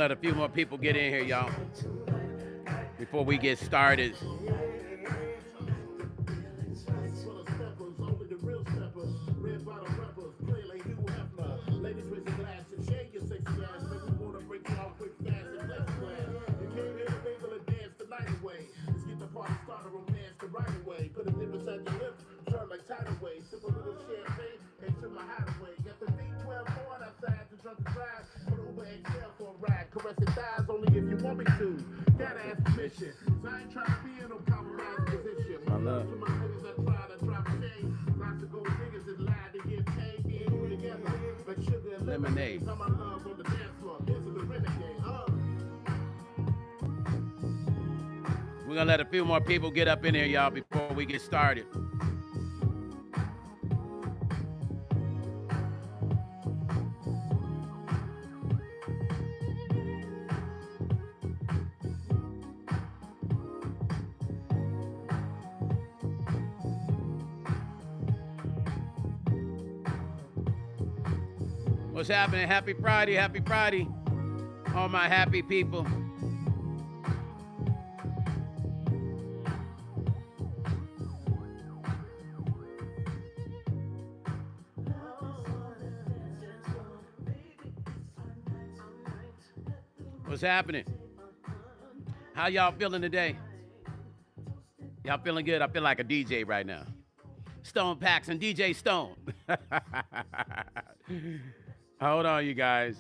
let a few more people get in here, y'all, before we get started. My love. Lemonade. We're gonna let a few more people get up in here, y'all, before we get started. What's happening? Happy Friday, happy Friday. All my happy people. What's happening? How y'all feeling today? Y'all feeling good? I feel like a DJ right now. Stone Paxton, DJ Stone. Hold on, you guys.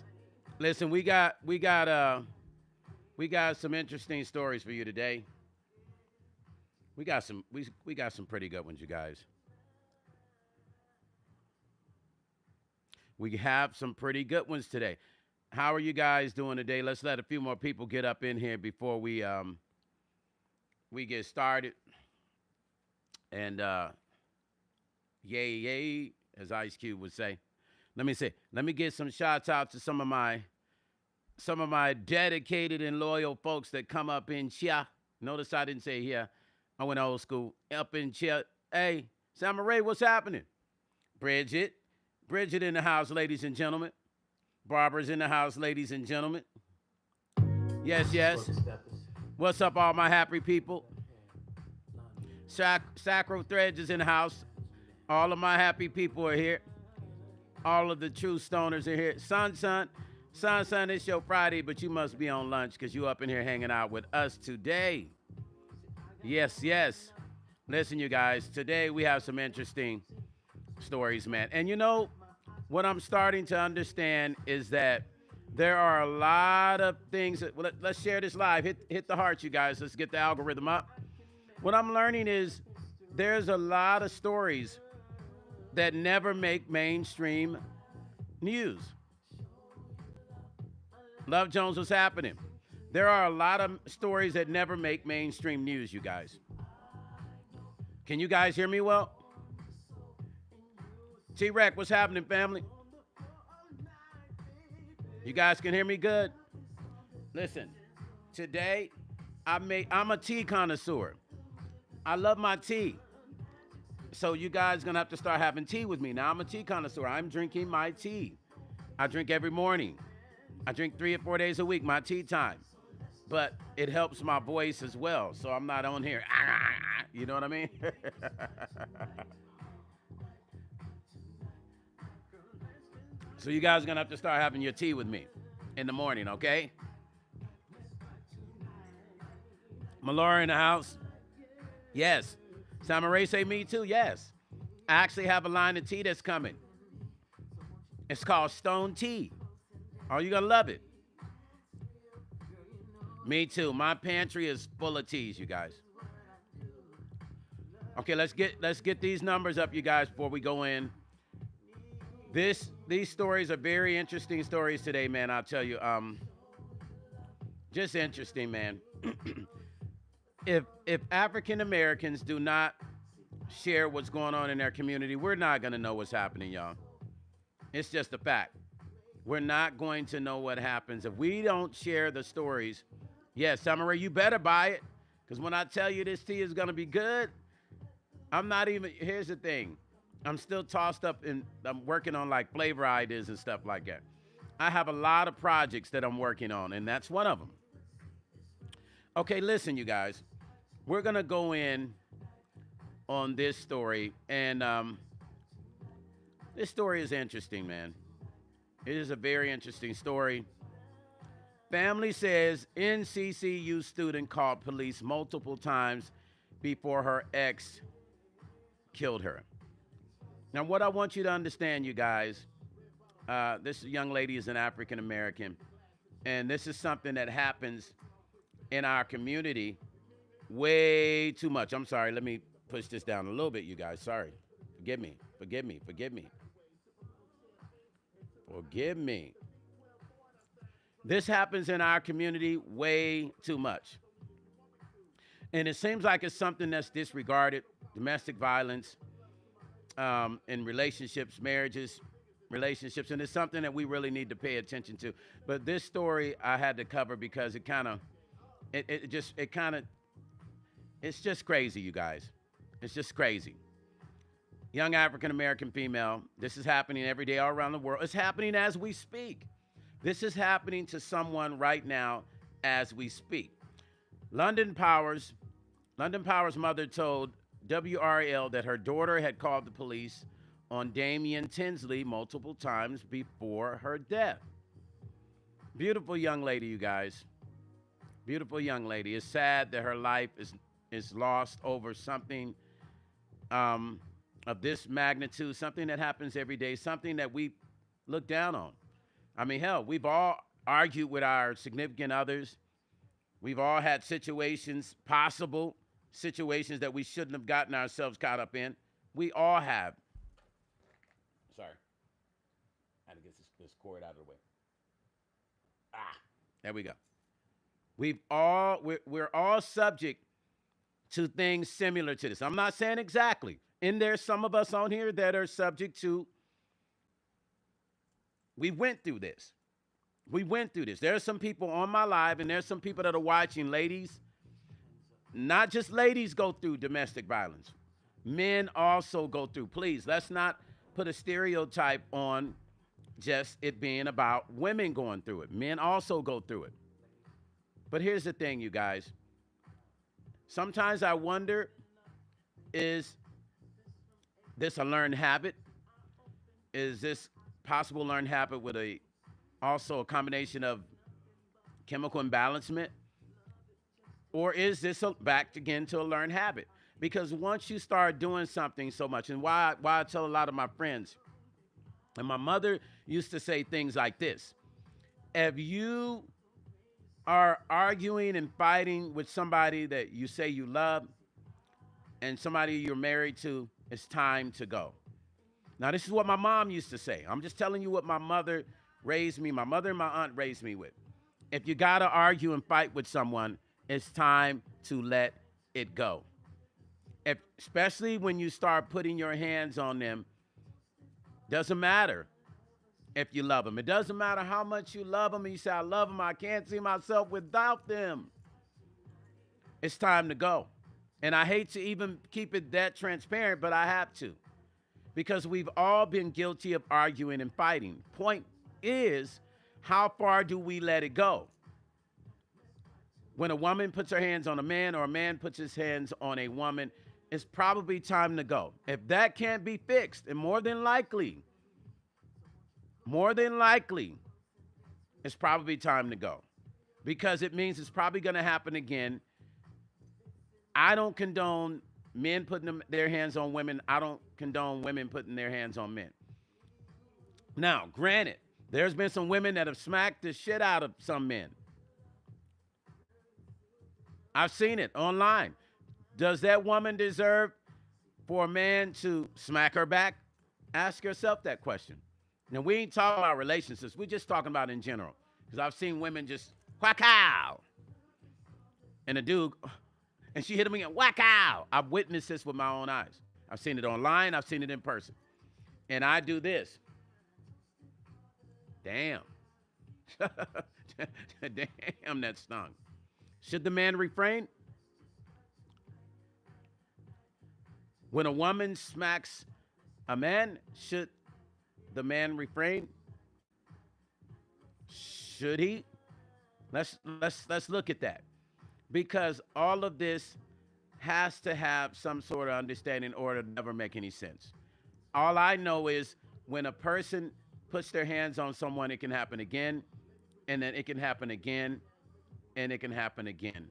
Listen, we got some interesting stories for you today. We got some pretty good ones, you guys. We have some pretty good ones today. How are you guys doing today? Let's let a few more people get up in here before we get started. And yay, yay, as Ice Cube would say. Let me get some shots out to some of my dedicated and loyal folks that come up in chia. Notice I didn't say here. I went old school. Up in chia. Hey, Samurai, what's happening? Bridget in the house, ladies and gentlemen. Barbara's in the house, ladies and gentlemen. Yes, yes. What's up, all my happy people? Sacro Threads is in the house. All of my happy people are here. All of the true stoners are here. Son, it's your Friday, but you must be on lunch because you up in here hanging out with us today. Yes, yes. Listen, you guys, today we have some interesting stories, man. And you know, what I'm starting to understand is that there are a lot of things that, well, let's share this live. Hit the hearts, you guys. Let's get the algorithm up. What I'm learning is there's a lot of stories that never make mainstream news. Love Jones, what's happening? There are a lot of stories that never make mainstream news, you guys. Can you guys hear me well? T-Rec, what's happening, family? You guys can hear me good? Listen, today I'm a tea connoisseur. I love my tea. So you guys gonna have to start having tea with me. Now I'm a tea connoisseur. I'm drinking my tea. I drink every morning. I drink 3 or 4 days a week, my tea time. But it helps my voice as well. So I'm not on here. You know what I mean? So you guys are gonna have to start having your tea with me in the morning, okay? Malora in the house? Yes. Samurai say me too? Yes. I actually have a line of tea that's coming. It's called Stone Tea. Are you gonna love it? Me too. My pantry is full of teas, you guys. Okay, let's get these numbers up, you guys, before we go in. These stories are very interesting stories today, man. I'll tell you. Just interesting, man. If African Americans do not share what's going on in their community, we're not gonna know what's happening, y'all. It's just a fact. We're not going to know what happens if we don't share the stories. Yes, Samurai, you better buy it, because when I tell you this tea is gonna be good, I'm not even. Here's the thing. I'm still tossed up and I'm working on like flavor ideas and stuff like that. I have a lot of projects that I'm working on, and that's one of them. Okay, listen, you guys. We're going to go in on this story, and this story is interesting, man. It is a very interesting story. Family says NCCU student called police multiple times before her ex killed her. Now, what I want you to understand, you guys, this young lady is an African American, and this is something that happens in our community way too much. I'm sorry, let me push this down a little bit, you guys. Sorry. Forgive me. Forgive me. Forgive me. Forgive me. This happens in our community way too much. And it seems like it's something that's disregarded. Domestic violence in relationships, marriages, relationships. And it's something that we really need to pay attention to. But this story I had to cover because it kind of, it's just crazy, you guys. It's just crazy. Young African-American female. This is happening every day all around the world. It's happening as we speak. This is happening to someone right now as we speak. London Power's mother told WRL that her daughter had called the police on Damian Tinsley multiple times before her death. Beautiful young lady, you guys. Beautiful young lady. It's sad that her life is lost over something of this magnitude, something that happens every day, something that we look down on. I mean, hell, we've all argued with our significant others. We've all had possible situations that we shouldn't have gotten ourselves caught up in. We all have. Sorry. I had to get this cord out of the way. There we go. We're all subject to things similar to this. I'm not saying exactly. And there's some of us on here that are subject to. We went through this. We went through this. There are some people on my live, and there's some people that are watching. Ladies, not just ladies go through domestic violence. Men also go through. Please, let's not put a stereotype on just it being about women going through it. Men also go through it. But here's the thing, you guys. Sometimes I wonder, is this a learned habit? Is this possible learned habit with also a combination of chemical imbalancement? Or is this back again to a learned habit? Because once you start doing something so much, and why I tell a lot of my friends, and my mother used to say things like this: if you are arguing and fighting with somebody that you say you love and somebody you're married to, it's time to go. Now, this is what my mom used to say. I'm just telling you what my mother my mother and my aunt raised me with. If you got to argue and fight with someone, it's time to let it go. Especially when you start putting your hands on them, doesn't matter if you love them. It doesn't matter how much you love them and you say, I love them, I can't see myself without them. It's time to go. And I hate to even keep it that transparent, but I have to. Because we've all been guilty of arguing and fighting. Point is, how far do we let it go? When a woman puts her hands on a man or a man puts his hands on a woman, it's probably time to go. If that can't be fixed, and more than likely, it's probably time to go. Because it means it's probably going to happen again. I don't condone men putting their hands on women. I don't condone women putting their hands on men. Now, granted, there's been some women that have smacked the shit out of some men. I've seen it online. Does that woman deserve for a man to smack her back? Ask yourself that question. Now, we ain't talking about relationships. We're just talking about in general. Because I've seen women just whack-ow. And a dude, and she hit him again, whack-ow. I've witnessed this with my own eyes. I've seen it online. I've seen it in person. And I do this. Damn. Damn, that stung. Should the man refrain? When a woman smacks a man, should the man refrain? Should he? Let's look at that. Because all of this has to have some sort of understanding or it'll never make any sense. All I know is when a person puts their hands on someone, it can happen again, and then it can happen again, and it can happen again.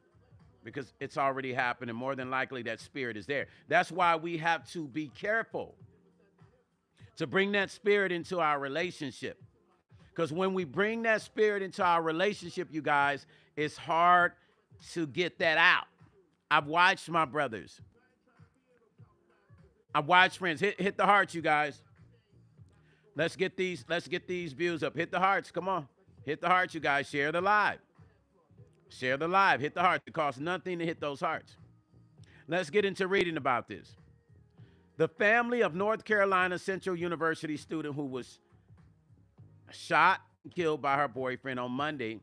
Because it's already happened, and more than likely that spirit is there. That's why we have to be careful to bring that spirit into our relationship. Because when we bring that spirit into our relationship, you guys, it's hard to get that out. I've watched my brothers. I've watched friends. Hit the hearts, you guys. Let's get these views up. Hit the hearts. Come on. Hit the hearts, you guys. Share the live. Share the live. Hit the hearts. It costs nothing to hit those hearts. Let's get into reading about this. The family of North Carolina Central University student who was shot and killed by her boyfriend on Monday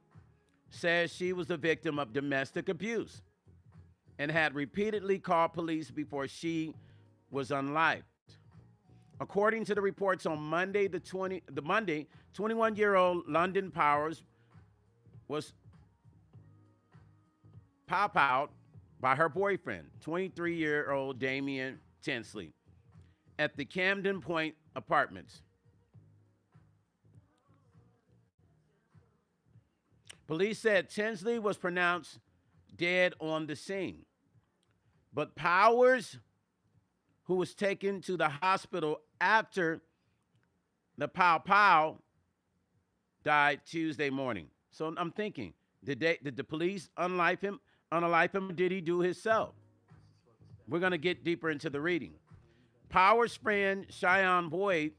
says she was the victim of domestic abuse and had repeatedly called police before she was unlived. According to the reports on Monday, 21-year-old London Powers was pow-powed by her boyfriend, 23-year-old Damian Tinsley, at the Camden Point Apartments. Police said Tinsley was pronounced dead on the scene, but Powers, who was taken to the hospital after the pow-pow, died Tuesday morning. So I'm thinking, did the police unalive him? Or did he do himself? We're going to get deeper into the reading. Powers' friend, Cheyenne Boyd,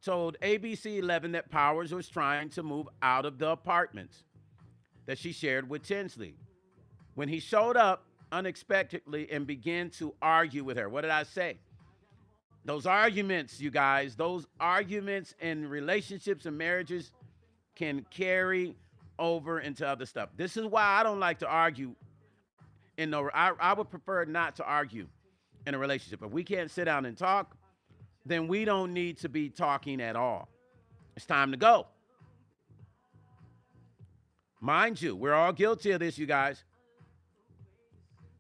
told ABC 11 that Powers was trying to move out of the apartments that she shared with Tinsley when he showed up unexpectedly and began to argue with her. What did I say? Those arguments, you guys, those arguments in relationships and marriages can carry over into other stuff. This is why I don't like to argue. I would prefer not to argue in a relationship. If we can't sit down and talk, then we don't need to be talking at all. It's time to go. Mind you, we're all guilty of this, you guys.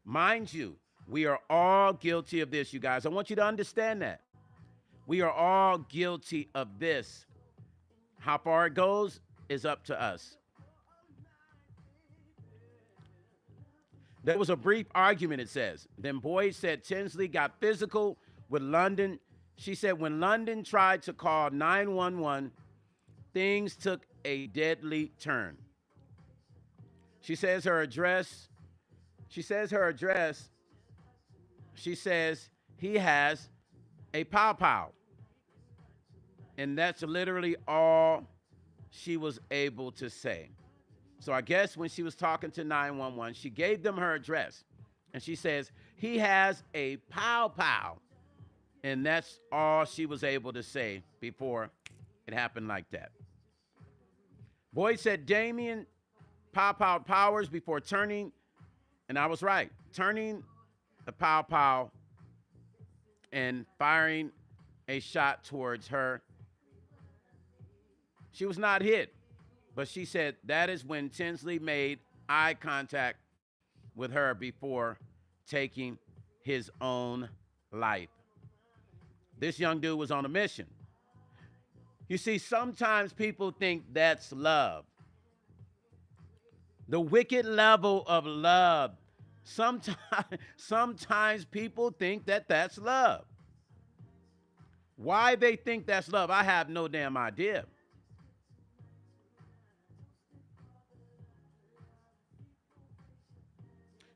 Mind you, we are all guilty of this, you guys. I want you to understand that. We are all guilty of this. How far it goes is up to us. There was a brief argument, it says. Then Boyd said Tinsley got physical with London. She said when London tried to call 911, things took a deadly turn. She says her address. She says he has a pow-pow. And that's literally all she was able to say. So I guess when she was talking to 911, she gave them her address. And she says, he has a pow-pow. And that's all she was able to say before it happened like that. Boyd said Damian pow-powed Powers before turning, and I was right, turning the pow-pow and firing a shot towards her. She was not hit, but she said that is when Tinsley made eye contact with her before taking his own life. This young dude was on a mission. You see, sometimes people think that's love. The wicked level of love. Sometimes people think that that's love. Why they think that's love, I have no damn idea.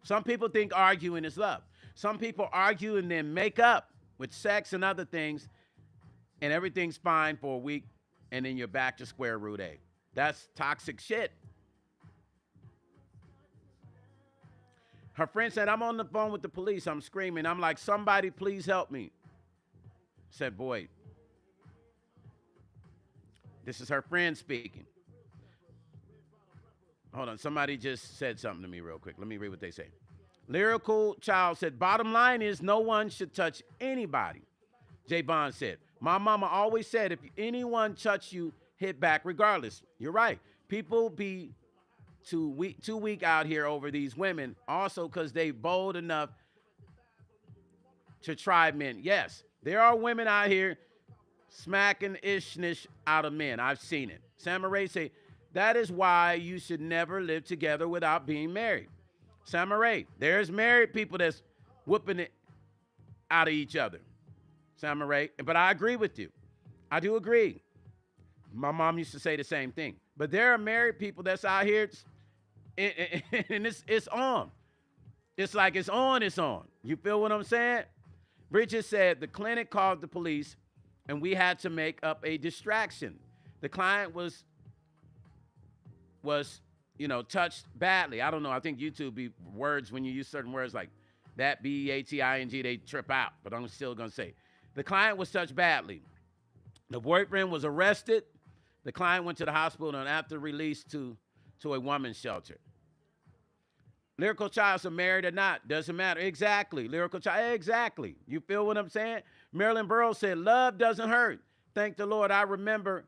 Some people think arguing is love. Some people argue and then make up with sex and other things, and everything's fine for a week, and then you're back to square root A. That's toxic shit. Her friend said, I'm on the phone with the police. I'm screaming. I'm like, somebody please help me. Said Boyd. This is her friend speaking. Hold on. Somebody just said something to me real quick. Let me read what they say. Lyrical Child said, bottom line is no one should touch anybody. Jay Bond said, my mama always said, if anyone touch you, hit back regardless. You're right. People be too weak out here over these women, also because they bold enough to try men. Yes, there are women out here smacking ishnish out of men. I've seen it. Samurai say, that is why you should never live together without being married. Samurai, there's married people that's whooping it out of each other. Samurai, but I agree with you. I do agree. My mom used to say the same thing. But there are married people that's out here, and it's on. It's like it's on, it's on. You feel what I'm saying? Bridget said the clinic called the police, and we had to make up a distraction. The client was touched badly. I don't know. I think YouTube be words when you use certain words like that, B-E-A-T-I-N-G, they trip out. But I'm still going to say, the client was touched badly. The boyfriend was arrested. The client went to the hospital and after released to a woman's shelter. Lyrical Child, so married or not, doesn't matter. Exactly. Lyrical Child, exactly. You feel what I'm saying? Marilyn Burrows said, love doesn't hurt. Thank the Lord, I remember.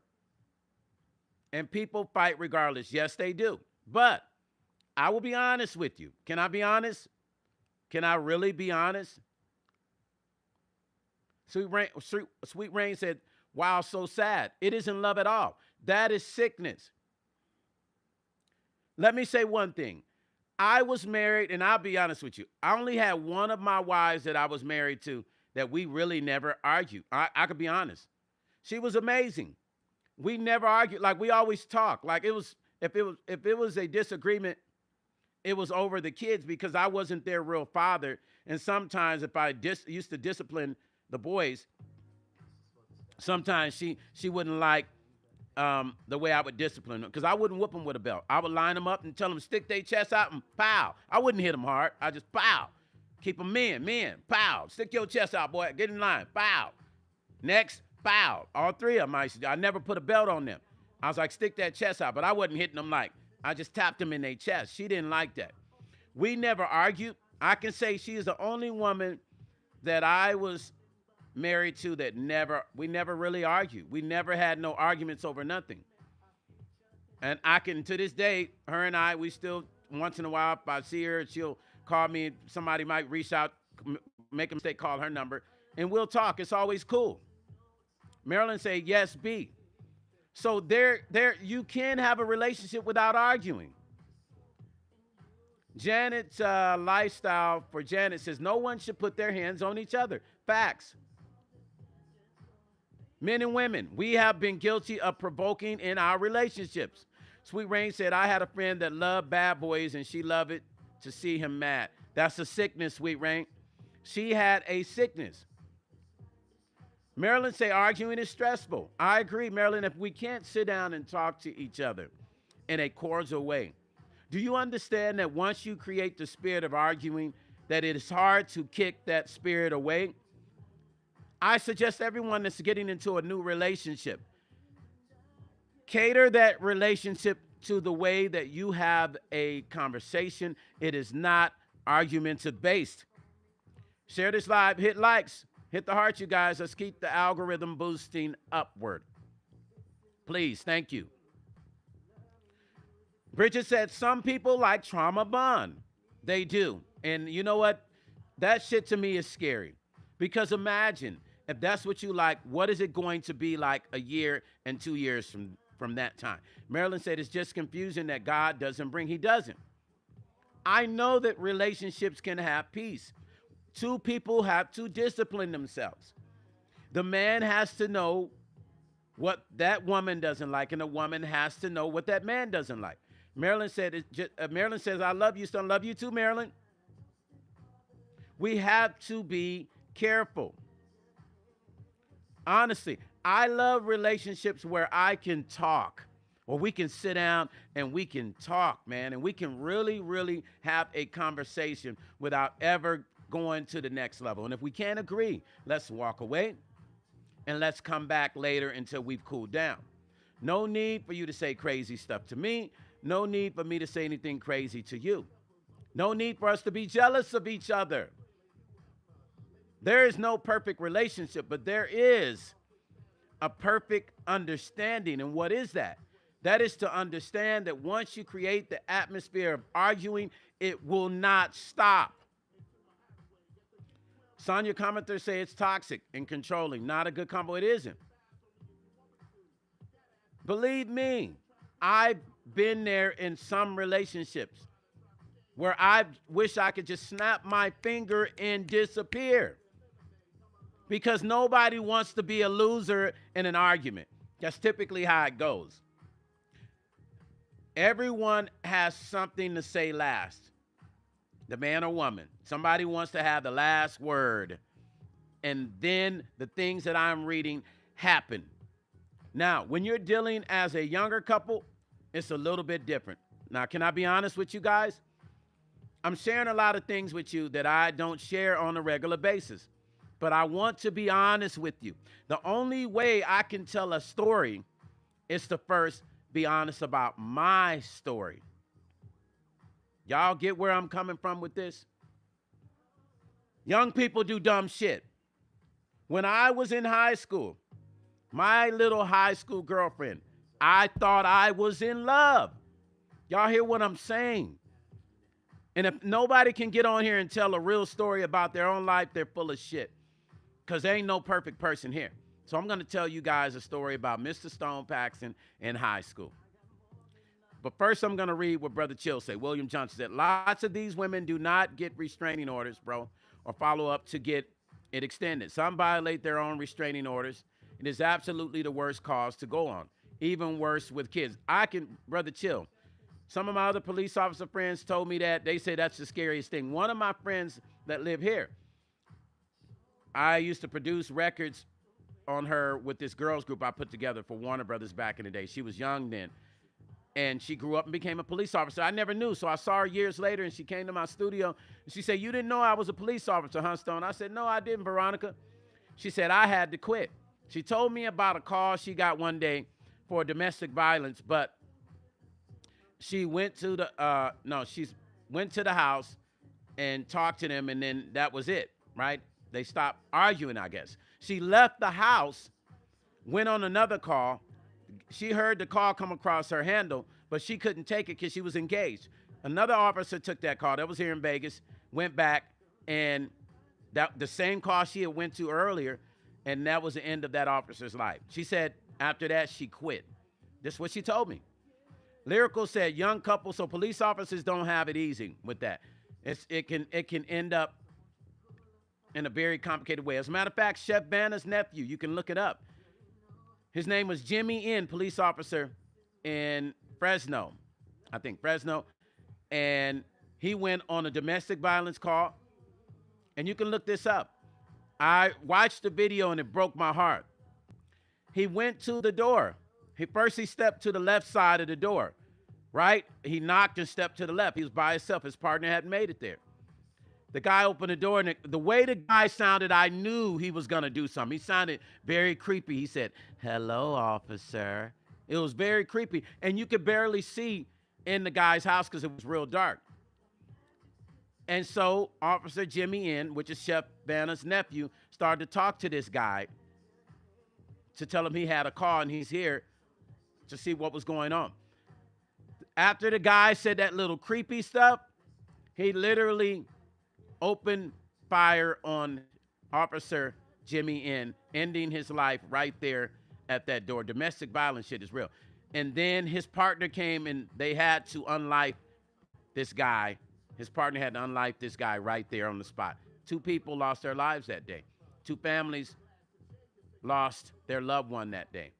And people fight regardless. Yes, they do. But I will be honest with you. Can I be honest? Can I really be honest? Sweet Rain said, wow, so sad. It isn't love at all. That is sickness. Let me say one thing. I was married, and I'll be honest with you. I only had one of my wives that I was married to that we really never argued. I could be honest. She was amazing. We never argued. Like, we always talked. Like, if it was a disagreement, it was over the kids because I wasn't their real father. And sometimes if I used to discipline the boys, sometimes she wouldn't like the way I would discipline them because I wouldn't whoop them with a belt. I would line them up and tell them stick their chest out and pow. I wouldn't hit them hard. I just pow. Keep them men, pow. Stick your chest out, boy. Get in line, pow. Next, pow. All three of them, I never put a belt on them. I was like, stick that chest out, but I wasn't hitting them like, I just tapped them in their chest. She didn't like that. We never argued. I can say she is the only woman that I was married to that we never really argued. We never had no arguments over nothing. And I can, to this day, her and I, we still, once in a while, if I see her, she'll call me. Somebody might reach out, make a mistake, call her number, and we'll talk. It's always cool. Marilyn say, yes, B. So there, you can have a relationship without arguing. Janet's lifestyle for Janet says, no one should put their hands on each other. Facts. Men and women, we have been guilty of provoking in our relationships. Sweet Rain said, I had a friend that loved bad boys and she loved it to see him mad. That's a sickness, Sweet Rain. She had a sickness. Marilyn say, arguing is stressful. I agree, Marilyn, if we can't sit down and talk to each other in a cordial way. Do you understand that once you create the spirit of arguing, that it is hard to kick that spirit away? I suggest everyone that's getting into a new relationship, cater that relationship to the way that you have a conversation. It is not argumentative based. Share this live, hit likes, hit the heart, you guys. Let's keep the algorithm boosting upward. Please, thank you. Bridget said, some people like trauma bond. They do. And you know what? That shit to me is scary. Because imagine, if that's what you like, what is it going to be like a year and 2 years from that time? Marilyn said, it's just confusing that God doesn't bring. He doesn't. I know that relationships can have peace. Two people have to discipline themselves. The man has to know what that woman doesn't like, and the woman has to know what that man doesn't like. Marilyn said, Marilyn says, I love you, son. Love you too, Marilyn. We have to be careful. Honestly, I love relationships where I can talk, or we can sit down and we can talk, man, and we can really, really have a conversation without ever going to the next level. And if we can't agree, let's walk away and let's come back later until we've cooled down. No need for you to say crazy stuff to me. No need for me to say anything crazy to you. No need for us to be jealous of each other. There is no perfect relationship, but there is a perfect understanding. And what is that? That is to understand that once you create the atmosphere of arguing, it will not stop. Sonya commenters say it's toxic and controlling. Not a good combo. It isn't. Believe me, I've been there in some relationships where I wish I could just snap my finger and disappear because nobody wants to be a loser in an argument. That's typically how it goes. Everyone has something to say last, the man or woman. Somebody wants to have the last word. And then the things that I'm reading happen. Now, when you're dealing as a younger couple, it's a little bit different. Now, can I be honest with you guys? I'm sharing a lot of things with you that I don't share on a regular basis. But I want to be honest with you. The only way I can tell a story is to first be honest about my story. Y'all get where I'm coming from with this? Young people do dumb shit. When I was in high school, my little high school girlfriend, I thought I was in love. Y'all hear what I'm saying? And if nobody can get on here and tell a real story about their own life, they're full of shit. Because there ain't no perfect person here. So I'm going to tell you guys a story about Mr. Stone Paxton in high school. But first, I'm going to read what Brother Chill said. William Johnson said, lots of these women do not get restraining orders, bro, or follow up to get it extended. Some violate their own restraining orders. It is absolutely the worst cause to go on. Even worse with kids. Brother Chill, some of my other police officer friends told me that. They say that's the scariest thing. One of my friends that live here, I used to produce records on her with this girls group I put together for Warner Brothers back in the day. She was young then. And she grew up and became a police officer. I never knew. So I saw her years later, and she came to my studio. And she said, you didn't know I was a police officer, huh, Stone? I said, no, I didn't, Veronica. She said, I had to quit. She told me about a call she got one day for domestic violence, but she went to went to the house and talked to them, and then that was it, right? They stopped arguing, I guess. She left the house, went on another call. She heard the call come across her handle, but she couldn't take it because she was engaged. Another officer took that call. That was here in Vegas, went back, and the same call she had went to earlier, and that was the end of that officer's life. She said after that, she quit. This is what she told me. Lyrical said, young couples, so police officers don't have it easy with that. It can end up in a very complicated way. As a matter of fact, Chef Vanna's nephew, you can look it up. His name was Jimmy N., police officer in Fresno, I think Fresno. And he went on a domestic violence call. And you can look this up. I watched the video and it broke my heart. He went to the door. He stepped to the left side of the door, right? He knocked and stepped to the left. He was by himself. His partner hadn't made it there. The guy opened the door, and the way the guy sounded, I knew he was going to do something. He sounded very creepy. He said, hello, officer. It was very creepy. And you could barely see in the guy's house because it was real dark. And so Officer Jimmy N., which is Chef Vanna's nephew, started to talk to this guy to tell him he had a call and he's here to see what was going on. After the guy said that little creepy stuff, he literally opened fire on Officer Jimmy N., ending his life right there at that door. Domestic violence shit is real. And then his partner came and they had to unlife this guy. His partner had to unlife this guy right there on the spot. 2 people lost their lives that day. 2 families lost their loved one that day.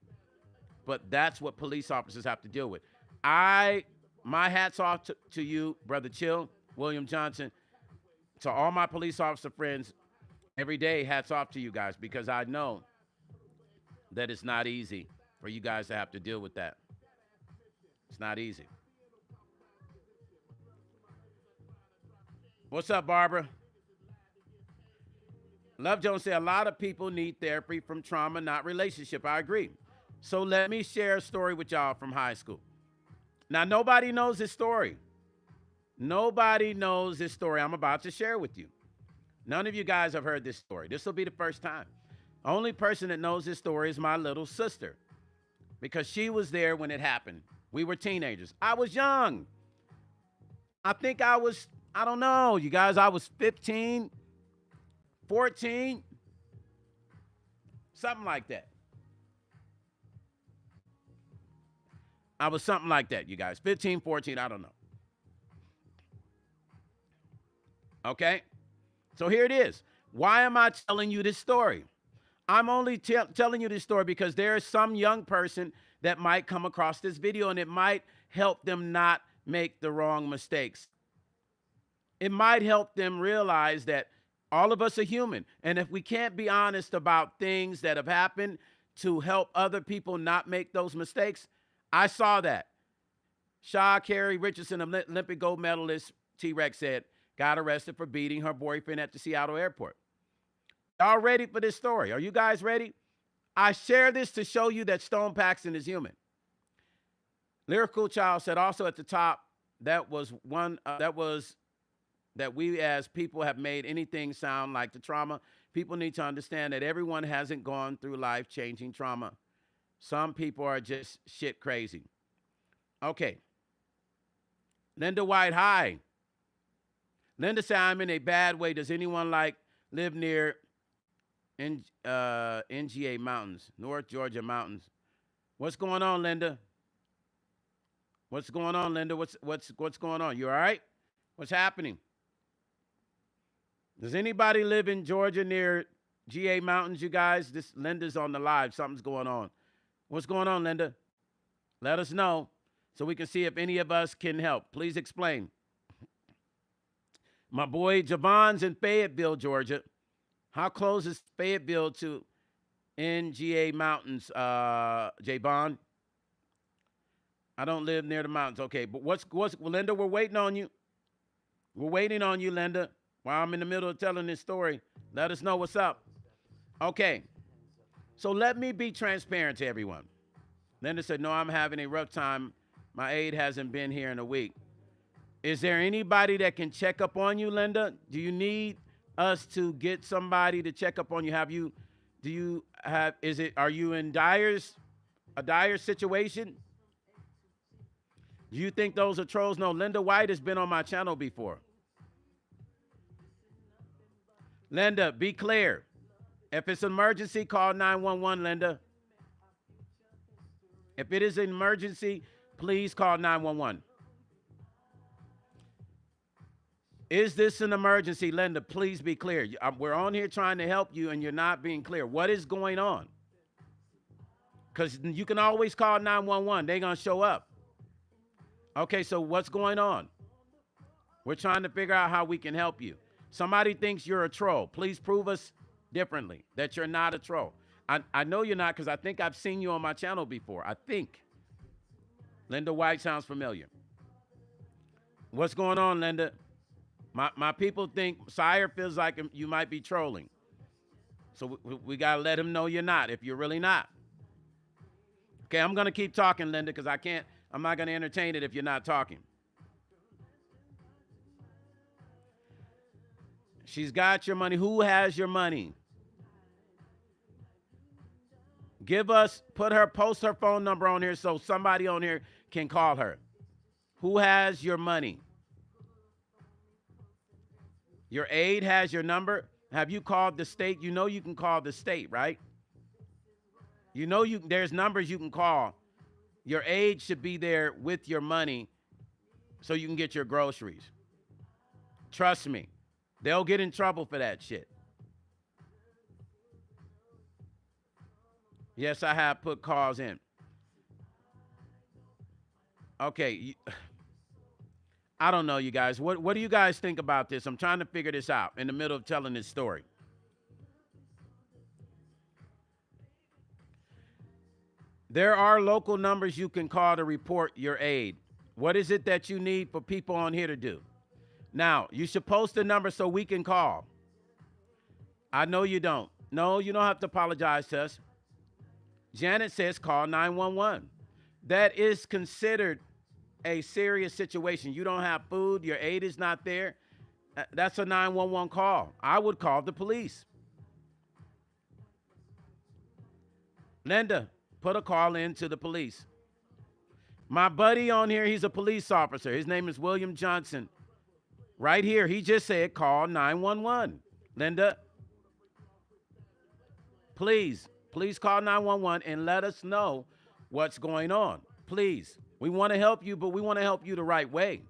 But that's what police officers have to deal with. My hat's off to you, Brother Chill, William Johnson. To all my police officer friends, every day, hats off to you guys, because I know that it's not easy for you guys to have to deal with that. It's not easy. What's up, Barbara? Love Jones said, a lot of people need therapy from trauma, not relationship. I agree. So let me share a story with y'all from high school. Now, nobody knows this story. Nobody knows this story I'm about to share with you. None of you guys have heard this story. This will be the first time. Only person that knows this story is my little sister because she was there when it happened. We were teenagers. I was young. I think I don't know, you guys, I was 15, 14, something like that. I was something like that, you guys. 15, 14, I don't know. Okay? So here it is. Why am I telling you this story? I'm only telling you this story because there is some young person that might come across this video and it might help them not make the wrong mistakes. It might help them realize that all of us are human. And if we can't be honest about things that have happened to help other people not make those mistakes, I saw that. Shaw Carey Richardson, Olympic gold medalist, T-Rex said, got arrested for beating her boyfriend at the Seattle airport. Y'all ready for this story? Are you guys ready? I share this to show you that Stone Paxton is human. Lyrical Child said also at the top, that we as people have made anything sound like the trauma. People need to understand that everyone hasn't gone through life-changing trauma. Some people are just shit crazy. Okay. Linda White, hi. Linda said, I'm in a bad way. Does anyone live near NGA Mountains, North Georgia Mountains? What's going on, Linda? What's going on, Linda? What's going on? You all right? What's happening? Does anybody live in Georgia near GA Mountains, you guys? This Linda's on the live. Something's going on. What's going on, Linda? Let us know so we can see if any of us can help. Please explain. My boy Javon's in Fayetteville, Georgia. How close is Fayetteville to NGA Mountains, Javon? I don't live near the mountains. Okay, but what's Linda, we're waiting on you. We're waiting on you, Linda. While I'm in the middle of telling this story, let us know what's up. Okay, so let me be transparent to everyone. Linda said, no, I'm having a rough time. My aide hasn't been here in a week. Is there anybody that can check up on you, Linda? Do you need us to get somebody to check up on you? Are you in a dire situation? Do you think those are trolls? No, Linda White has been on my channel before. Linda, be clear. If it's an emergency, call 911, Linda. If it is an emergency, please call 911. Is this an emergency, Linda? Please be clear. We're on here trying to help you, and you're not being clear. What is going on? Because you can always call 911. They're going to show up. Okay, so what's going on? We're trying to figure out how we can help you. Somebody thinks you're a troll. Please prove us differently, that you're not a troll. I know you're not because I think I've seen you on my channel before. I think. Linda White sounds familiar. What's going on, Linda? My people think Sire feels like you might be trolling. So we got to let him know you're not, if you're really not. Okay, I'm going to keep talking, Linda, because I'm not going to entertain it if you're not talking. She's got your money. Who has your money? Post her phone number on here so somebody on here can call her. Who has your money? Your aide has your number. Have you called the state? You know you can call the state, right? You know there's numbers you can call. Your aide should be there with your money so you can get your groceries. Trust me. They'll get in trouble for that shit. Yes, I have put calls in. Okay. I don't know, you guys. What do you guys think about this? I'm trying to figure this out in the middle of telling this story. There are local numbers you can call to report your aid. What is it that you need for people on here to do? Now, you should post the number so we can call. I know you don't. No, you don't have to apologize to us. Janet says call 911. That is considered a serious situation. You don't have food, your aide is not there. That's a 911 call. I would call the police. Linda, put a call in to the police. My buddy on here, he's a police officer. His name is William Johnson. Right here, he just said call 911. Linda, please call 911 and let us know what's going on. Please. We want to help you, but we want to help you the right way.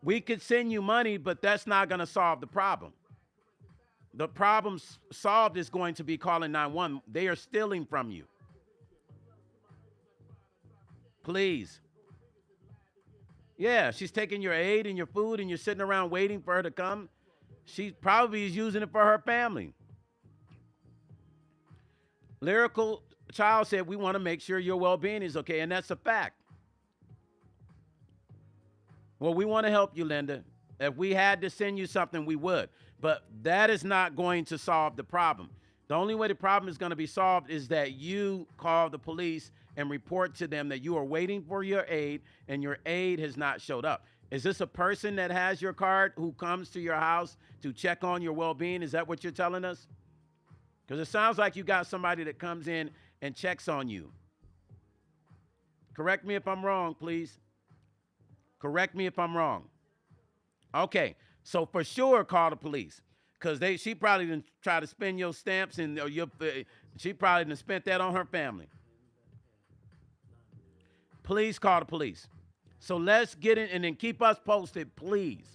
We could send you money, but that's not going to solve the problem. The problem solved is going to be calling 911. They are stealing from you. Please. Yeah, she's taking your aid and your food, and you're sitting around waiting for her to come. She probably is using it for her family. Lyrical Child said, we want to make sure your well-being is okay, and that's a fact. Well, we want to help you, Linda. If we had to send you something, we would. But that is not going to solve the problem. The only way the problem is going to be solved is that you call the police and report to them that you are waiting for your aid and your aid has not showed up. Is this a person that has your card who comes to your house to check on your well-being? Is that what you're telling us? Because it sounds like you got somebody that comes in and checks on you. Correct me if I'm wrong, please. Correct me if I'm wrong. Okay, so for sure call the police, because she probably didn't try to spend your stamps, and she probably didn't spent that on her family. Please call the police. So let's get in, and then keep us posted, please.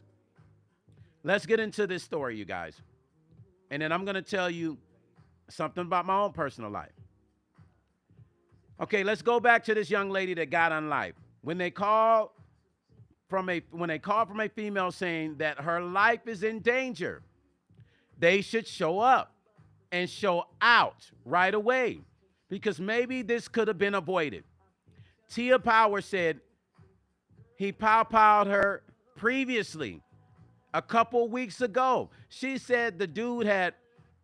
Let's get into this story, you guys. And then I'm going to tell you something about my own personal life. Okay, let's go back to this young lady that got on live. When they call from a female saying that her life is in danger, they should show up and show out right away, because maybe this could have been avoided. Tia Power said he pow-powed her previously, a couple weeks ago. She said the dude had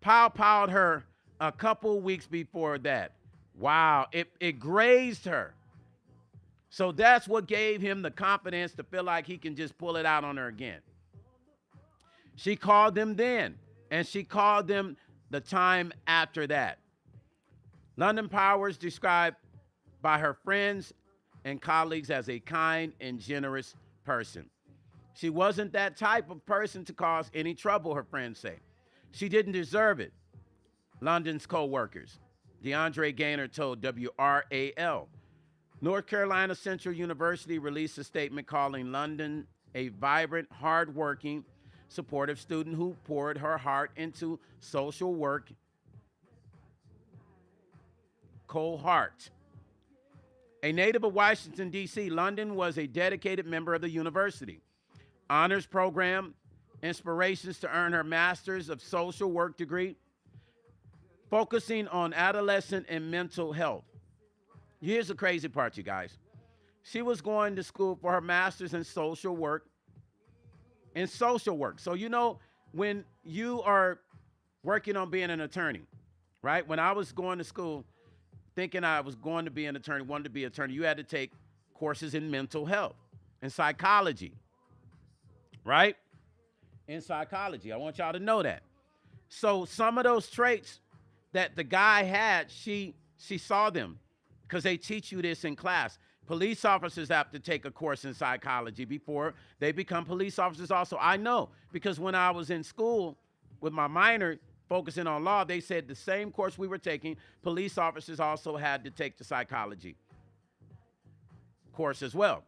pow-powed her a couple weeks before that. Wow, it grazed her. So that's what gave him the confidence to feel like he can just pull it out on her again. She called them then, and she called them the time after that. London Power is described by her friends and colleagues as a kind and generous person. She wasn't that type of person to cause any trouble, her friends say. She didn't deserve it, London's co-workers. DeAndre Gaynor told WRAL. North Carolina Central University released a statement calling London a vibrant, hardworking, supportive student who poured her heart into social work cohort. A native of Washington, D.C., London was a dedicated member of the university honors program, inspirations to earn her master's of social work degree, focusing on adolescent and mental health. Here's the crazy part, you guys. She was going to school for her master's in social work. So, you know, when you are working on being an attorney, right? When I was going to school, thinking I was going to be an attorney, wanted to be an attorney, you had to take courses in mental health and psychology, right? In psychology. I want y'all to know that. So some of those traits that the guy had, she saw them, because they teach you this in class. Police officers have to take a course in psychology before they become police officers also. I know, because when I was in school with my minor focusing on law, they said the same course we were taking, police officers also had to take the psychology course as well.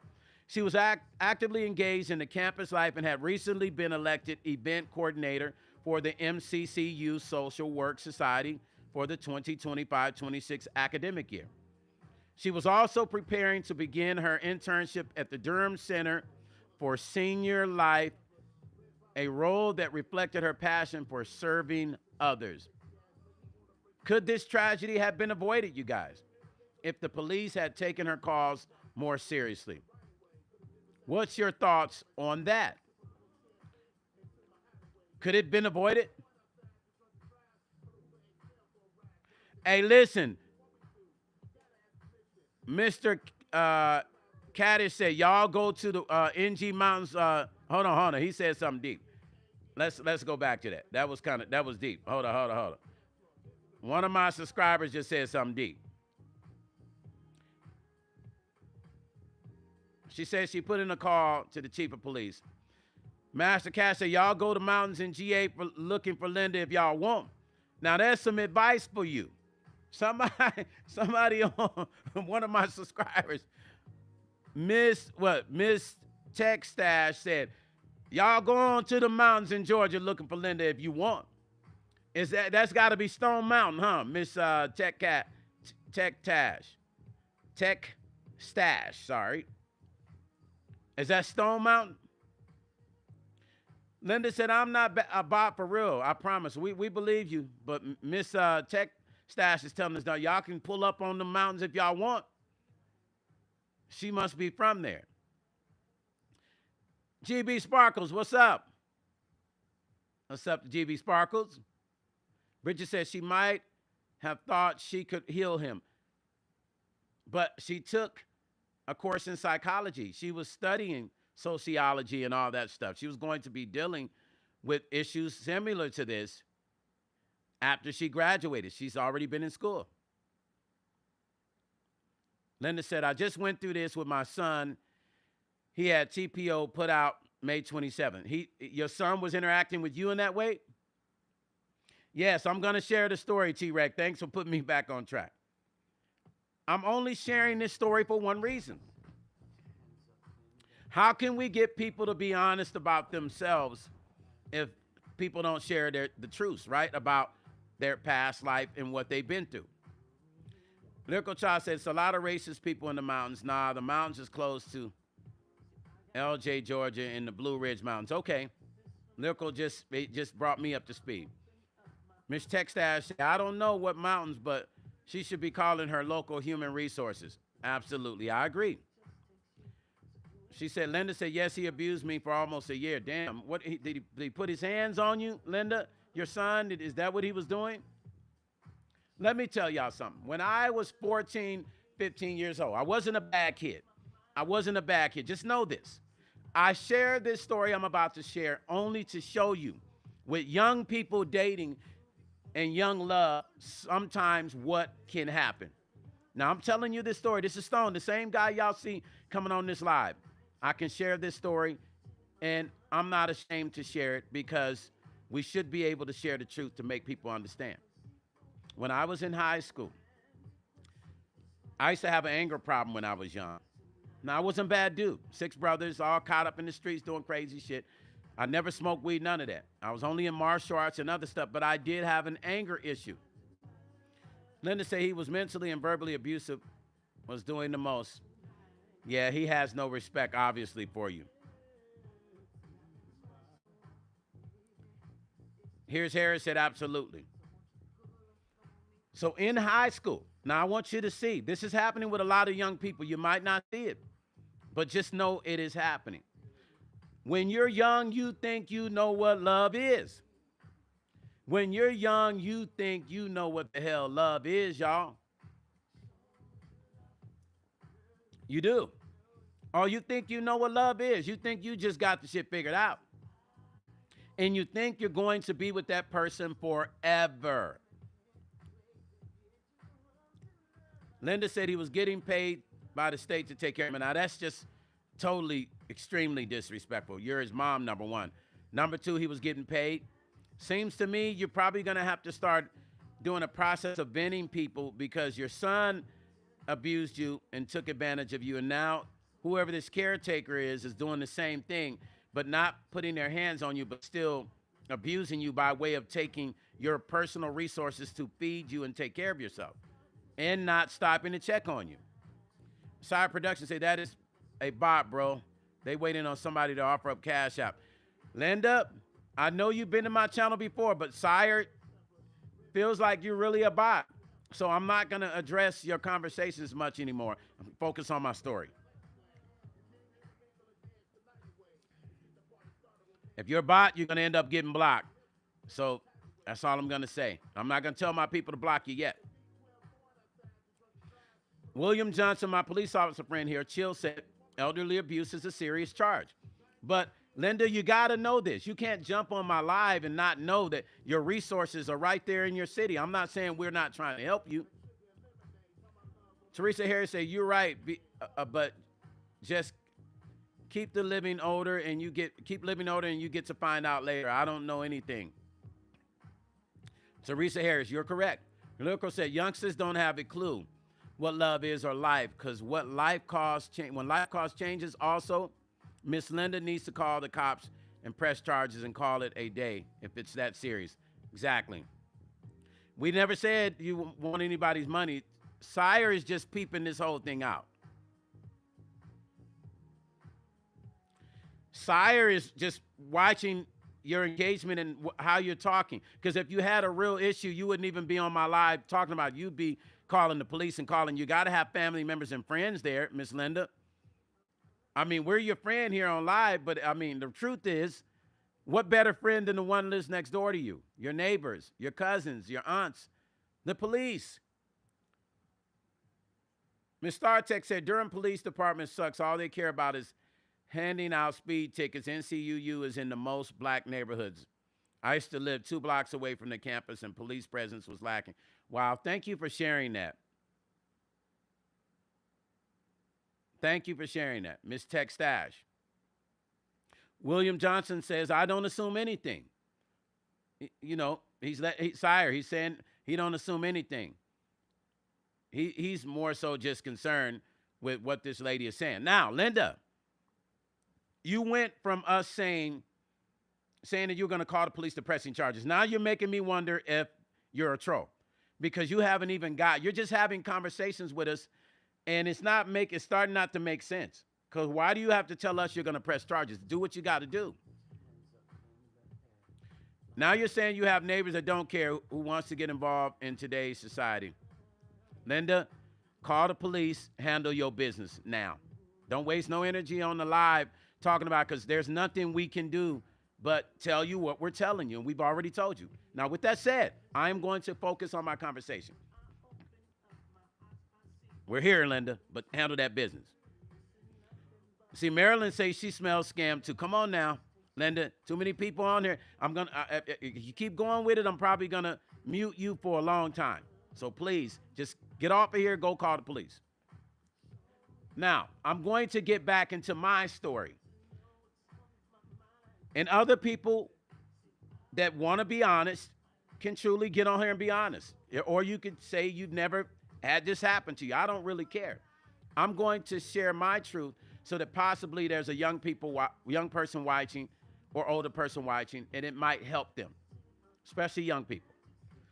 She was actively engaged in the campus life and had recently been elected event coordinator for the MCCU Social Work Society for the 2025-26 academic year. She was also preparing to begin her internship at the Durham Center for Senior Life, a role that reflected her passion for serving others. Could this tragedy have been avoided, you guys, if the police had taken her calls more seriously? What's your thoughts on that? Could it have been avoided? Hey, listen. Mr. Caddish said, y'all go to the NG Mountains. Hold on. He said something deep. Let's go back to that. That was deep. Hold on. One of my subscribers just said something deep. She said she put in a call to the chief of police. Master Cash said, y'all go to mountains in GA for looking for Linda if y'all want. Now, there's some advice for you. Somebody on one of my subscribers, Miss Tech Stash said, y'all go on to the mountains in Georgia looking for Linda if you want. That's got to be Stone Mountain, huh? Miss Tech Stash, sorry. Is that Stone Mountain? Linda said, I'm not a bot for real. I promise. We believe you. But Miss Tech Stash is telling us now y'all can pull up on the mountains if y'all want. She must be from there. GB Sparkles, what's up? What's up, GB Sparkles? Bridget says she might have thought she could heal him, but she took a course in psychology. She was studying sociology and all that stuff. She was going to be dealing with issues similar to this after she graduated. She's already been in school. Linda said, I just went through this with my son. He had TPO put out May 27th. Your son was interacting with you in that way? Yes, I'm going to share the story, T-Rex. Thanks for putting me back on track. I'm only sharing this story for one reason. How can we get people to be honest about themselves if people don't share the truths, right, about their past life and what they've been through? Lyrical Child said, it's a lot of racist people in the mountains. Nah, the mountains is close to LJ, Georgia, in the Blue Ridge Mountains. Okay. Lyrical just brought me up to speed. Miss Techstash said, I don't know what mountains, but she should be calling her local human resources. Absolutely, I agree. She said, Linda said, yes, he abused me for almost a year. Damn, what did he put his hands on you, Linda? Your son, is that what he was doing? Let me tell y'all something. When I was 14, 15 years old, I wasn't a bad kid. I wasn't a bad kid. Just know this. I share this story I'm about to share only to show you with young people dating and young love, sometimes what can happen. Now, I'm telling you this story. This is Stone, the same guy y'all see coming on this live. I can share this story, and I'm not ashamed to share it because we should be able to share the truth to make people understand. When I was in high school, I used to have an anger problem when I was young. Now, I wasn't a bad dude. 6 brothers, all caught up in the streets doing crazy shit. I never smoked weed, none of that. I was only in martial arts and other stuff, but I did have an anger issue. Linda said he was mentally and verbally abusive, was doing the most. Yeah, he has no respect, obviously, for you. Here's Harris said, absolutely. So in high school, now I want you to see, this is happening with a lot of young people. You might not see it, but just know it is happening. When you're young, you think you know what love is. When you're young, you think you know what the hell love is, y'all. You do. Or you think you know what love is. You think you just got the shit figured out. And you think you're going to be with that person forever. Linda said he was getting paid by the state to take care of him. Now, that's just totally, extremely disrespectful. You're his mom, number one. Number two, he was getting paid. Seems to me you're probably going to have to start doing a process of venting people because your son abused you and took advantage of you. And now whoever this caretaker is doing the same thing, but not putting their hands on you, but still abusing you by way of taking your personal resources to feed you and take care of yourself and not stopping to check on you. Sire Production say that is a bot, bro. They waiting on somebody to offer up Cash App. Linda, I know you've been to my channel before, but Sire feels like you're really a bot. So I'm not going to address your conversations much anymore. Focus on my story. If you're a bot, you're going to end up getting blocked. So that's all I'm going to say. I'm not going to tell my people to block you yet. William Johnson, my police officer friend here, Chill said, elderly abuse is a serious charge. But Linda, you got to know this. You can't jump on my live and not know that your resources are right there in your city. I'm not saying we're not trying to help you. Teresa Harris said, you're right, but just keep the living older and keep living older and you get to find out later. I don't know anything. Teresa Harris, you're correct. Lyrical said, youngsters don't have a clue what love is or life, because when life cost changes also, Miss Linda needs to call the cops and press charges and call it a day if it's that serious. Exactly. We never said you want anybody's money. Sire is just peeping this whole thing out. Sire is just watching your engagement and how you're talking. Because if you had a real issue, you wouldn't even be on my live talking about it. You'd be calling the police and calling. You got to have family members and friends there, Miss Linda. I mean, we're your friend here on live, but I mean, the truth is, what better friend than the one who lives next door to you? Your neighbors, your cousins, your aunts, the police. Ms. StarTech said, Durham Police Department sucks. All they care about is handing out speed tickets. NCUU is in the most black neighborhoods. I used to live 2 blocks away from the campus and police presence was lacking. Wow, thank you for sharing that. Thank you for sharing that. Miss Tech Stash. William Johnson says, I don't assume anything. You know, Sire, he's saying he don't assume anything. He's more so just concerned with what this lady is saying. Now, Linda, you went from us saying that you're going to call the police to pressing charges. Now you're making me wonder if you're a troll, because you haven't even you're just having conversations with us, and it's starting not to make sense. Because why do you have to tell us you're going to press charges? Do what you got to do. Now you're saying you have neighbors that don't care who wants to get involved in today's society. Linda, call the police, handle your business now. Don't waste no energy on the live talking about, because there's nothing we can do but tell you what we're telling you, and we've already told you. Now, with that said, I am going to focus on my conversation. We're here, Linda, but handle that business. See, Marilyn says she smells scam too. Come on now, Linda. Too many people on here. If you keep going with it, I'm probably gonna mute you for a long time. So please, just get off of here. Go call the police. Now, I'm going to get back into my story. And other people that want to be honest can truly get on here and be honest. Or you could say you've never had this happen to you. I don't really care. I'm going to share my truth so that possibly there's a young person watching or older person watching, and it might help them, especially young people.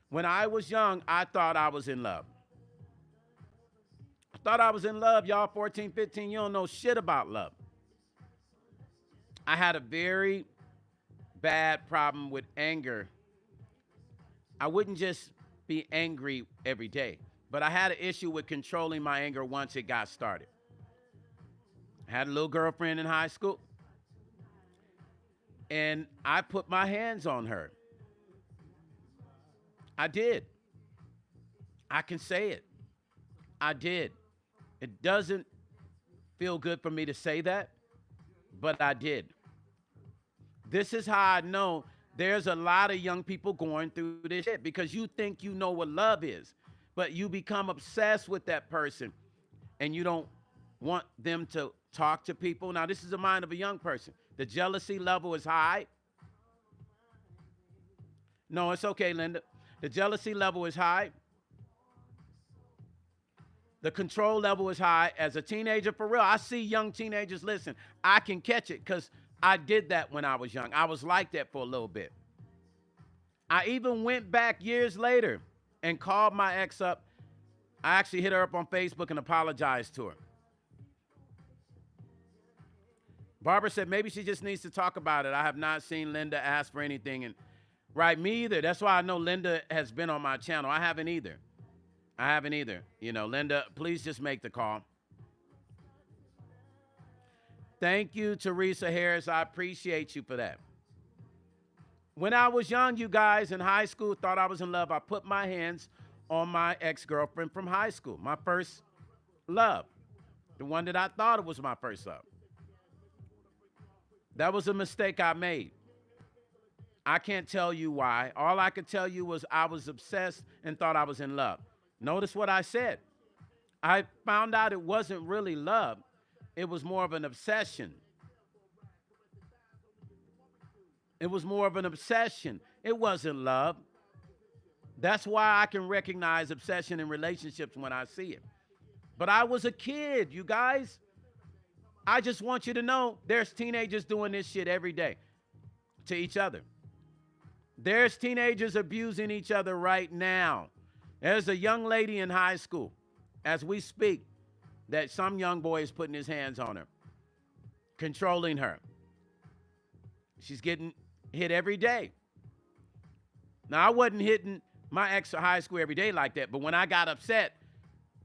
When I was young, I thought I was in love. I thought I was in love. Y'all 14, 15, you don't know shit about love. I had a very bad problem with anger. I wouldn't just be angry every day, but I had an issue with controlling my anger once it got started. I had a little girlfriend in high school, and I put my hands on her. I did. I can say it. I did. It doesn't feel good for me to say that, but I did. This is how I know there's a lot of young people going through this shit, because you think you know what love is, but you become obsessed with that person and you don't want them to talk to people. Now, this is the mind of a young person. The jealousy level is high. No, it's okay, Linda. The jealousy level is high. The control level is high. As a teenager, for real, I see young teenagers, listen, I can catch it because I did that when I was young. I was like that for a little bit. I even went back years later and called my ex up. I actually hit her up on Facebook and apologized to her. Barbara said maybe she just needs to talk about it. I have not seen Linda ask for anything. And right, me either. That's why I know Linda has been on my channel. I haven't either. You know, Linda, please just make the call. Thank you, Teresa Harris. I appreciate you for that. When I was young, you guys, in high school, thought I was in love. I put my hands on my ex-girlfriend from high school, my first love, the one that I thought it was my first love. That was a mistake I made. I can't tell you why. All I could tell you was I was obsessed and thought I was in love. Notice what I said. I found out it wasn't really love. It was more of an obsession. It was more of an obsession. It wasn't love. That's why I can recognize obsession in relationships when I see it. But I was a kid, you guys. I just want you to know there's teenagers doing this shit every day to each other. There's teenagers abusing each other right now. There's a young lady in high school, as we speak, that some young boy is putting his hands on her, controlling her. She's getting hit every day. Now, I wasn't hitting my ex at high school every day like that, but when I got upset,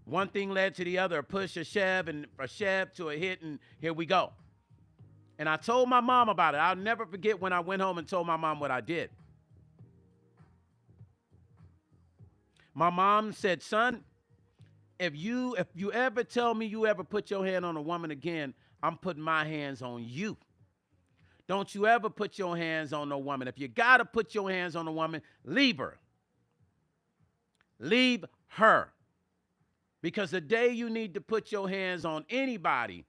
one thing led to the other, a push, a shove, and a shove to a hit, and here we go. And I told my mom about it. I'll never forget when I went home and told my mom what I did. My mom said, son, if you ever tell me you ever put your hand on a woman again, I'm putting my hands on you. Don't you ever put your hands on no woman. If you got to put your hands on a woman, leave her. Leave her. Because the day you need to put your hands on anybody,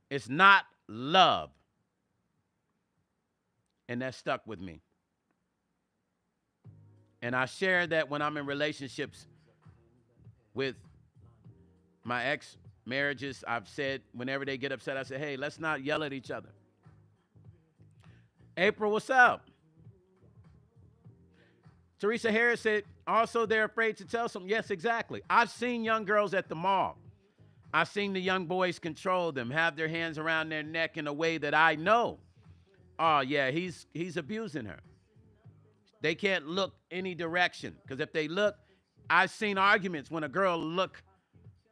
it's not love. And that stuck with me. And I share that when I'm in relationships with my ex-marriages. I've said whenever they get upset, I say, hey, let's not yell at each other. April, what's up? Teresa Harris said, also they're afraid to tell something. Yes, exactly. I've seen young girls at the mall. I've seen the young boys control them, have their hands around their neck in a way that I know. Oh, yeah, he's abusing her. They can't look any direction, because if they look, I've seen arguments when a girl look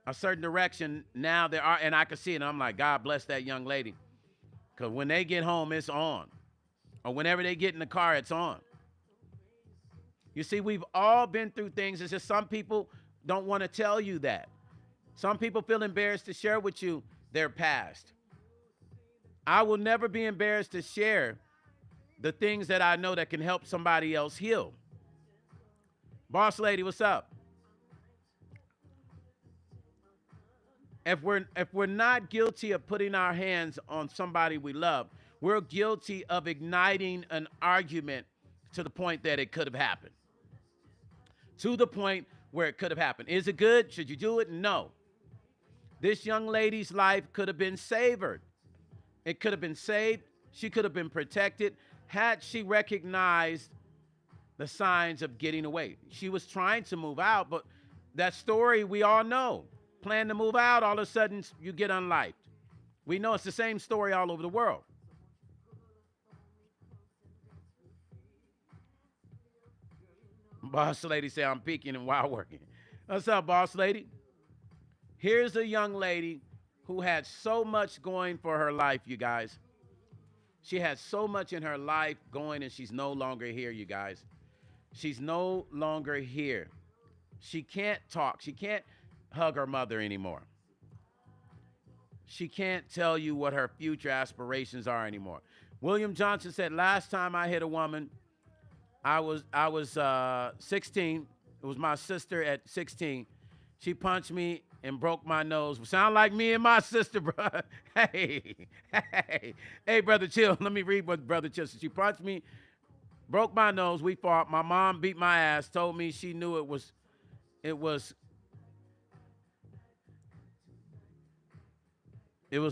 a certain direction, now there are, and I can see it, and I'm like, God bless that young lady, because when they get home, it's on. Or whenever they get in the car, it's on. You see, we've all been through things. It's just some people don't want to tell you that. Some people feel embarrassed to share with you their past. I will never be embarrassed to share the things that I know that can help somebody else heal. Boss lady, what's up? If we're not guilty of putting our hands on somebody we love, we're guilty of igniting an argument to the point that it could have happened. To the point where it could have happened. Is it good? Should you do it? No. This young lady's life could have been saved. It could have been saved. She could have been protected had she recognized the signs of getting away. She was trying to move out, but that story we all know. Plan to move out, all of a sudden you get unlived. We know it's the same story all over the world. Boss lady say I'm peeking and while working. What's up, boss lady? Here's a young lady who had so much going for her life, you guys. She had so much in her life going, and she's no longer here, you guys. She's no longer here. She can't talk. She can't hug her mother anymore. She can't tell you what her future aspirations are anymore. William Johnson said, last time I hit a woman, I was 16. It was my sister at 16. She punched me and broke my nose. Sound like me and my sister, bro. Hey, Brother Chill. Let me read what Brother Chill said. She punched me, broke my nose. We fought. My mom beat my ass, told me she knew it was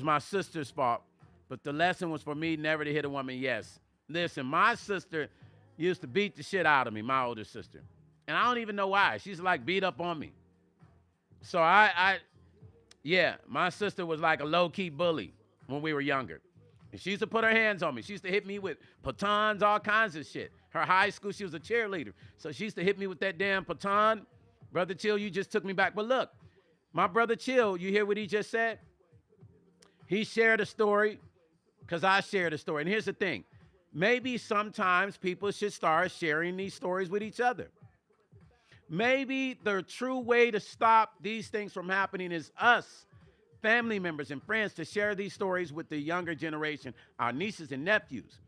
my sister's fault, but the lesson was for me never to hit a woman. Yes. Listen, my sister used to beat the shit out of me, my older sister. And I don't even know why. She's like beat up on me. So yeah, my sister was like a low-key bully when we were younger. And she used to put her hands on me. She used to hit me with batons, all kinds of shit. Her high school, she was a cheerleader. So she used to hit me with that damn baton. Brother Chill, you just took me back. But look, my brother Chill, you hear what he just said? He shared a story because I shared a story. And here's the thing. Maybe sometimes people should start sharing these stories with each other. Maybe the true way to stop these things from happening is us family members and friends to share these stories with the younger generation, our nieces and nephews.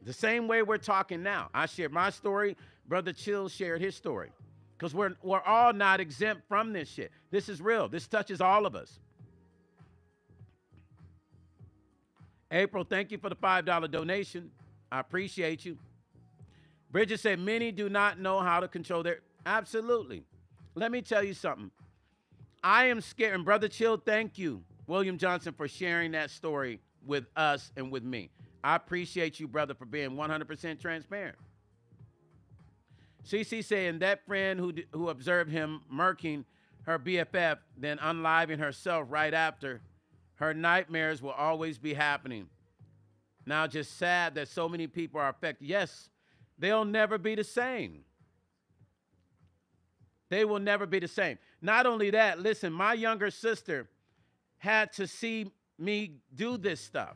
The same way we're talking now. I shared my story. Brother Chill shared his story. Because we're all not exempt from this shit. This is real. This touches all of us. April, thank you for the $5 donation. I appreciate you. Bridget said, many do not know how to control their... Absolutely. Let me tell you something. I am scared. And Brother Chill, thank you, William Johnson, for sharing that story with us and with me. I appreciate you, brother, for being 100% transparent. CC saying that friend who observed him murking her BFF, then unliving herself right after, her nightmares will always be happening. Now, just sad that so many people are affected. Yes, they'll never be the same. They will never be the same. Not only that, listen, my younger sister had to see me do this stuff.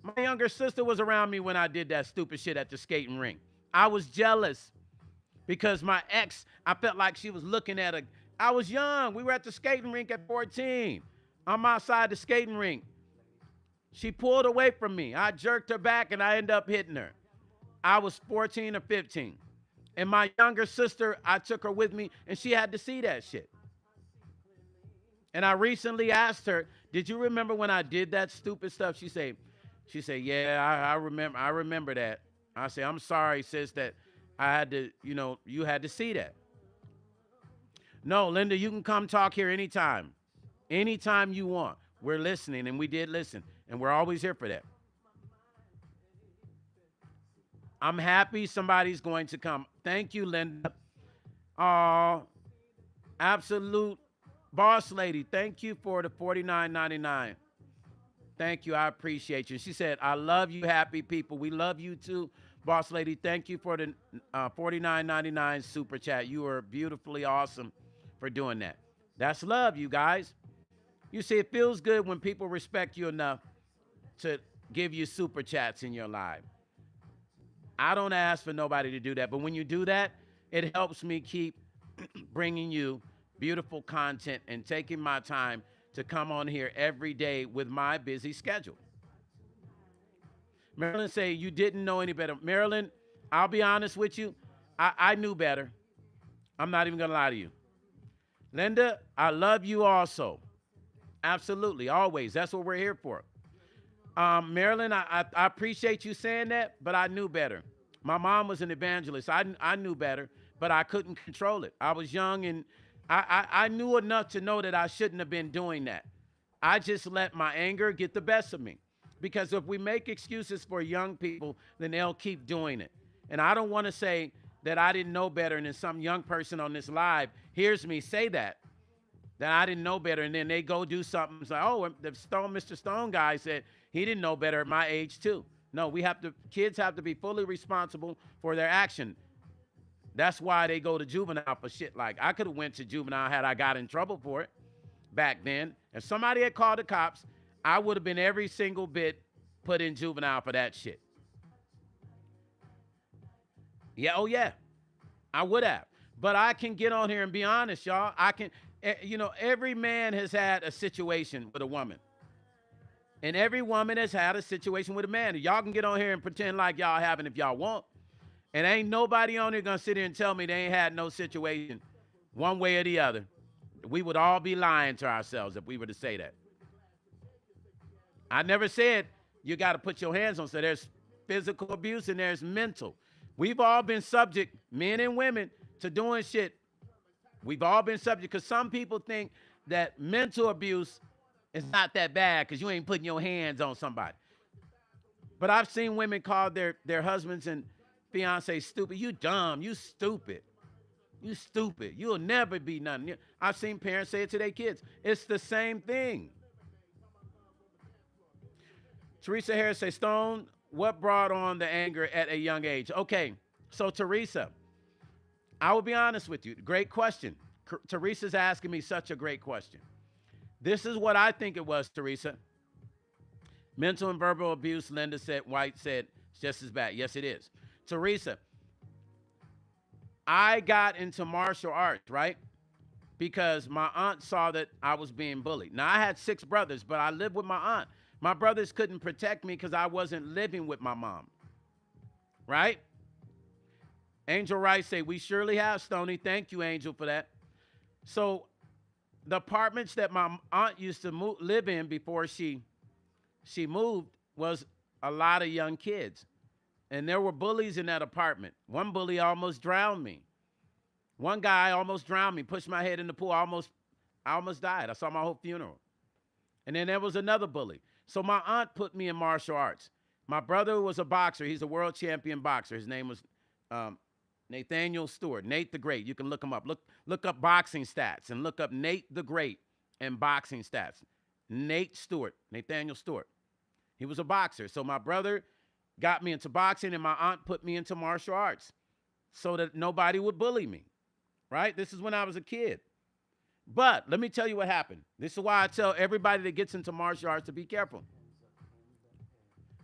My younger sister was around me when I did that stupid shit at the skating rink. I was jealous because my ex, I felt like she was looking at I was young. We were at the skating rink at 14. I'm outside the skating rink. She pulled away from me. I jerked her back and I ended up hitting her. I was 14 or 15. And my younger sister, I took her with me and she had to see that shit. And I recently asked her, did you remember when I did that stupid stuff? She said, yeah, I remember that. I said, I'm sorry, sis, that I had to, you had to see that. No, Linda, you can come talk here anytime. Anytime you want. We're listening, and we did listen, and we're always here for that. I'm happy somebody's going to come. Thank you, Linda. Absolute boss lady, thank you for the $49.99. Thank you. I appreciate you. She said, I love you, happy people. We love you too, boss lady. Thank you for the $49.99 super chat. You are beautifully awesome for doing that. That's love, you guys. You see, it feels good when people respect you enough to give you super chats in your life. I don't ask for nobody to do that, but when you do that, it helps me keep bringing you beautiful content and taking my time to come on here every day with my busy schedule. Marilyn say, you didn't know any better. Marilyn, I'll be honest with you. I knew better. I'm not even going to lie to you. Linda, I love you also. Absolutely, always. That's what we're here for. Marilyn, I appreciate you saying that, but I knew better. My mom was an evangelist. I knew better, but I couldn't control it. I was young, and I knew enough to know that I shouldn't have been doing that. I just let my anger get the best of me. Because if we make excuses for young people, then they'll keep doing it. And I don't want to say that I didn't know better, and then some young person on this live hears me say that I didn't know better, and then they go do something. It's like, oh, the Mr. Stone guy said he didn't know better at my age too. No, kids have to be fully responsible for their action. That's why they go to juvenile for shit like. I could have went to juvenile had I got in trouble for it back then. If somebody had called the cops, I would have been every single bit put in juvenile for that shit. Yeah, oh yeah, I would have. But I can get on here and be honest, y'all. I can, every man has had a situation with a woman. And every woman has had a situation with a man. Y'all can get on here and pretend like y'all haven't if y'all want. And ain't nobody on here gonna sit here and tell me they ain't had no situation one way or the other. We would all be lying to ourselves if we were to say that. I never said you got to put your hands on. So there's physical abuse and there's mental. We've all been subject, men and women, to doing shit. We've all been subject because some people think that mental abuse is not that bad because you ain't putting your hands on somebody. But I've seen women call their husbands and fiancés stupid. You dumb. You stupid. You stupid. You'll never be nothing. I've seen parents say it to their kids. It's the same thing. Teresa Harris says, Stone, what brought on the anger at a young age? Okay, so Teresa, I will be honest with you. Great question. Teresa's asking me such a great question. This is what I think it was, Teresa. Mental and verbal abuse, Linda said, White said, it's just as bad. Yes, it is. Teresa, I got into martial arts, right? because my aunt saw that I was being bullied. Now, I had 6 brothers, but I lived with my aunt. My brothers couldn't protect me because I wasn't living with my mom, right? Angel Rice say, we surely have, Stoney. Thank you, Angel, for that. So the apartments that my aunt used to live in before she moved was a lot of young kids. And there were bullies in that apartment. One bully almost drowned me. One guy almost drowned me, pushed my head in the pool. I almost died. I saw my whole funeral. And then there was another bully. So my aunt put me in martial arts. My brother was a boxer. He's a world champion boxer. His name was Nathaniel Stewart, Nate the Great. You can look him up. Look up boxing stats and look up Nate the Great and boxing stats. Nathaniel Stewart. He was a boxer. So my brother got me into boxing and my aunt put me into martial arts so that nobody would bully me, right? This is when I was a kid. But let me tell you what happened. This is why I tell everybody that gets into martial arts to be careful.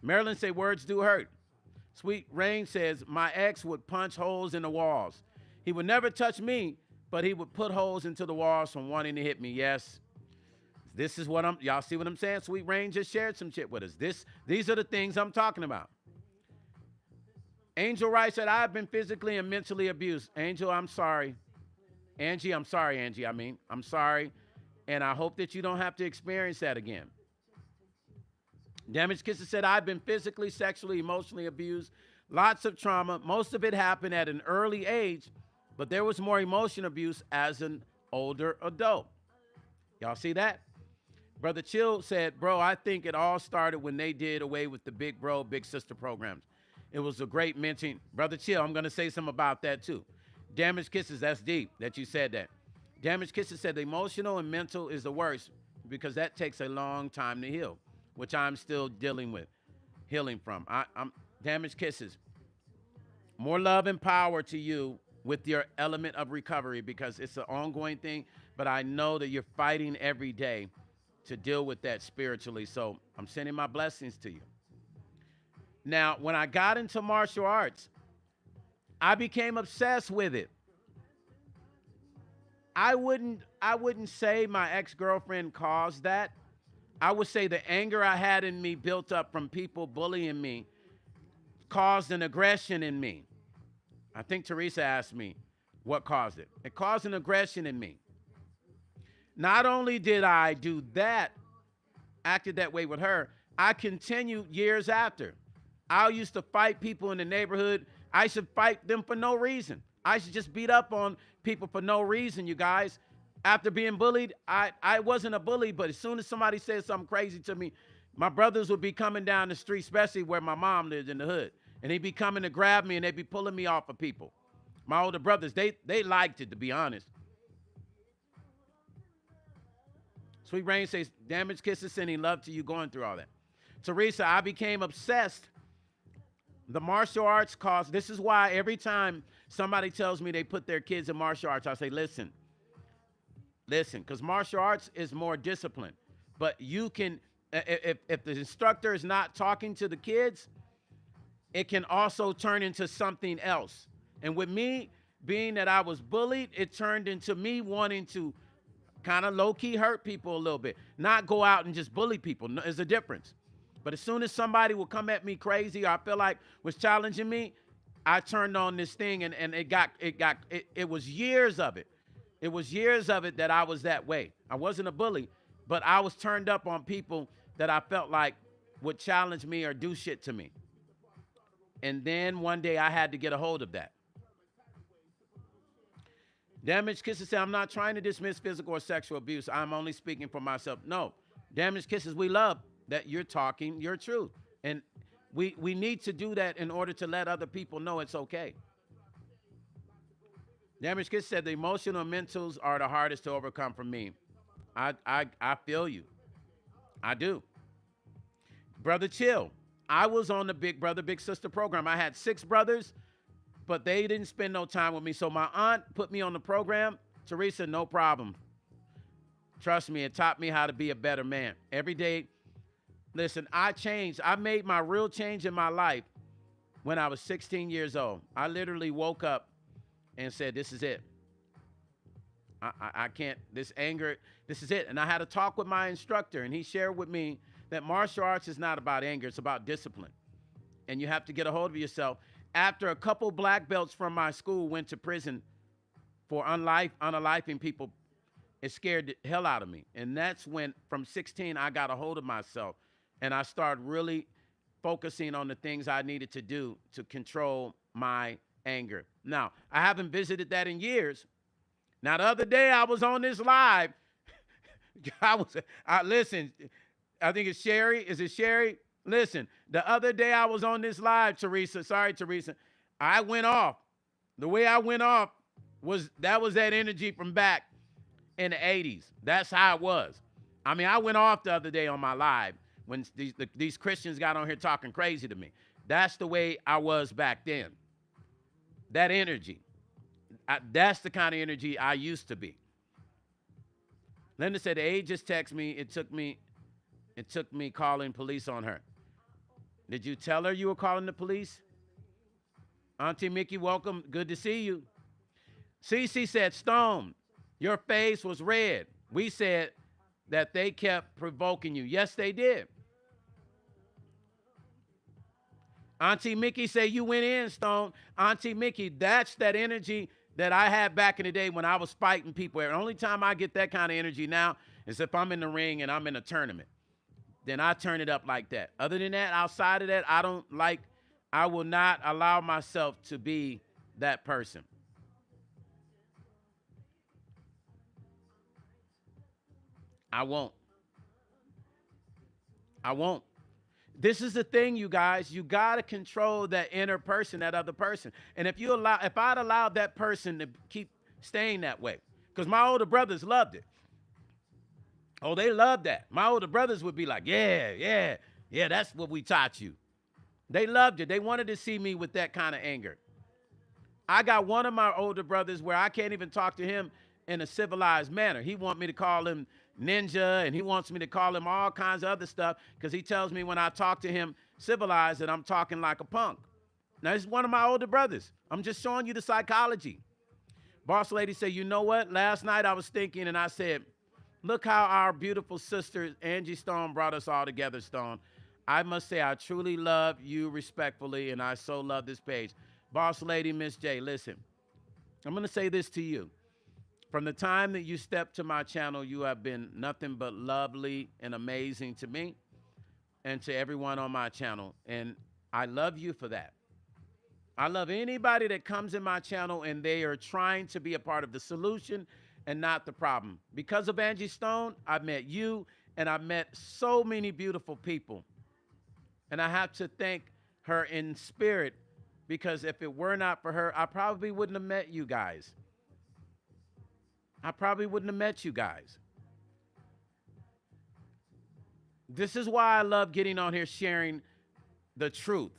Marilyn say words do hurt. Sweet Rain says, my ex would punch holes in the walls. He would never touch me, but he would put holes into the walls from wanting to hit me. Yes. This is what y'all see what I'm saying? Sweet Rain just shared some shit with us. These are the things I'm talking about. Angel Rice said, I've been physically and mentally abused. Angel, I'm sorry. Angie, I'm sorry, Angie. I'm sorry. And I hope that you don't have to experience that again. Damaged Kisses said, I've been physically, sexually, emotionally abused. Lots of trauma. Most of it happened at an early age, but there was more emotion abuse as an older adult. Y'all see that? Brother Chill said, bro, I think it all started when they did away with the big bro, big sister programs. It was a great mention. Brother Chill, I'm going to say something about that too. Damaged Kisses, that's deep that you said that. Damaged Kisses said the emotional and mental is the worst because that takes a long time to heal, which I'm still healing from. I'm Damaged Kisses. More love and power to you with your element of recovery because it's an ongoing thing, but I know that you're fighting every day to deal with that spiritually. So I'm sending my blessings to you. Now, when I got into martial arts, I became obsessed with it. I wouldn't say my ex-girlfriend caused that. I would say the anger I had in me built up from people bullying me caused an aggression in me. I think Teresa asked me what caused it. It caused an aggression in me. Not only did I do that, acted that way with her, I continued years after. I used to fight people in the neighborhood. I should fight them for no reason. I should just beat up on people for no reason, you guys. After being bullied, I wasn't a bully, but as soon as somebody said something crazy to me, my brothers would be coming down the street, especially where my mom lived in the hood, and they'd be coming to grab me, and they'd be pulling me off of people. My older brothers, they liked it, to be honest. Sweet Rain says, Damaged Kisses, sending love to you going through all that. Teresa, I became obsessed. The martial arts caused, this is why every time somebody tells me they put their kids in martial arts, I say, listen, because martial arts is more discipline. But you can, if the instructor is not talking to the kids, it can also turn into something else. And with me, being that I was bullied, it turned into me wanting to kind of low-key hurt people a little bit, not go out and just bully people. There's a difference. But as soon as somebody will come at me crazy or I feel like was challenging me, I turned on this thing and it was years of it. It was years of it that I was that way. I wasn't a bully, but I was turned up on people that I felt like would challenge me or do shit to me. And then one day I had to get a hold of that. Damaged Kisses say, I'm not trying to dismiss physical or sexual abuse. I'm only speaking for myself. No, Damaged Kisses, we love that you're talking your truth. And we need to do that in order to let other people know it's okay. Damaged Kisses said, the emotional and mentals are the hardest to overcome for me. I feel you. I do. Brother Chill, I was on the Big Brother, Big Sister program. I had 6 brothers, but they didn't spend no time with me. So my aunt put me on the program. Teresa, no problem. Trust me, it taught me how to be a better man. Every day, listen, I changed. I made my real change in my life when I was 16 years old. I literally woke up and said, this is it. I can't, this anger, this is it. And I had a talk with my instructor, and he shared with me that martial arts is not about anger, it's about discipline. And you have to get a hold of yourself. After a couple black belts from my school went to prison for unalifing people, it scared the hell out of me. And that's when, from 16, I got a hold of myself. And I started really focusing on the things I needed to do to control my anger. Now, I haven't visited that in years. Now, the other day I was on this live. Listen, I think it's Sherry. Is it Sherry? Listen, the other day I was on this live, Teresa. Sorry, Teresa. I went off. The way I went off was that energy from back in the 80s. That's how it was. I mean, I went off the other day on my live when these Christians got on here talking crazy to me. That's the way I was back then. That energy. That's the kind of energy I used to be. Linda said, the aide just texted me. It took me calling police on her. Did you tell her you were calling the police? Auntie Mickey, welcome. Good to see you. Cece said, Stone, your face was red. We said that they kept provoking you. Yes, they did. Auntie Mickey said you went in, Stone. Auntie Mickey, that's that energy that I had back in the day when I was fighting people. The only time I get that kind of energy now is if I'm in the ring and I'm in a tournament. Then I turn it up like that. Other than that, outside of that, I will not allow myself to be that person. I won't. This is the thing, you guys. You got to control that inner person, that other person. And if I'd allowed that person to keep staying that way, because my older brothers loved it. Oh, they loved that. My older brothers would be like, yeah, that's what we taught you. They loved it. They wanted to see me with that kind of anger. I got one of my older brothers where I can't even talk to him in a civilized manner. He wants me to call him ninja, and he wants me to call him all kinds of other stuff because he tells me when I talk to him civilized that I'm talking like a punk. Now, this is one of my older brothers. I'm just showing you the psychology. Boss lady said, you know what? Last night I was thinking, and I said, look how our beautiful sister, Angie Stone, brought us all together, Stone. I must say I truly love you respectfully, and I so love this page. Boss lady, Miss J, listen, I'm going to say this to you. From the time that you stepped to my channel, you have been nothing but lovely and amazing to me and to everyone on my channel. And I love you for that. I love anybody that comes in my channel and they are trying to be a part of the solution and not the problem. Because of Angie Stone, I've met you and I've met so many beautiful people. And I have to thank her in spirit, because if it were not for her, I probably wouldn't have met you guys. I probably wouldn't have met you guys. This is why I love getting on here sharing the truth.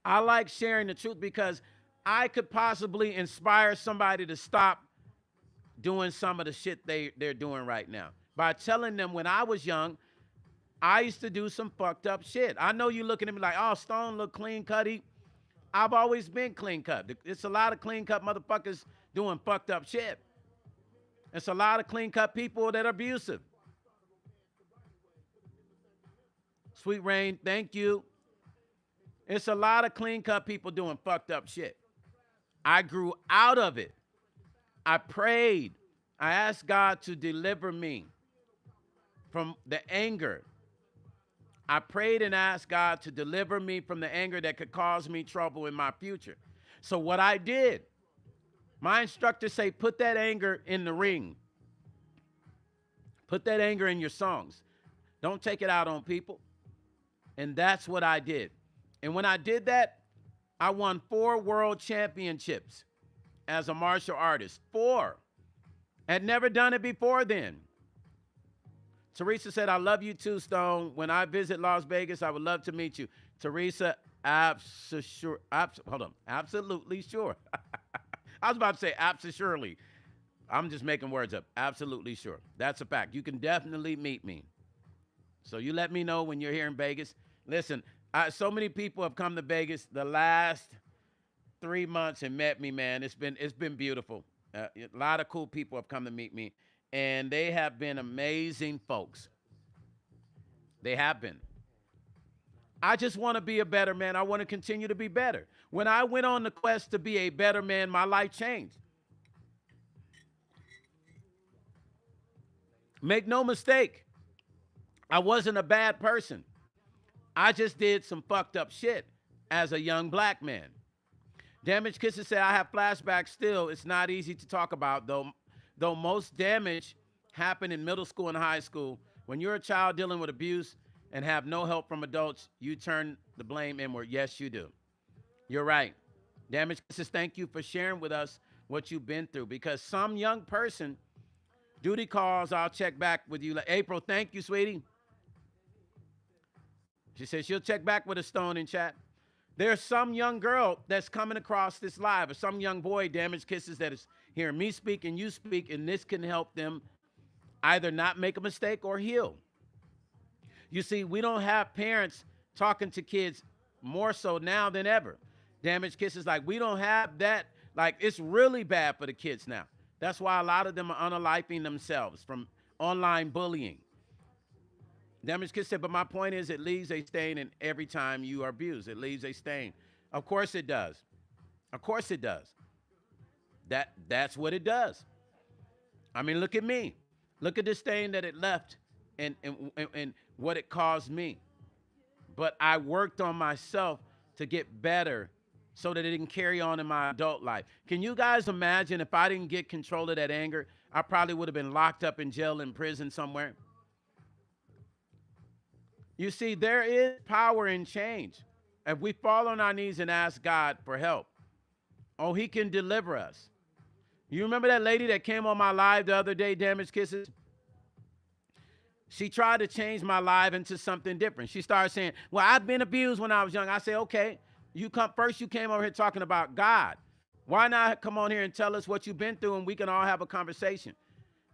I like sharing the truth because I could possibly inspire somebody to stop doing some of the shit they're doing right now by telling them when I was young, I used to do some fucked up shit. I know you looking at me like, oh, Stone look clean cutty. I've always been clean cut. It's a lot of clean cut motherfuckers doing fucked up shit. It's a lot of clean cut people that are abusive. Sweet Rain, thank you. It's a lot of clean cut people doing fucked up shit. I grew out of it. I prayed. I asked God to deliver me from the anger. I prayed and asked God to deliver me from the anger that could cause me trouble in my future. So what I did, my instructors say, put that anger in the ring. Put that anger in your songs. Don't take it out on people. And that's what I did. And when I did that, I won 4 world championships as a martial artist. 4. Had never done it before then. Teresa said, I love you too, Stone. When I visit Las Vegas, I would love to meet you. Teresa, absolutely sure. I was about to say absolutely. I'm just making words up. Absolutely sure. That's a fact. You can definitely meet me. So you let me know when you're here in Vegas. Listen, so many people have come to Vegas the last 3 months and met me, man. It's been beautiful. A lot of cool people have come to meet me, and they have been amazing folks. They have been. I just want to be a better man. I want to continue to be better. When I went on the quest to be a better man, my life changed. Make no mistake, I wasn't a bad person. I just did some fucked up shit as a young black man. Damage Kisses said, I have flashbacks still. It's not easy to talk about, though most damage happened in middle school and high school. When you're a child dealing with abuse and have no help from adults, you turn the blame inward. Yes, you do. You're right. Damage Kisses, thank you for sharing with us what you've been through, because some young person, duty calls, I'll check back with you. April, thank you, sweetie. She says she'll check back with a stone in chat. There's some young girl that's coming across this live, or some young boy, Damage Kisses, that is hearing me speak and you speak, and this can help them either not make a mistake or heal. You see, we don't have parents talking to kids more so now than ever. Damage Kisses, like, we don't have that. Like, it's really bad for the kids now. That's why a lot of them are unaliving themselves from online bullying. Damage Kiss said, but my point is, it leaves a stain in every time you are abused. It leaves a stain. Of course it does. Of course it does. That's what it does. I mean, look at me. Look at the stain that it left and what it caused me. But I worked on myself to get better so that it didn't carry on in my adult life. Can you guys imagine if I didn't get control of that anger, I probably would have been locked up in jail, in prison somewhere. You see, there is power in change. If we fall on our knees and ask God for help, oh, he can deliver us. You remember that lady that came on my live the other day, Damage Kisses? She tried to change my live into something different. She started saying, well, I've been abused when I was young. I say, okay, you came over here talking about God. Why not come on here and tell us what you've been through, and we can all have a conversation?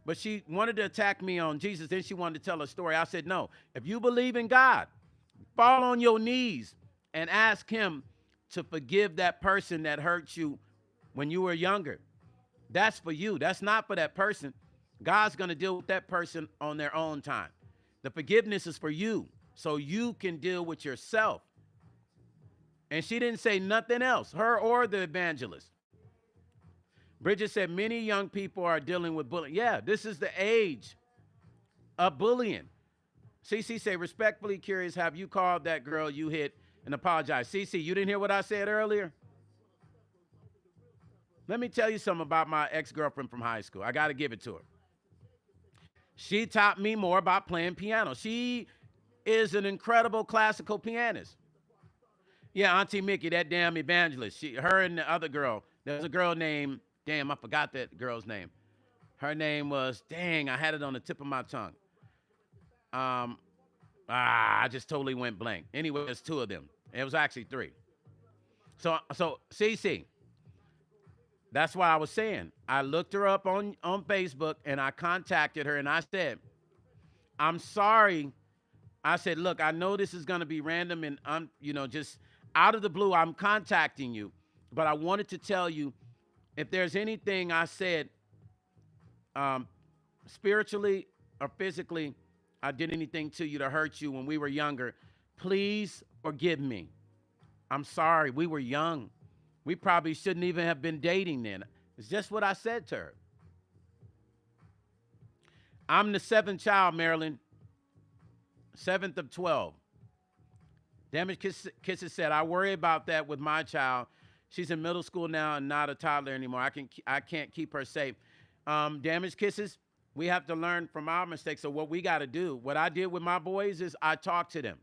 But she wanted to attack me on Jesus. Then she wanted to tell a story. I said, no, if you believe in God, fall on your knees and ask him to forgive that person that hurt you when you were younger. That's for you. That's not for that person. God's going to deal with that person on their own time. The forgiveness is for you, so you can deal with yourself. And she didn't say nothing else, her or the evangelist. Bridget said, many young people are dealing with bullying. Yeah, this is the age of bullying. CC say, respectfully curious, have you called that girl you hit and apologized? CC, you didn't hear what I said earlier? Let me tell you something about my ex-girlfriend from high school. I got to give it to her. She taught me more about playing piano. She is an incredible classical pianist. Yeah, Auntie Mickey, that damn evangelist. Her and the other girl, there's a girl named, damn, I forgot that girl's name. Her name was, dang, I had it on the tip of my tongue. I just totally went blank. Anyway, there's two of them. It was actually three. So CC, that's why I was saying, I looked her up on Facebook and I contacted her and I said, I'm sorry. I said, look, I know this is going to be random and just out of the blue, I'm contacting you, but I wanted to tell you, if there's anything I said spiritually or physically, I did anything to you to hurt you when we were younger, please forgive me. I'm sorry. We were young. We probably shouldn't even have been dating then. It's just what I said to her. I'm the seventh child, Marilyn. Seventh of 12. Damage Kisses said, I worry about that with my child. She's in middle school now and not a toddler anymore. I can't keep her safe. Damage Kisses, we have to learn from our mistakes. So what we got to do, what I did with my boys is I talked to them.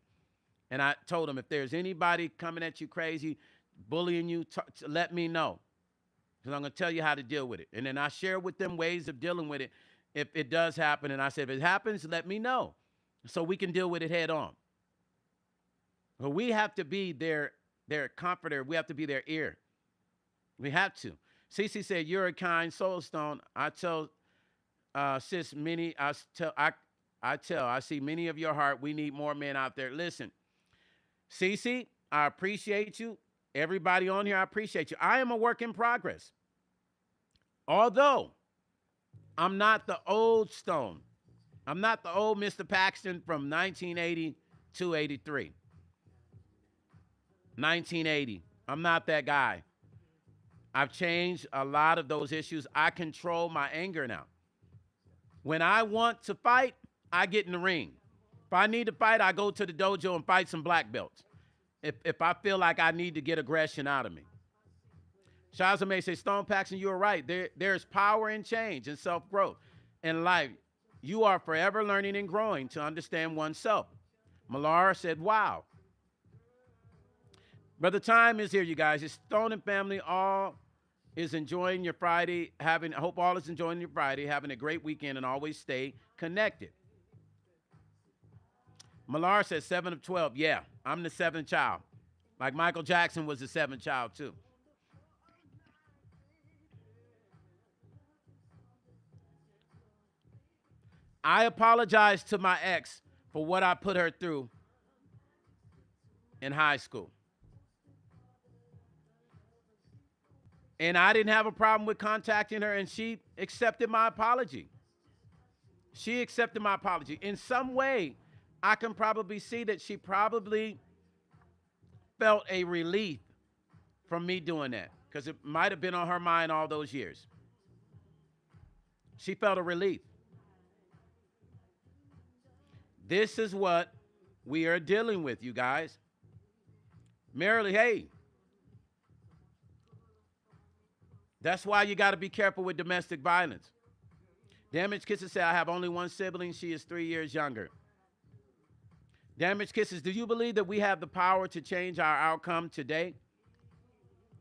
And I told them, if there's anybody coming at you crazy, bullying you, let me know. Because I'm going to tell you how to deal with it. And then I share with them ways of dealing with it if it does happen. And I said, if it happens, let me know so we can deal with it head on. But we have to be their comforter. We have to be their ear. We have to. Cece said, you're a kind soul stone. I tell sis many, I see many of your heart. We need more men out there. Listen, Cece, I appreciate you. Everybody on here, I appreciate you. I am a work in progress. Although I'm not the old Stone. I'm not the old Mr. Paxton from 1980 to 83. 1980. I'm not that guy. I've changed a lot of those issues. I control my anger now. When I want to fight, I get in the ring. If I need to fight, I go to the dojo and fight some black belts. If I feel like I need to get aggression out of me. Shaza may say, Stone Paxton, you're right. There's power in change and self-growth. In life, you are forever learning and growing to understand oneself. Malara said, wow. Brother Time is here, you guys. It's Stone and family all is enjoying your Friday. I hope all is enjoying your Friday, having a great weekend, and always stay connected. Malara says 7 of 12. Yeah, I'm the 7th child. Like Michael Jackson was the 7th child, too. I apologize to my ex for what I put her through in high school. And I didn't have a problem with contacting her, and she accepted my apology. She accepted my apology. In some way, I can probably see that she probably felt a relief from me doing that, because it might have been on her mind all those years. She felt a relief. This is what we are dealing with, you guys. Merrily, hey. That's why you got to be careful with domestic violence. Damaged Kisses said, I have only one sibling. She is 3 years younger. Damaged Kisses, do you believe that we have the power to change our outcome today?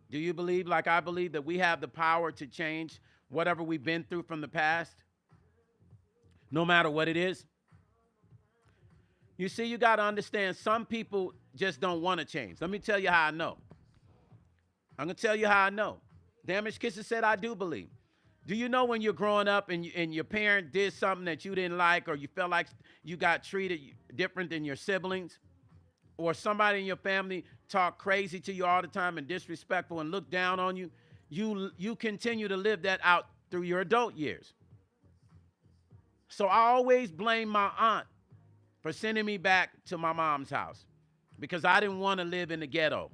Do you believe, like I believe, that we have the power to change whatever we've been through from the past? No matter what it is? You see, you got to understand, some people just don't want to change. Let me tell you how I know. I'm going to tell you how I know. Damaged Kisses said, I do believe. Do you know when you're growing up and your parent did something that you didn't like, or you felt like you got treated different than your siblings, or somebody in your family talked crazy to you all the time and disrespectful and looked down on you, you continue to live that out through your adult years. So I always blame my aunt for sending me back to my mom's house because I didn't want to live in the ghetto,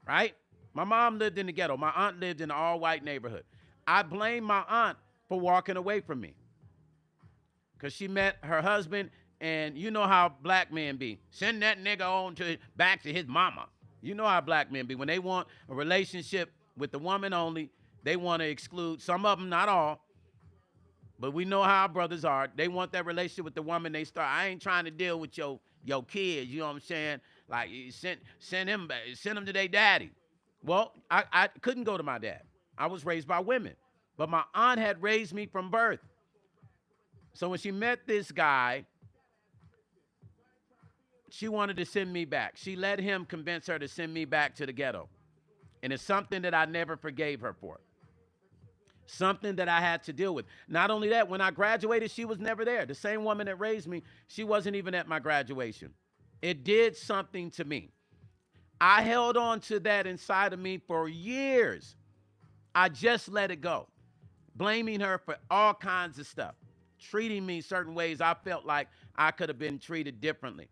right? My mom lived in the ghetto. My aunt lived in an all-white neighborhood. I blame my aunt for walking away from me because she met her husband, and you know how black men be. Send that nigga on back to his mama. You know how black men be. When they want a relationship with the woman only, they want to exclude, some of them, not all, but we know how our brothers are. They want that relationship with the woman. They start, I ain't trying to deal with your kids, you know what I'm saying? Like, send him to their daddy. Well, I couldn't go to my dad. I was raised by women. But my aunt had raised me from birth. So when she met this guy, she wanted to send me back. She let him convince her to send me back to the ghetto. And it's something that I never forgave her for. Something that I had to deal with. Not only that, when I graduated, she was never there. The same woman that raised me, she wasn't even at my graduation. It did something to me. I held on to that inside of me for years. I just let it go. Blaming her for all kinds of stuff. Treating me certain ways I felt like I could have been treated differently.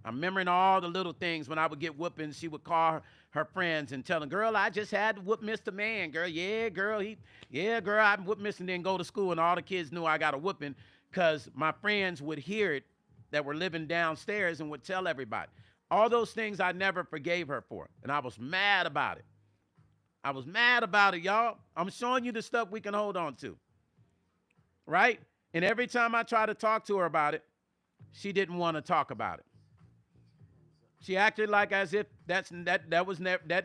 I'm remembering all the little things. When I would get whoopings, she would call her friends and tell them, girl, I just had to whoop Mr. Man, girl. Yeah, girl, I whooped Mr. and then go to school, and all the kids knew I got a whooping because my friends would hear it that were living downstairs and would tell everybody. All those things I never forgave her for, and I was mad about it. I was mad about it, y'all. I'm showing you the stuff we can hold on to, right? And every time I try to talk to her about it, she didn't want to talk about it. She acted like as if that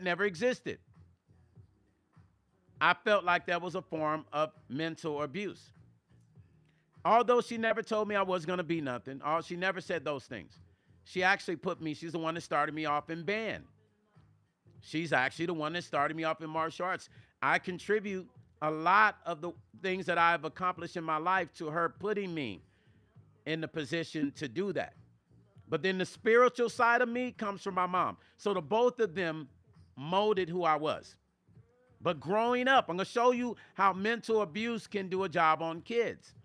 never existed. I felt like that was a form of mental abuse. Although she never told me I was going to be nothing, she never said those things. She actually she's the one that started me off in band. She's actually the one that started me off in martial arts. I contribute a lot of the things that I've accomplished in my life to her putting me in the position to do that. But then the spiritual side of me comes from my mom. So the both of them molded who I was. But growing up, I'm going to show you how mental abuse can do a job on kids.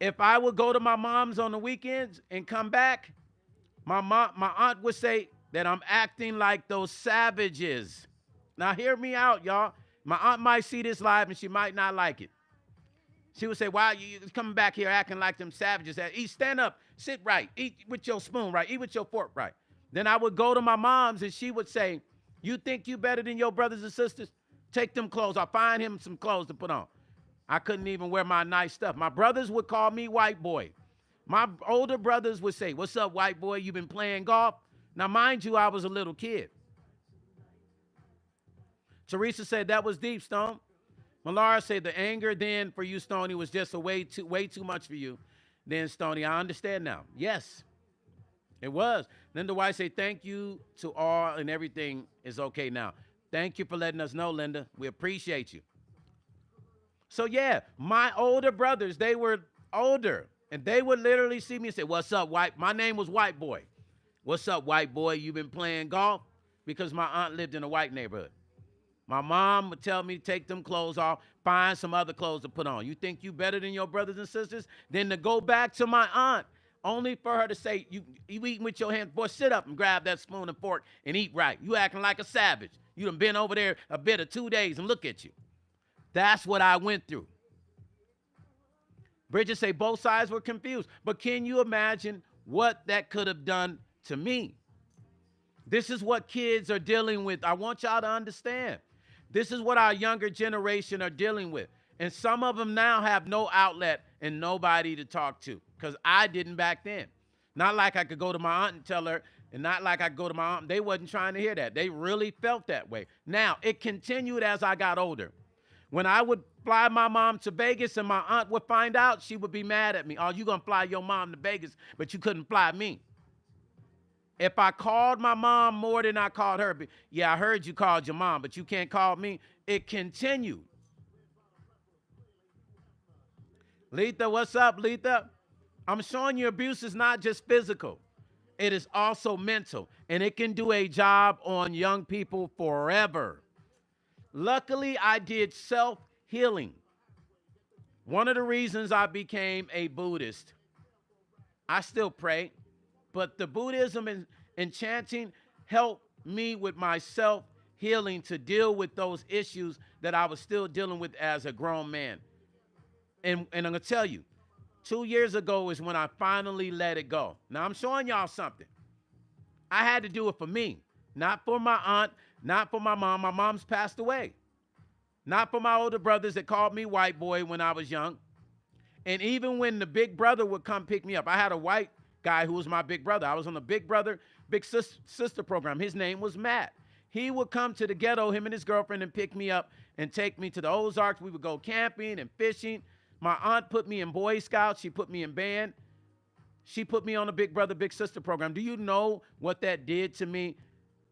If I would go to my mom's on the weekends and come back, my aunt would say that I'm acting like those savages. Now hear me out, y'all. My aunt might see this live and she might not like it. She would say, why are you coming back here acting like them savages? Eat, stand up, sit right, eat with your spoon right, eat with your fork right. Then I would go to my mom's and she would say, you think you better than your brothers and sisters? Take them clothes. I'll find him some clothes to put on. I couldn't even wear my nice stuff. My brothers would call me white boy. My older brothers would say, what's up, white boy? You been playing golf? Now, mind you, I was a little kid. Teresa said, that was deep, Stone. Malara said, the anger then for you, Stoney, was just way too much for you. Then, Stoney, I understand now. Yes, it was. Linda White said, thank you to all and everything is okay now. Thank you for letting us know, Linda. We appreciate you. So, yeah, my older brothers, they were older. And they would literally see me and say, what's up, white? My name was White Boy. What's up, white boy? You been playing golf? Because my aunt lived in a white neighborhood. My mom would tell me, take them clothes off, find some other clothes to put on. You think you better than your brothers and sisters? Then to go back to my aunt, only for her to say, you eating with your hands. Boy, sit up and grab that spoon and fork and eat right. You acting like a savage. You done been over there a bit of 2 days and look at you. That's what I went through. Bridget say both sides were confused. But can you imagine what that could have done to me? This is what kids are dealing with. I want y'all to understand. This is what our younger generation are dealing with. And some of them now have no outlet and nobody to talk to, because I didn't back then. Not like I could go to my aunt and tell her, and not like I could go to my aunt. They wasn't trying to hear that. They really felt that way. Now, it continued as I got older. When I would fly my mom to Vegas and my aunt would find out, she would be mad at me. Oh, you going to fly your mom to Vegas, but you couldn't fly me. If I called my mom more than I called her, yeah, I heard you called your mom, but you can't call me. It continued. Letha, what's up, Letha? I'm showing you abuse is not just physical. It is also mental, and it can do a job on young people forever. Luckily, I did self-healing. One of the reasons I became a Buddhist, I still pray, but the Buddhism and chanting helped me with my self-healing to deal with those issues that I was still dealing with as a grown man. And I'm going to tell you, 2 years ago is when I finally let it go. Now, I'm showing y'all something. I had to do it for me, not for my aunt, not for my mom. My mom's passed away. Not for my older brothers that called me white boy when I was young. And even when the big brother would come pick me up, I had a white guy who was my big brother. I was on the Big Brother, Big Sister program. His name was Matt. He would come to the ghetto, him and his girlfriend, and pick me up and take me to the Ozarks. We would go camping and fishing. My aunt put me in Boy Scouts. She put me in band. She put me on the Big Brother, Big Sister program. Do you know what that did to me?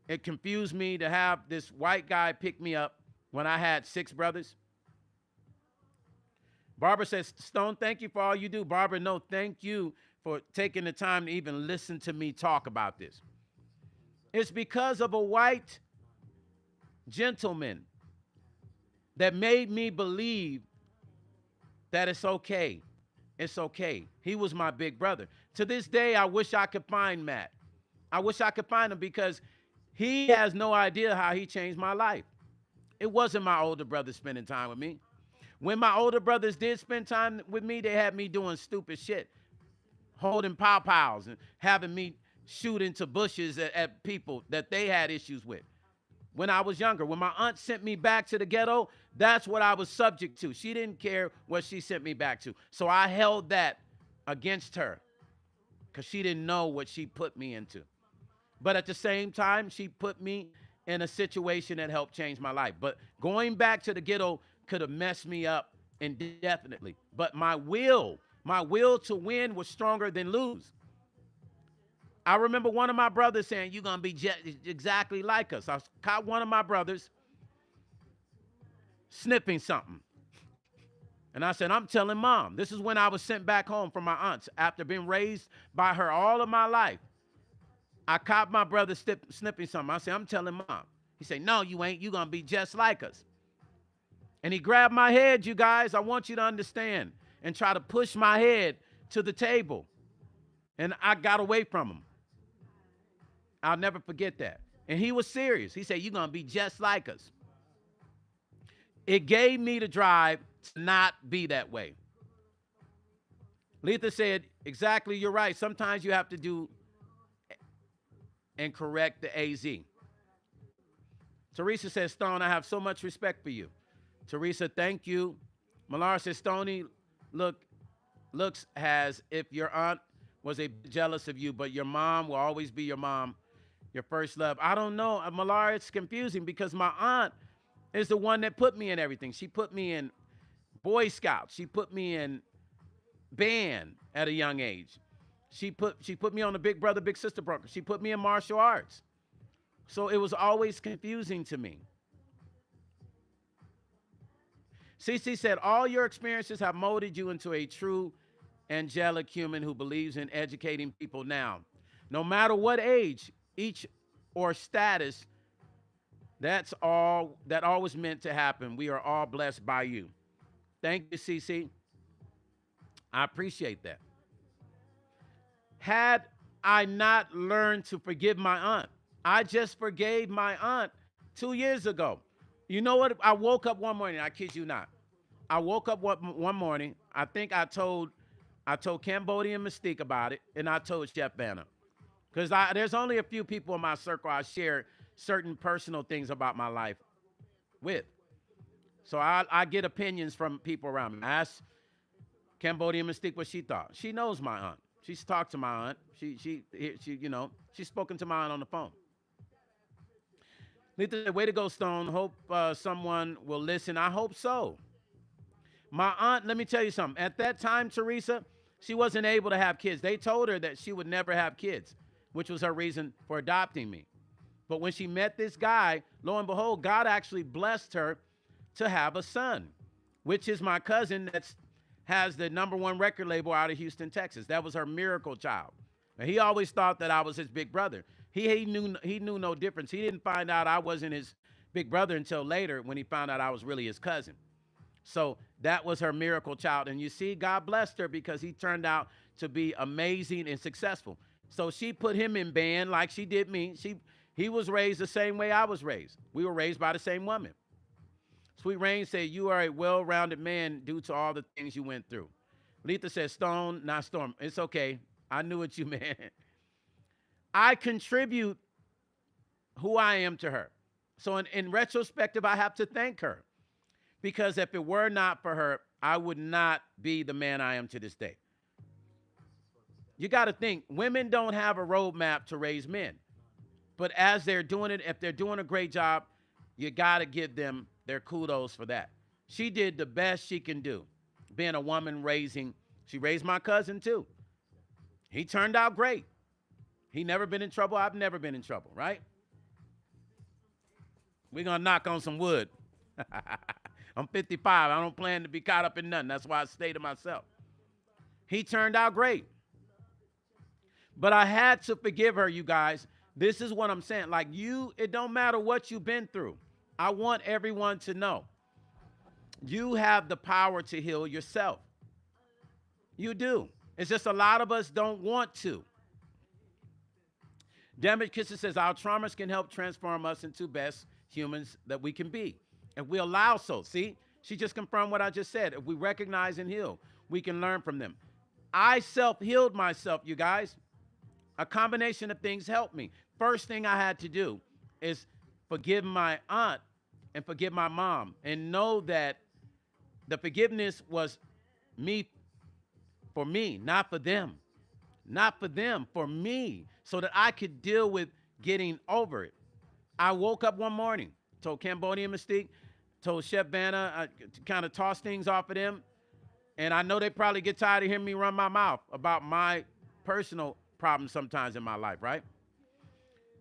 It confused me to have this white guy pick me up when I had 6 brothers. Barbara says, Stone, thank you for all you do. Barbara, no, thank you for taking the time to even listen to me talk about this. It's because of a white gentleman that made me believe that it's okay. It's okay. He was my big brother. To this day, I wish I could find Matt. I wish I could find him because he has no idea how he changed my life. It wasn't my older brother spending time with me. When my older brothers did spend time with me, they had me doing stupid shit, holding pow-pows and having me shoot into bushes at people that they had issues with. When I was younger, when my aunt sent me back to the ghetto, that's what I was subject to. She didn't care what she sent me back to. So I held that against her because she didn't know what she put me into. But at the same time, she put me in a situation that helped change my life. But going back to the ghetto could have messed me up indefinitely. But my will to win was stronger than lose. I remember one of my brothers saying, you're going to be exactly like us. I caught one of my brothers snipping something. And I said, I'm telling Mom. This is when I was sent back home from my aunts after being raised by her all of my life. I caught my brother snipping something. I said, I'm telling Mom. He said, no, you ain't. You going to be just like us. And he grabbed my head, you guys. I want you to understand. And try to push my head to the table. And I got away from him. I'll never forget that. And he was serious. He said, you're going to be just like us. It gave me the drive to not be that way. Letha said, exactly, you're right. Sometimes you have to do and correct the AZ. Teresa says, Stone, I have so much respect for you. Teresa, thank you. Malara says, Stoney looks as if your aunt was jealous of you, but your mom will always be your mom, your first love. I don't know. Malara, it's confusing because my aunt is the one that put me in everything. She put me in Boy Scouts. She put me in band at a young age. She put me on the Big Brother, Big Sister program. She put me in martial arts. So it was always confusing to me. CC said, all your experiences have molded you into a true angelic human who believes in educating people now. No matter what age, each or status, that's all that always meant to happen. We are all blessed by you. Thank you, CC. I appreciate that. Had I not learned to forgive my aunt, I just forgave my aunt 2 years ago. You know what? I woke up one morning. I kid you not. I woke up one morning. I think I told Cambodian Mystique about it, and I told Chef Vanna. Because there's only a few people in my circle I share certain personal things about my life with. So I get opinions from people around me. I asked Cambodian Mystique what she thought. She knows my aunt. She's talked to my aunt. She you know, she's spoken to my aunt on the phone. Letha said, way to go, Stone. Hope someone will listen. I hope so. My aunt, let me tell you something. At that time, Teresa, she wasn't able to have kids. They told her that she would never have kids, which was her reason for adopting me. But when she met this guy, lo and behold, God actually blessed her to have a son, which is my cousin that has the #1 record label out of Houston, Texas. That was her miracle child. And he always thought that I was his big brother. He knew no difference. He didn't find out I wasn't his big brother until later when he found out I was really his cousin. So that was her miracle child. And you see, God blessed her because he turned out to be amazing and successful. So she put him in band like she did me. He was raised the same way I was raised. We were raised by the same woman. Sweet Rain said, you are a well-rounded man due to all the things you went through. Letha says, Stone, not Storm. It's okay. I knew what you meant. I contribute who I am to her. So in retrospective, I have to thank her. Because if it were not for her, I would not be the man I am to this day. You got to think, women don't have a roadmap to raise men. But as they're doing it, if they're doing a great job, you got to give them their kudos for that. She did the best she can do, being a woman raising. She raised my cousin, too. He turned out great. He never been in trouble. I've never been in trouble, right? We're going to knock on some wood. I'm 55. I don't plan to be caught up in nothing. That's why I stay to myself. He turned out great. But I had to forgive her, you guys. This is what I'm saying. Like it don't matter what you've been through. I want everyone to know. You have the power to heal yourself. You do. It's just a lot of us don't want to. Damage Kisser says, our traumas can help transform us into best humans that we can be. If we allow so, see, she just confirmed what I just said. If we recognize and heal, we can learn from them. I self-healed myself, you guys. A combination of things helped me. First thing I had to do is forgive my aunt and forgive my mom and know that the forgiveness was for me, not for them. Not for them, for me, so that I could deal with getting over it. I woke up one morning, told Cambodian Mystique, told Chef Vanna, I kind of toss things off of them. And I know they probably get tired of hearing me run my mouth about my personal problems sometimes in my life, right?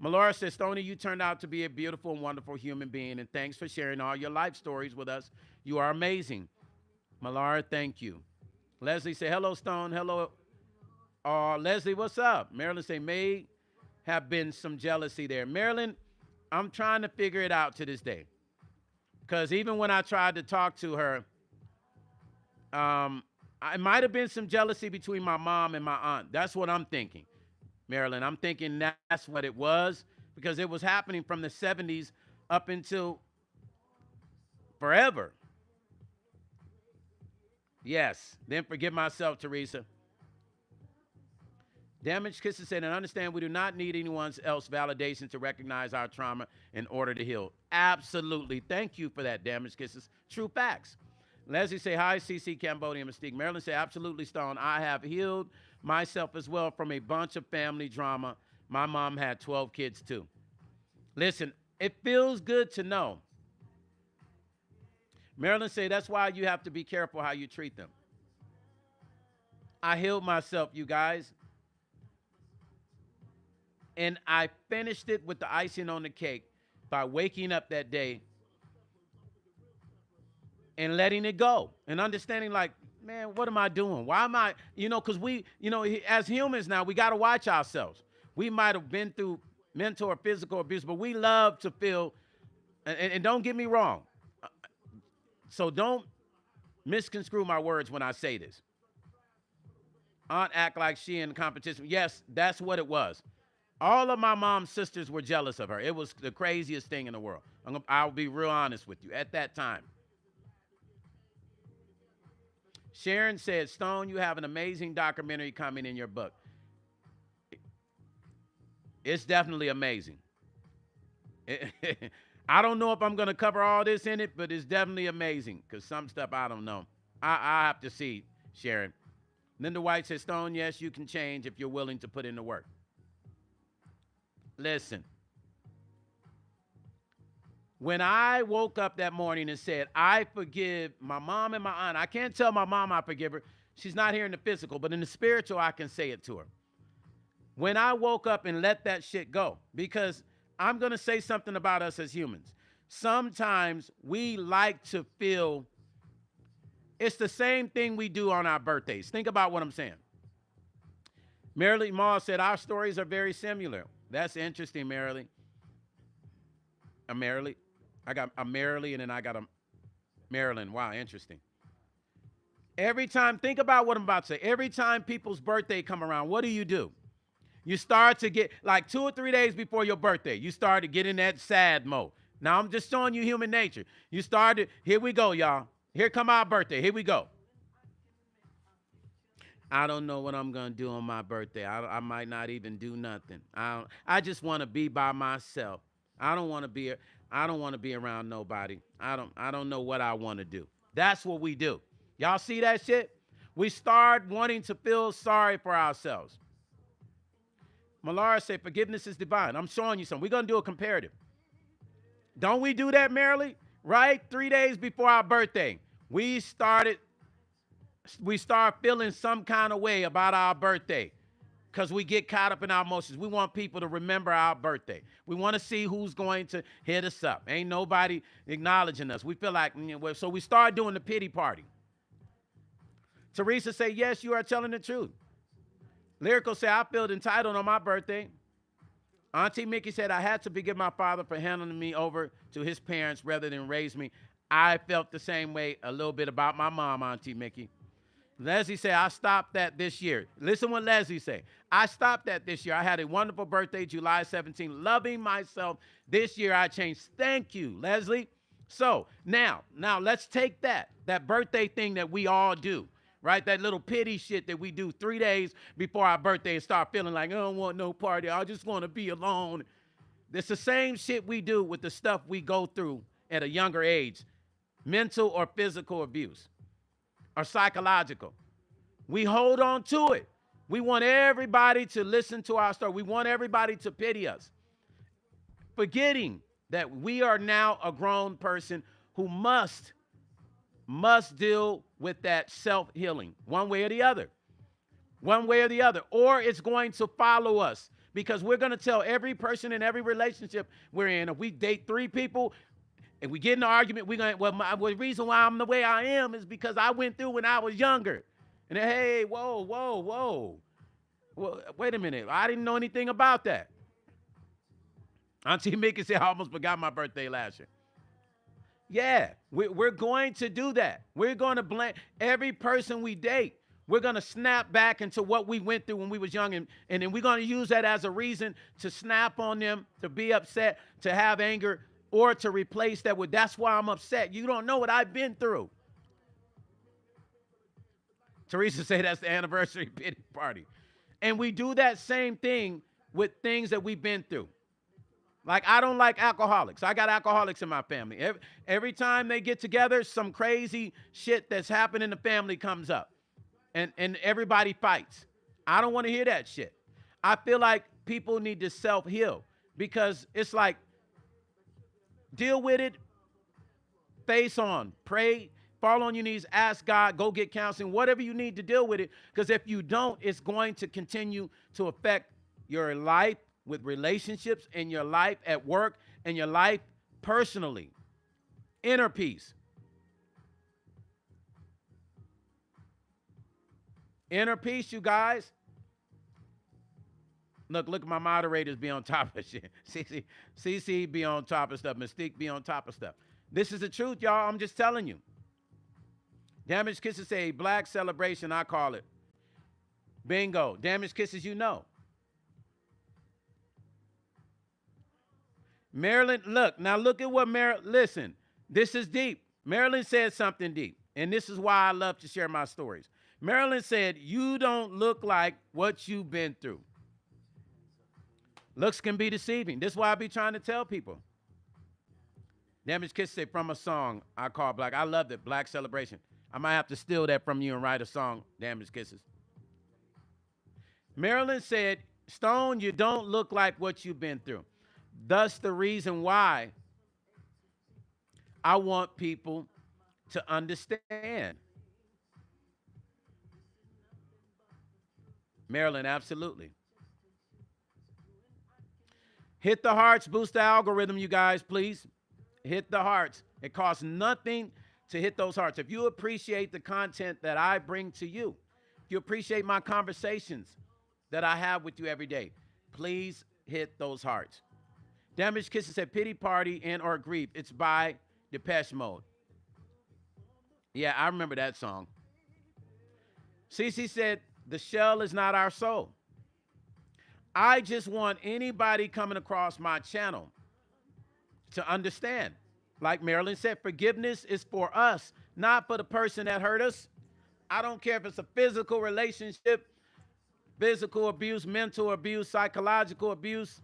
Melora says, Stoney, you turned out to be a beautiful and wonderful human being, and thanks for sharing all your life stories with us. You are amazing. Melora, thank you. Leslie said, hello, Stone. Hello. Leslie, what's up? Marilyn say, may have been some jealousy there. Marilyn, I'm trying to figure it out to this day. Because even when I tried to talk to her, it might have been some jealousy between my mom and my aunt. That's what I'm thinking, Marilyn. I'm thinking that's what it was because it was happening from the 70s up until forever. Yes. Then forgive myself, Teresa. Damaged Kisses said, and understand we do not need anyone else's validation to recognize our trauma in order to heal. Absolutely. Thank you for that, Damaged Kisses. True facts. Leslie say, hi, CC, Cambodia, Mystique. Marilyn say, absolutely, Stone. I have healed myself as well from a bunch of family drama. My mom had 12 kids, too. Listen, it feels good to know. Marilyn say, that's why you have to be careful how you treat them. I healed myself, you guys. And I finished it with the icing on the cake by waking up that day and letting it go and understanding like, man, what am I doing? Why am I, because we, as humans now, we got to watch ourselves. We might have been through mental or physical abuse, but we love to feel, and don't get me wrong. So don't misconstrue my words when I say this. Aunt act like she in competition. Yes, that's what it was. All of my mom's sisters were jealous of her. It was the craziest thing in the world. I'll be real honest with you at that time. Sharon said, Stone, you have an amazing documentary coming in your book. It's definitely amazing. I don't know if I'm going to cover all this in it, but it's definitely amazing because some stuff I don't know. I have to see, Sharon. Linda White says, Stone, yes, you can change if you're willing to put in the work. Listen. When I woke up that morning and said, I forgive my mom and my aunt, I can't tell my mom I forgive her. She's not here in the physical, but in the spiritual, I can say it to her. When I woke up and let that shit go, because I'm going to say something about us as humans. Sometimes we like to feel it's the same thing we do on our birthdays. Think about what I'm saying. Marilee Maul said, our stories are very similar. That's interesting, Marilee. Marilee. I got a Marilee and then I got a Marilyn. Wow, interesting. Every time, think about what I'm about to say. Every time people's birthday come around, what do? You start to get, like 2 or 3 days before your birthday, you start to get in that sad mode. Now, I'm just showing you human nature. You started, here we go, y'all. Here come our birthday. Here we go. I don't know what I'm going to do on my birthday. I might not even do nothing. I just want to be by myself. I don't want to be around nobody. I don't know what I want to do. That's what we do. Y'all see that shit? We start wanting to feel sorry for ourselves. Malara said, forgiveness is divine. I'm showing you something. We're going to do a comparative. Don't we do that, Marilee? Right? 3 days before our birthday, we start feeling some kind of way about our birthday because we get caught up in our emotions. We want people to remember our birthday. We want to see who's going to hit us up. Ain't nobody acknowledging us. We feel like, so we start doing the pity party. Teresa say, yes, you are telling the truth. Lyrical say, I feel entitled on my birthday. Auntie Mickey said, I had to forgive my father for handing me over to his parents rather than raise me. I felt the same way a little bit about my mom, Auntie Mickey. Leslie said, I stopped that this year. Listen what Leslie said. I stopped that this year. I had a wonderful birthday, July 17th, loving myself. This year I changed. Thank you, Leslie. So now let's take that birthday thing that we all do. Right? That little pity shit that we do 3 days before our birthday and start feeling like, I don't want no party. I just want to be alone. It's the same shit we do with the stuff we go through at a younger age. Mental or physical abuse or psychological. We hold on to it. We want everybody to listen to our story. We want everybody to pity us. Forgetting that we are now a grown person who must deal with that self-healing one way or the other. One way or the other. Or it's going to follow us because we're going to tell every person in every relationship we're in. If we date 3 people and we get in an argument, we're going to, the reason why I'm the way I am is because I went through when I was younger. And then, hey, whoa. Well, wait a minute. I didn't know anything about that. Auntie Mickey said, I almost forgot my birthday last year. Yeah, we're going to do that. We're going to blame every person we date. We're going to snap back into what we went through when we was young, and then we're going to use that as a reason to snap on them, to be upset, to have anger, or to replace that with, that's why I'm upset. You don't know what I've been through. Teresa said that's the anniversary pity party. And we do that same thing with things that we've been through. Like, I don't like alcoholics. I got alcoholics in my family. Every time they get together, some crazy shit that's happened in the family comes up. And everybody fights. I don't want to hear that shit. I feel like people need to self-heal, because it's like, deal with it, face on, pray, fall on your knees, ask God, go get counseling, whatever you need to deal with it. Because if you don't, it's going to continue to affect your life with relationships, and your life at work, and your life personally. Inner peace. Inner peace, you guys. Look at my moderators be on top of shit. CC be on top of stuff. Mystique be on top of stuff. This is the truth, y'all. I'm just telling you. Damaged Kisses say black celebration, I call it. Bingo. Damaged Kisses, you know. Marilyn, look at what Marilyn, listen, this is deep. Marilyn said something deep, and this is why I love to share my stories. Marilyn said, you don't look like what you've been through. Looks can be deceiving. This is why I be trying to tell people. Damaged Kiss said, from a song I call Black. I loved it, Black Celebration. I might have to steal that from you and write a song, Damaged Kisses. Marilyn said, Stone, you don't look like what you've been through. Thus the reason why I want people to understand. Marilyn, absolutely. Hit the hearts, boost the algorithm, you guys, please. Hit the hearts. It costs nothing to hit those hearts. If you appreciate the content that I bring to you, if you appreciate my conversations that I have with you every day, please hit those hearts. Damaged Kisses said Pity Party and or Grief. It's by Depeche Mode. Yeah, I remember that song. Cece said, the shell is not our soul. I just want anybody coming across my channel to understand. Like Marilyn said, forgiveness is for us, not for the person that hurt us. I don't care if it's a physical relationship, physical abuse, mental abuse, psychological abuse.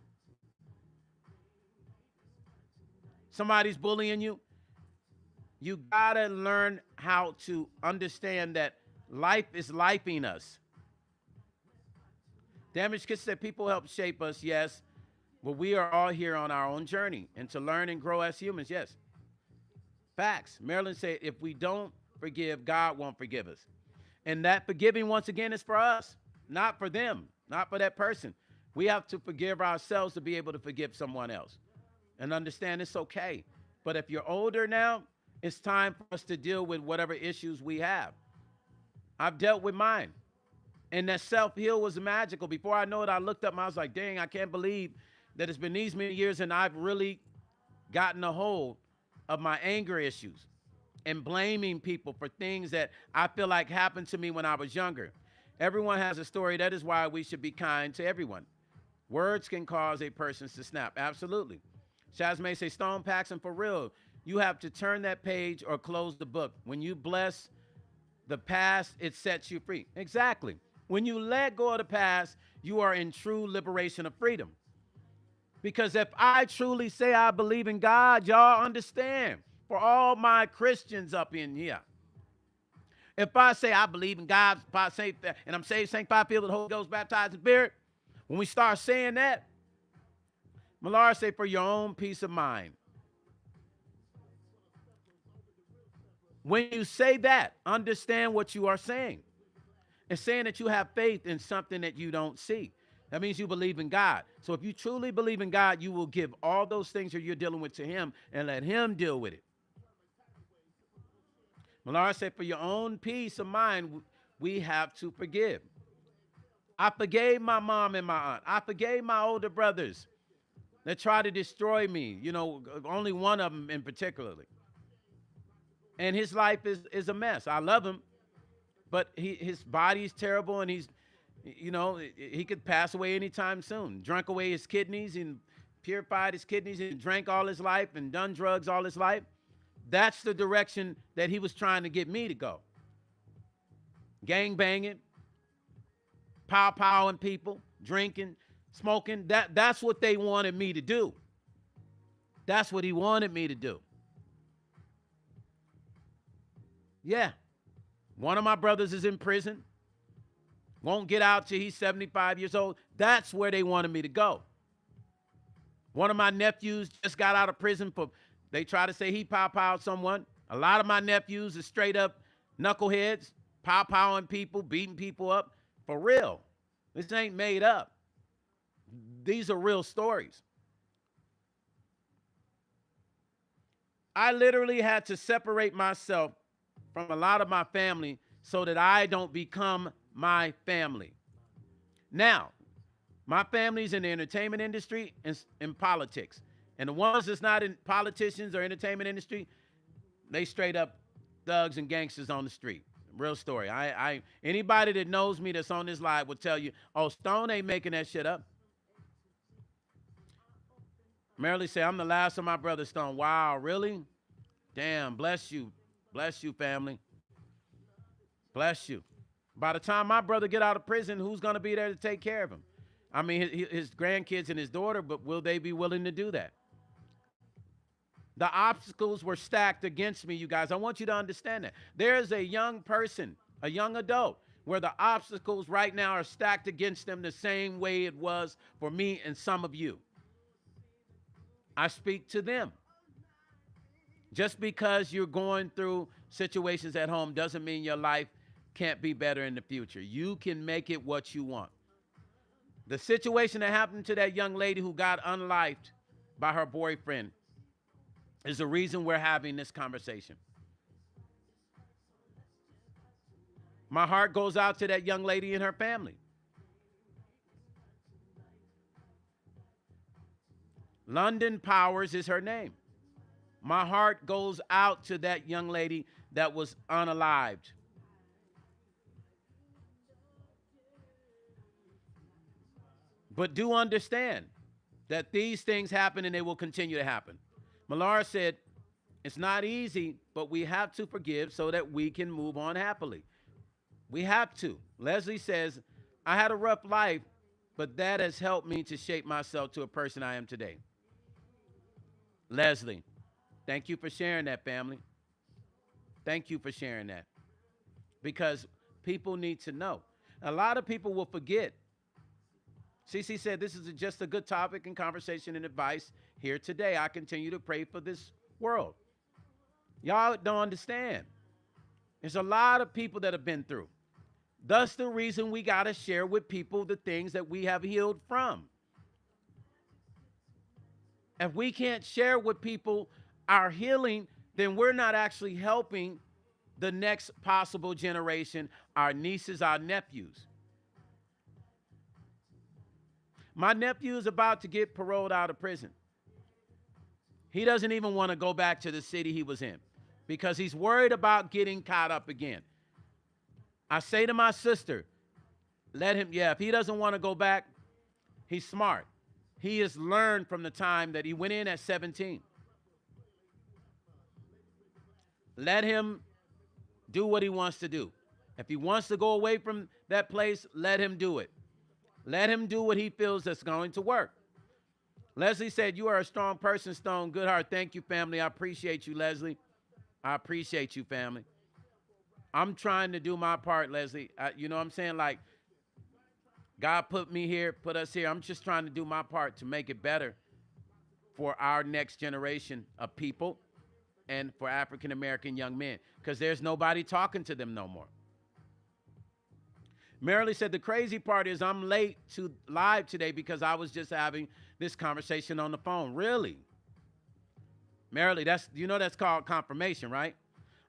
Somebody's bullying you. You gotta learn how to understand that life is lifing us. Damaged Kiss said people help shape us, yes, but we are all here on our own journey and to learn and grow as humans, yes. Facts. Marilyn said if we don't forgive, God won't forgive us. And that forgiving, once again, is for us, not for them, not for that person. We have to forgive ourselves to be able to forgive someone else and understand it's okay. But if you're older now, it's time for us to deal with whatever issues we have. I've dealt with mine. And that self-heal was magical. Before I know it, I looked up and I was like, dang, I can't believe that it's been these many years and I've really gotten a hold of my anger issues and blaming people for things that I feel like happened to me when I was younger. Everyone has a story. That is why we should be kind to everyone. Words can cause a person to snap. Absolutely. Shaz may say, Stone, Paxton, for real, you have to turn that page or close the book. When you bless the past, it sets you free. Exactly. When you let go of the past, you are in true liberation of freedom. Because if I truly say I believe in God, y'all understand, for all my Christians up in here, if I say I believe in God, if I say that, and I'm saved, sanctified, filled with the Holy Ghost, baptized in the Spirit, when we start saying that, Millar say for your own peace of mind. When you say that, understand what you are saying. It's saying that you have faith in something that you don't see. That means you believe in God. So if you truly believe in God, you will give all those things that you're dealing with to him and let him deal with it. Millar said, for your own peace of mind, we have to forgive. I forgave my mom and my aunt. I forgave my older brothers. that try to destroy me. You know, only one of them in particularly. And his life is a mess. I love him, but his body's terrible, and he could pass away anytime soon. Drank away his kidneys and purified his kidneys and drank all his life and done drugs all his life. That's the direction that he was trying to get me to go. Gang banging, pow-powing people, drinking, smoking. That's what they wanted me to do. That's what he wanted me to do. Yeah. One of my brothers is in prison. Won't get out till he's 75 years old. That's where they wanted me to go. One of my nephews just got out of prison they try to say he pow-powed someone. A lot of my nephews are straight up knuckleheads, pow-powing people, beating people up. For real. This ain't made up. These are real stories. I literally had to separate myself from a lot of my family so that I don't become my family. Now, my family's in the entertainment industry and in politics. And the ones that's not in politicians or entertainment industry, they straight up thugs and gangsters on the street. Real story. Anybody that knows me that's on this live will tell you, oh, Stone ain't making that shit up. Merrily say, I'm the last of my brother, Stone. Wow, really? Damn, bless you. Bless you, family. Bless you. By the time my brother get out of prison, who's going to be there to take care of him? I mean, his grandkids and his daughter, but will they be willing to do that? The obstacles were stacked against me, you guys. I want you to understand that. There's a young person, a young adult, where the obstacles right now are stacked against them the same way it was for me and some of you. I speak to them. Just because you're going through situations at home doesn't mean your life can't be better in the future. You can make it what you want. The situation that happened to that young lady who got unlifed by her boyfriend is the reason we're having this conversation. My heart goes out to that young lady and her family. London Powers is her name. My heart goes out to that young lady that was unalived. But do understand that these things happen and they will continue to happen. Malara said, it's not easy, but we have to forgive so that we can move on happily. We have to. Leslie says, I had a rough life, but that has helped me to shape myself to a person I am today. Leslie, thank you for sharing that, family. Thank you for sharing that. Because people need to know. A lot of people will forget. CC said, this is just a good topic and conversation and advice here today. I continue to pray for this world. Y'all don't understand. There's a lot of people that have been through. That's the reason we got to share with people the things that we have healed from. If we can't share with people our healing, then we're not actually helping the next possible generation, our nieces, our nephews. My nephew is about to get paroled out of prison. He doesn't even want to go back to the city he was in because he's worried about getting caught up again. I say to my sister, let him, if he doesn't want to go back, he's smart. He has learned from the time that he went in at 17. Let him do what he wants to do. If he wants to go away from that place, let him do it. Let him do what he feels that's going to work. Leslie said, you are a strong person, Stone. Good heart. Thank you, family. I appreciate you, Leslie. I appreciate you, family. I'm trying to do my part, Leslie. You know what I'm saying? Like, God put me here, put us here. I'm just trying to do my part to make it better for our next generation of people and for African-American young men, because there's nobody talking to them no more. Marilee said, the crazy part is I'm late to live today because I was just having this conversation on the phone. Really? Marilee, that's called confirmation, right?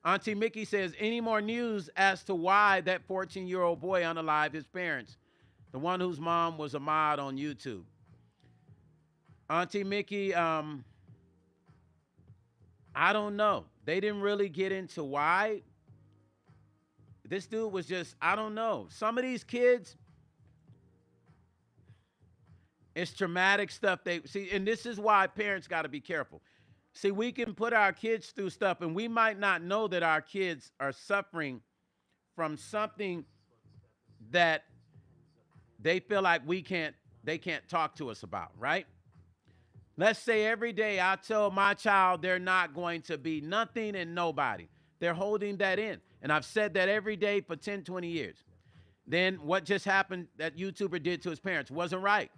Auntie Mickey says, any more news as to why that 14-year-old boy unalived his parents, the one whose mom was a mod on YouTube? Auntie Mickey, I don't know. They didn't really get into why. This dude was just, I don't know. Some of these kids, it's traumatic stuff. They see, and this is why parents got to be careful. See, we can put our kids through stuff, and we might not know that our kids are suffering from something that they feel like they can't talk to us about, right? Let's say every day I tell my child they're not going to be nothing and nobody. They're holding that in. And I've said that every day for 10, 20 years. Then what just happened that YouTuber did to his parents wasn't right.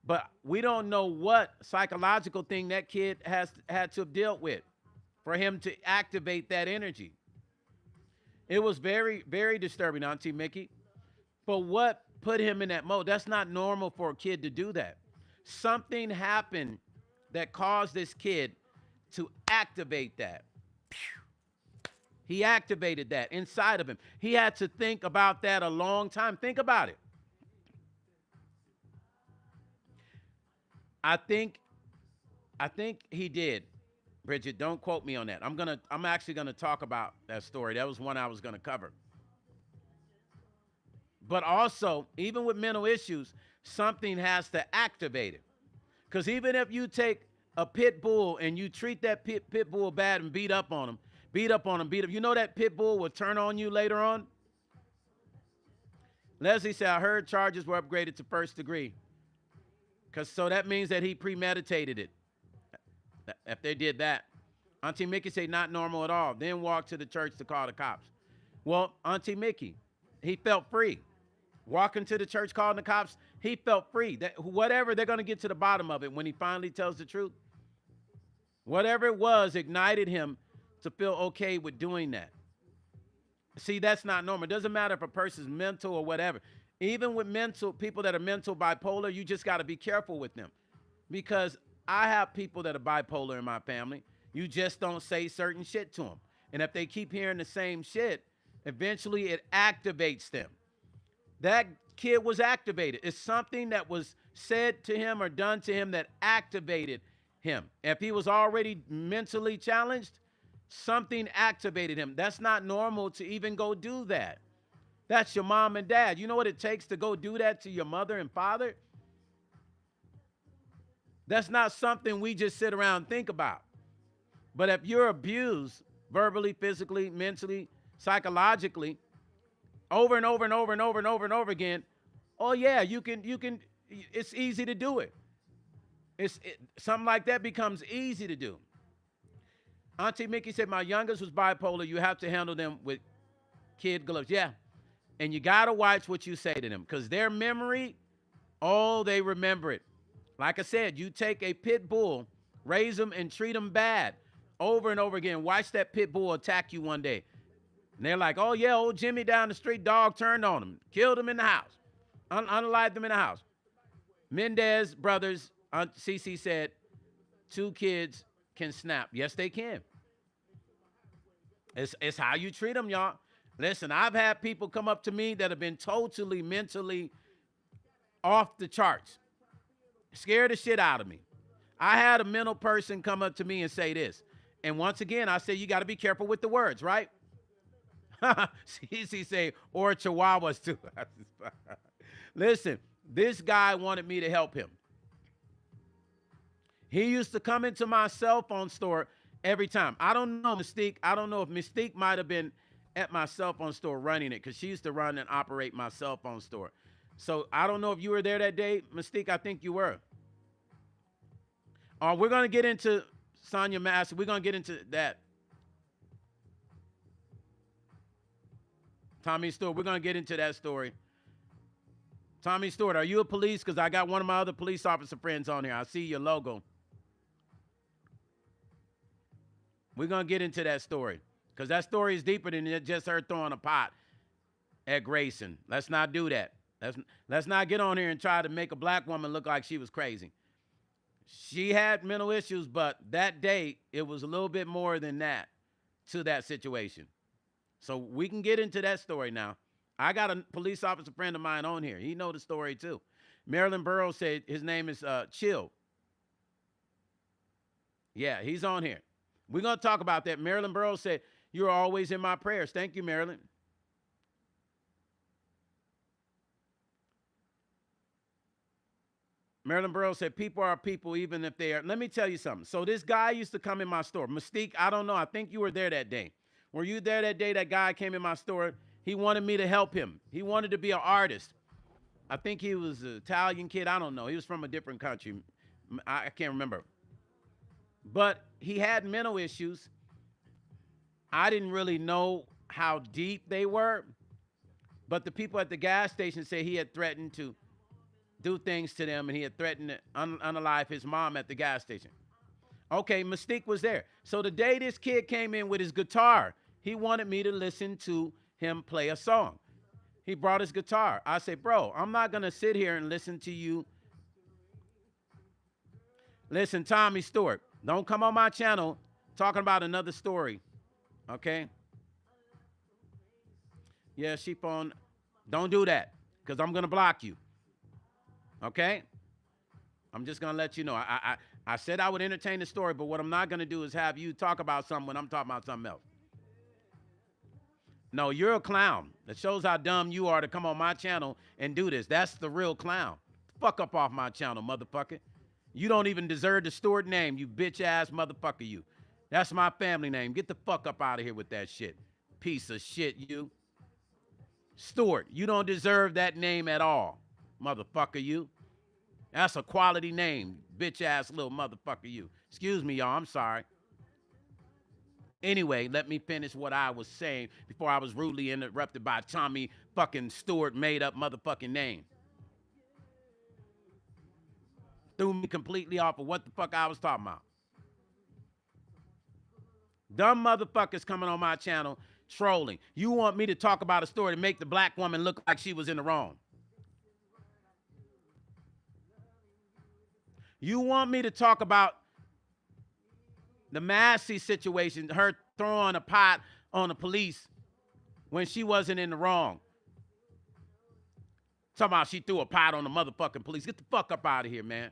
But we don't know what psychological thing that kid had to have dealt with for him to activate that energy. It was very, very disturbing, Auntie Mickey. But what put him in that mode? That's not normal for a kid to do that. Something happened that caused this kid to activate that. He activated that inside of him. He had to think about that a long time. Think about it. I think he did. Bridget, don't quote me on that. I'm actually gonna talk about that story. That was one I was gonna cover. But also, even with mental issues, something has to activate it. Because even if you take a pit bull and you treat that pit bull bad and beat up on him, you know that pit bull will turn on you later on? Leslie said, I heard charges were upgraded to first degree. So that means that he premeditated it. If they did that. Auntie Mickey said, not normal at all. Then walked to the church to call the cops. Well, Auntie Mickey, he felt free. Walking to the church, calling the cops, he felt free. That whatever, they're going to get to the bottom of it when he finally tells the truth. Whatever it was ignited him to feel okay with doing that. See, that's not normal. It doesn't matter if a person's mental or whatever. Even with people that are mental bipolar, you just got to be careful with them. Because I have people that are bipolar in my family. You just don't say certain shit to them. And if they keep hearing the same shit, eventually it activates them. That kid was activated. It's something that was said to him or done to him that activated him. If he was already mentally challenged, something activated him. That's not normal to even go do that. That's your mom and dad. You know what it takes to go do that to your mother and father? That's not something we just sit around and think about. But if you're abused verbally, physically, mentally, psychologically, over and over and over and over and over and over again, oh yeah, you can, it's easy to do it. Something like that becomes easy to do. Auntie Mickey said, my youngest was bipolar. You have to handle them with kid gloves. Yeah. And you got to watch what you say to them because their memory, oh, they remember it. Like I said, you take a pit bull, raise them and treat them bad over and over again. Watch that pit bull attack you one day. And they're like, oh, yeah, old Jimmy down the street, dog turned on him, killed him in the house, unalived him in the house. Mendez brothers, Cece said, 2 kids can snap. Yes, they can. It's how you treat them, y'all. Listen, I've had people come up to me that have been totally mentally off the charts, scared the shit out of me. I had a mental person come up to me and say this. And once again, I say, you got to be careful with the words, right? Cece say, or chihuahuas too. Listen, this guy wanted me to help him. He used to come into my cell phone store every time. I don't know, Mystique. I don't know if Mystique might have been at my cell phone store running it because she used to run and operate my cell phone store. So I don't know if you were there that day, Mystique. I think you were. We're going to get into Sonya Massey. We're going to get into that. Tommy Stewart, we're going to get into that story. Tommy Stewart, are you a police? Because I got one of my other police officer friends on here. I see your logo. We're going to get into that story. Because that story is deeper than just her throwing a pot at Grayson. Let's not do that. Let's not get on here and try to make a black woman look like she was crazy. She had mental issues, but that day, it was a little bit more than that to that situation. So we can get into that story now. I got a police officer friend of mine on here. He know the story too. Marilyn Burrows said his name is Chill. Yeah, he's on here. We're going to talk about that. Marilyn Burrows said, "You're always in my prayers." Thank you, Marilyn. Marilyn Burrows said, "People are people, even if they are." Let me tell you something. So this guy used to come in my store. Mystique, I don't know. I think you were there that day. Were you there that day that guy came in my store? He wanted me to help him. He wanted to be an artist. I think he was an Italian kid. I don't know. He was from a different country. I can't remember. But he had mental issues. I didn't really know how deep they were. But the people at the gas station say he had threatened to do things to them, and he had threatened to unalive his mom at the gas station. Okay, Mystique was there. So the day this kid came in with his guitar, he wanted me to listen to him play a song. He brought his guitar. I said, "Bro, I'm not going to sit here and listen to you. Listen, Tommy Stewart, don't come on my channel talking about another story, okay? Yeah, sheep on. Don't do that, because I'm going to block you, okay? I'm just going to let you know. I said I would entertain the story, but what I'm not going to do is have you talk about something when I'm talking about something else. No, you're a clown. That shows how dumb you are to come on my channel and do this. That's the real clown. Fuck up off my channel, motherfucker. You don't even deserve the Stewart name, you bitch-ass motherfucker, you. That's my family name. Get the fuck up out of here with that shit. Piece of shit, you. Stewart, you don't deserve that name at all, motherfucker, you. That's a quality name, bitch-ass little motherfucker, you. Excuse me, y'all. I'm sorry. Anyway, let me finish what I was saying before I was rudely interrupted by Tommy fucking Stewart made up motherfucking name. Threw me completely off of what the fuck I was talking about. Dumb motherfuckers coming on my channel trolling. You want me to talk about a story to make the black woman look like she was in the wrong. You want me to talk about the Massey situation, her throwing a pot on the police when she wasn't in the wrong. Talking about she threw a pot on the motherfucking police. Get the fuck up out of here, man.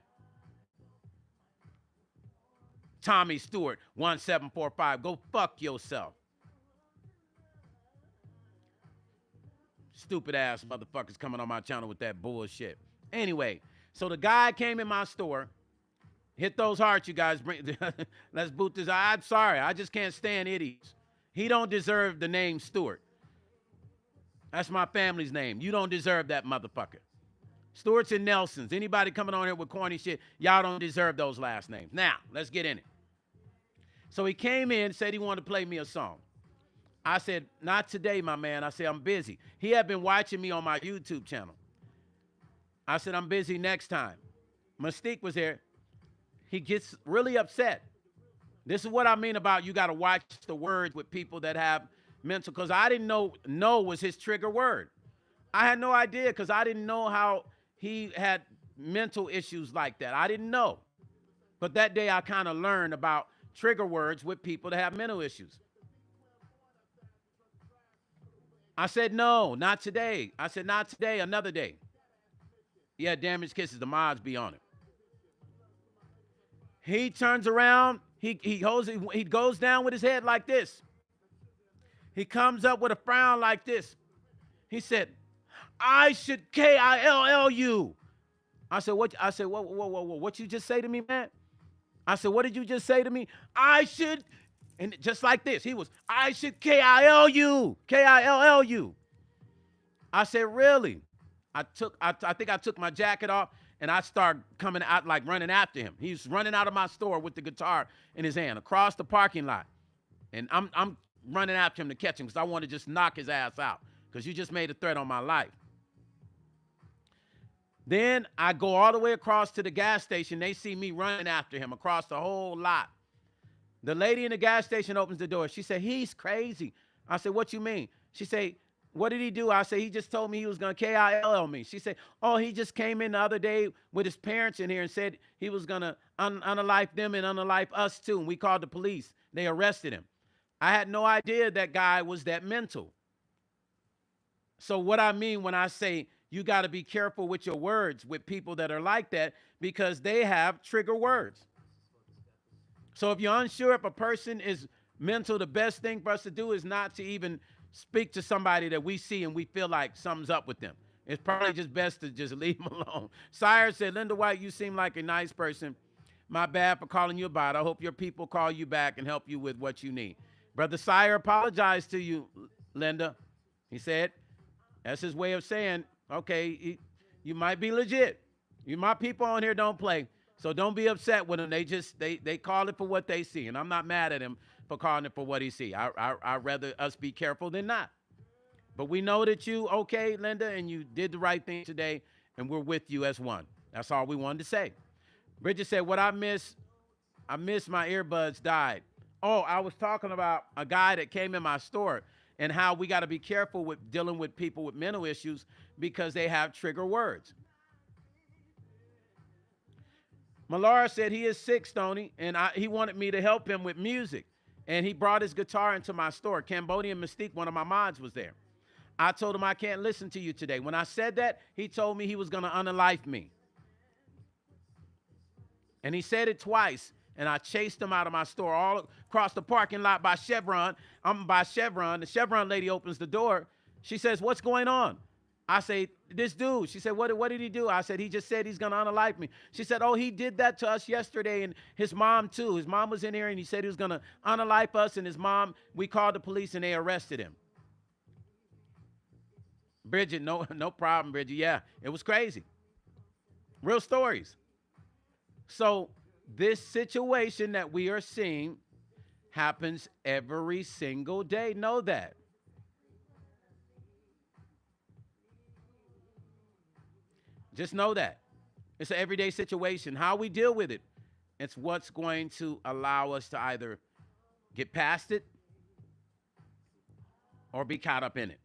Tommy Stewart, 1745. Go fuck yourself. Stupid ass motherfuckers coming on my channel with that bullshit. Anyway, so the guy came in my store. Hit those hearts, you guys. Let's boot this. I'm sorry. I just can't stand idiots. He don't deserve the name Stewart. That's my family's name. You don't deserve that motherfucker. Stewarts and Nelsons. Anybody coming on here with corny shit, y'all don't deserve those last names. Now, let's get in it. So he came in, said he wanted to play me a song. I said, "Not today, my man." I said, "I'm busy." He had been watching me on my YouTube channel. I said, "I'm busy next time." Mystique was here. He gets really upset. This is what I mean about you got to watch the words with people that have mental, because I didn't know no was his trigger word. I had no idea because I didn't know how he had mental issues like that. I didn't know. But that day I kind of learned about trigger words with people that have mental issues. I said, "No, not today." I said, "Not today, another day." Yeah, damaged kisses, the mods be on it. He turns around, he goes down with his head like this. He comes up with a frown like this. He said, "I should kill you." I said, "What?" I said, "Whoa, whoa, whoa, whoa, what you just say to me, man?" I said, "What did you just say to me?" "I should," and just like this, he was, "I should kill you, kill you." I said, "Really?" I think I took my jacket off and I started coming out, like running after him. He's running out of my store with the guitar in his hand across the parking lot. And I'm running after him to catch him because I want to just knock his ass out because you just made a threat on my life. Then I go all the way across to the gas station. They see me running after him across the whole lot. The lady in the gas station opens the door. She said, "He's crazy." I said, "What you mean?" She said, "What did he do?" I said, "He just told me he was going to KIL me." She said, "Oh, he just came in the other day with his parents in here and said he was going to unalive them and unalive us too. And we called the police. They arrested him." I had no idea that guy was that mental. So what I mean when I say you got to be careful with your words with people that are like that because they have trigger words. So if you're unsure if a person is mental, the best thing for us to do is not to even speak to somebody that we see and we feel like something's up with them. It's probably just best to just leave them alone. Sire said, Linda White, you seem like a nice person. My bad for calling you about it. I hope your people call you back and help you with what you need. Brother Sire apologized to you, Linda. He said, that's his way of saying, okay, you might be legit. My people on here don't play. So don't be upset with them. They call it for what they see. And I'm not mad at him for calling it for what he see. I'd rather us be careful than not. But we know that you okay, Linda, and you did the right thing today, and we're with you as one. That's all we wanted to say. Bridget said, what I miss my earbuds died. Oh, I was talking about a guy that came in my store and how we got to be careful with dealing with people with mental issues because they have trigger words. Malara said he is sick, Stoney, and he wanted me to help him with music. And he brought his guitar into my store. Cambodian Mystique, one of my mods, was there. I told him I can't listen to you today. When I said that, he told me he was going to unalive me. And he said it twice, and I chased him out of my store all across the parking lot by Chevron. I'm by Chevron. The Chevron lady opens the door. She says, what's going on? I say, this dude. She said, what did he do? I said, he just said he's going to unalive me. She said, oh, he did that to us yesterday, and his mom, too. His mom was in here, and he said he was going to unalive us, and his mom, we called the police, and they arrested him. Bridget, no problem, Bridget. Yeah, it was crazy. Real stories. So this situation that we are seeing happens every single day. Know that. Just know that. It's an everyday situation. How we deal with it, it's what's going to allow us to either get past it or be caught up in it.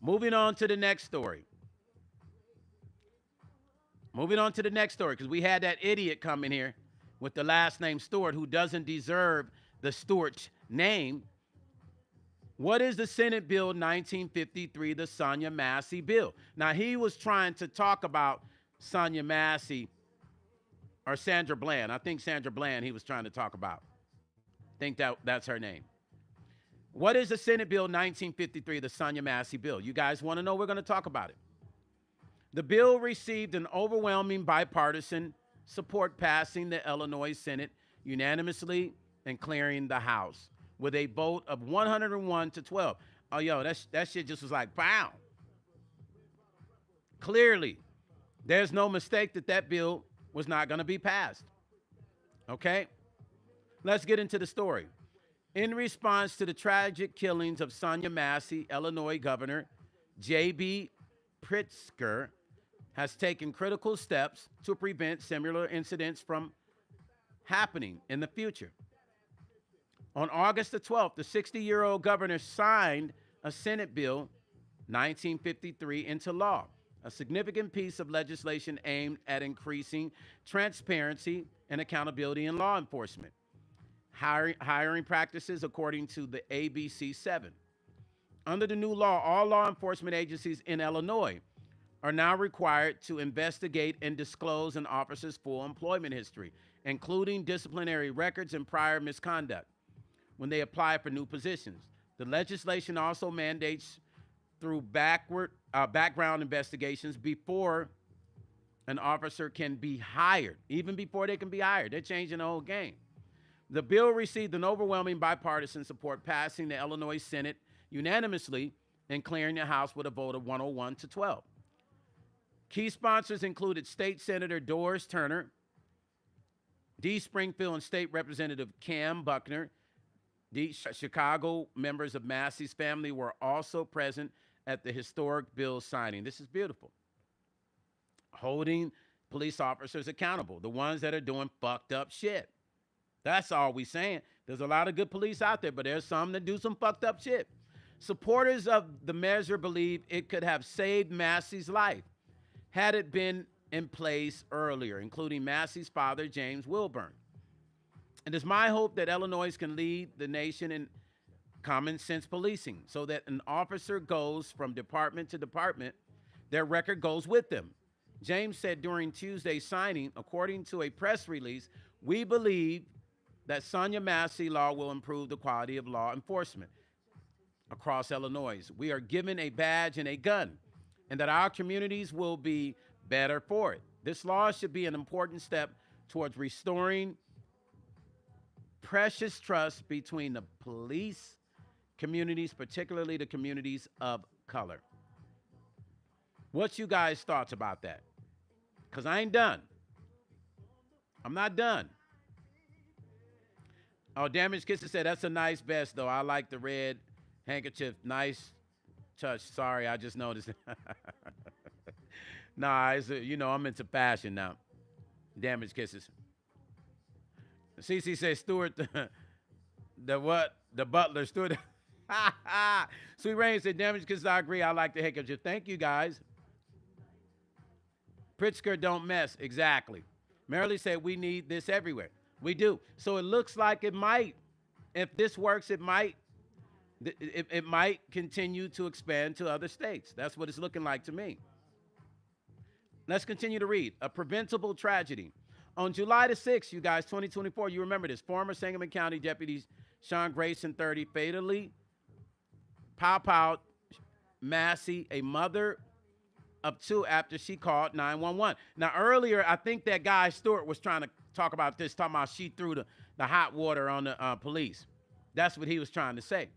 Moving on to the next story. Because we had that idiot come in here with the last name Stewart who doesn't deserve the Stewart's name. What is the Senate Bill 1953, the Sonya Massey bill? Now, he was trying to talk about Sonya Massey or Sandra Bland. I think Sandra Bland he was trying to talk about. I think that's her name. What is the Senate Bill 1953, the Sonya Massey bill? You guys want to know? We're going to talk about it. The bill received an overwhelming bipartisan support, passing the Illinois Senate unanimously and clearing the House with a vote of 101 to 12. Oh, yo, that shit just was like, pow. Clearly, there's no mistake that bill was not going to be passed. Okay? Let's get into the story. In response to the tragic killings of Sonya Massey, Illinois Governor J.B. Pritzker has taken critical steps to prevent similar incidents from happening in the future. On August the 12th, the 60-year-old governor signed a Senate Bill 1953 into law, a significant piece of legislation aimed at increasing transparency and accountability in law enforcement. Hiring practices according to the ABC 7. Under the new law, all law enforcement agencies in Illinois are now required to investigate and disclose an officer's full employment history, including disciplinary records and prior misconduct, when they apply for new positions. The legislation also mandates through background investigations before an officer can be hired, even before they can be hired. They're changing the whole game. The bill received an overwhelming bipartisan support, passing the Illinois Senate unanimously and clearing the House with a vote of 101 to 12. Key sponsors included State Senator Doris Turner, D. Springfield and State Representative Cam Buckner. The Chicago members of Massey's family were also present at the historic bill signing. This is beautiful. Holding police officers accountable, the ones that are doing fucked up shit. That's all we saying. There's a lot of good police out there, but there's some that do some fucked up shit. Supporters of the measure believe it could have saved Massey's life had it been in place earlier, including Massey's father, James Wilburn. It is my hope that Illinois can lead the nation in common sense policing so that an officer goes from department to department, their record goes with them. James said during Tuesday's signing, according to a press release, We believe that Sonya Massey law will improve the quality of law enforcement across Illinois. We are given a badge and a gun, and that our communities will be better for it. This law should be an important step towards restoring precious trust between the police communities, particularly the communities of color. What's you guys' thoughts about that? Because I ain't done. I'm not done. Oh, Damaged Kisses said, that's a nice vest, though. I like the red handkerchief. Nice touch. Sorry, I just noticed. Nah, I'm into fashion now. Damaged Kisses. CC says, Stewart, the what? The butler, Stewart. Sweet Rain said, Damaged Kisses, I agree. I like the handkerchief. Thank you, guys. Pritzker, don't mess. Exactly. Marilee said, we need this everywhere. We do. So it looks like it might, if this works, it might continue to expand to other states. That's what it's looking like to me. Let's continue to read. A preventable tragedy. On July the 6th, you guys, 2024, you remember this. Former Sangamon County Deputy Sean Grayson, 30, fatally pow Massey, a mother of two, after she called 911. Now, earlier, I think that guy Stewart was trying to talk about this, talking about she threw the hot water on the police. That's what he was trying to say.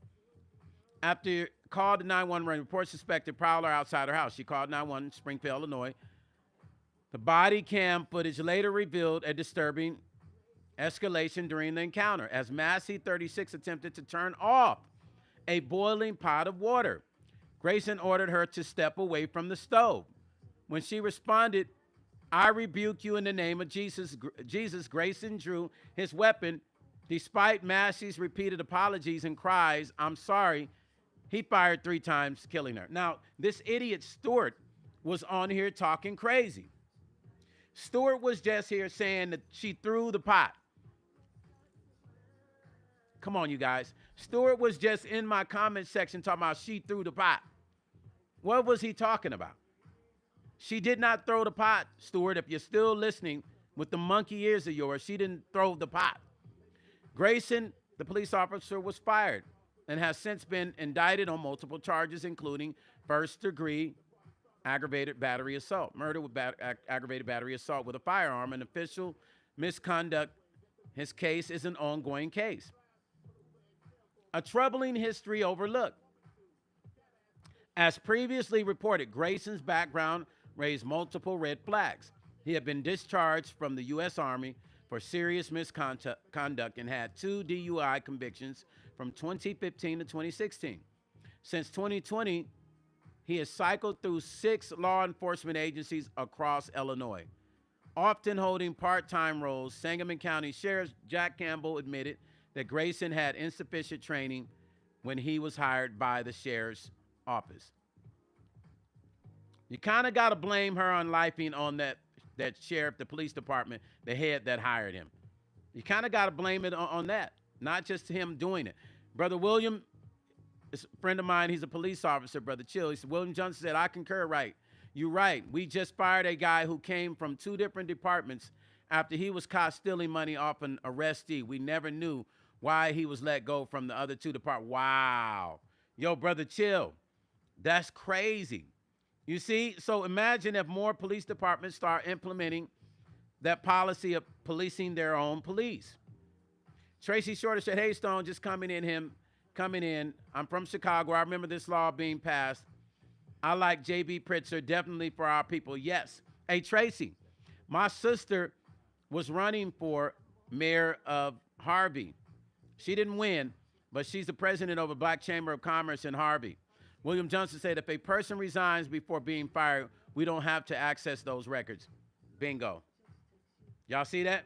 After called the 911 report suspected prowler outside her house. She called 911, Springfield, Illinois. The body cam footage later revealed a disturbing escalation during the encounter as Massey, 36, attempted to turn off a boiling pot of water. Grayson ordered her to step away from the stove. When she responded, I rebuke you in the name of Jesus. Grayson drew his weapon. Despite Massey's repeated apologies and cries, I'm sorry, he fired 3 times, killing her. Now, this idiot Stewart was on here talking crazy. Stewart was just here saying that she threw the pot. Come on, you guys. Stewart was just in my comment section talking about she threw the pot. What was he talking about? She did not throw the pot, Stewart. If you're still listening with the monkey ears of yours, she didn't throw the pot. Grayson, the police officer, was fired and has since been indicted on multiple charges, including first-degree aggravated battery assault, murder with aggravated battery assault with a firearm, and official misconduct. His case is an ongoing case. A troubling history overlooked. As previously reported, Grayson's background raised multiple red flags. He had been discharged from the U.S. Army for serious misconduct and had 2 DUI convictions from 2015 to 2016. Since 2020, he has cycled through 6 law enforcement agencies across Illinois, often holding part-time roles. Sangamon County Sheriff Jack Campbell admitted that Grayson had insufficient training when he was hired by the sheriff's office. You kind of got to blame her on lifing on that sheriff, the police department, the head that hired him. You kind of got to blame it on that, not just him doing it. Brother William is a friend of mine. He's a police officer, Brother Chill. He said, William Johnson said, I concur, right. You're right. We just fired a guy who came from 2 different departments after he was caught stealing money off an arrestee. We never knew why he was let go from the other 2 departments. Wow. Yo, Brother Chill, that's crazy. You see, so imagine if more police departments start implementing that policy of policing their own police. Tracy Shorter said, hey, Stone, just coming in. I'm from Chicago. I remember this law being passed. I like J.B. Pritzker, definitely for our people. Yes. Hey, Tracy, my sister was running for mayor of Harvey. She didn't win, but she's the president of the Black Chamber of Commerce in Harvey. William Johnson said, if a person resigns before being fired, we don't have to access those records. Bingo. Y'all see that?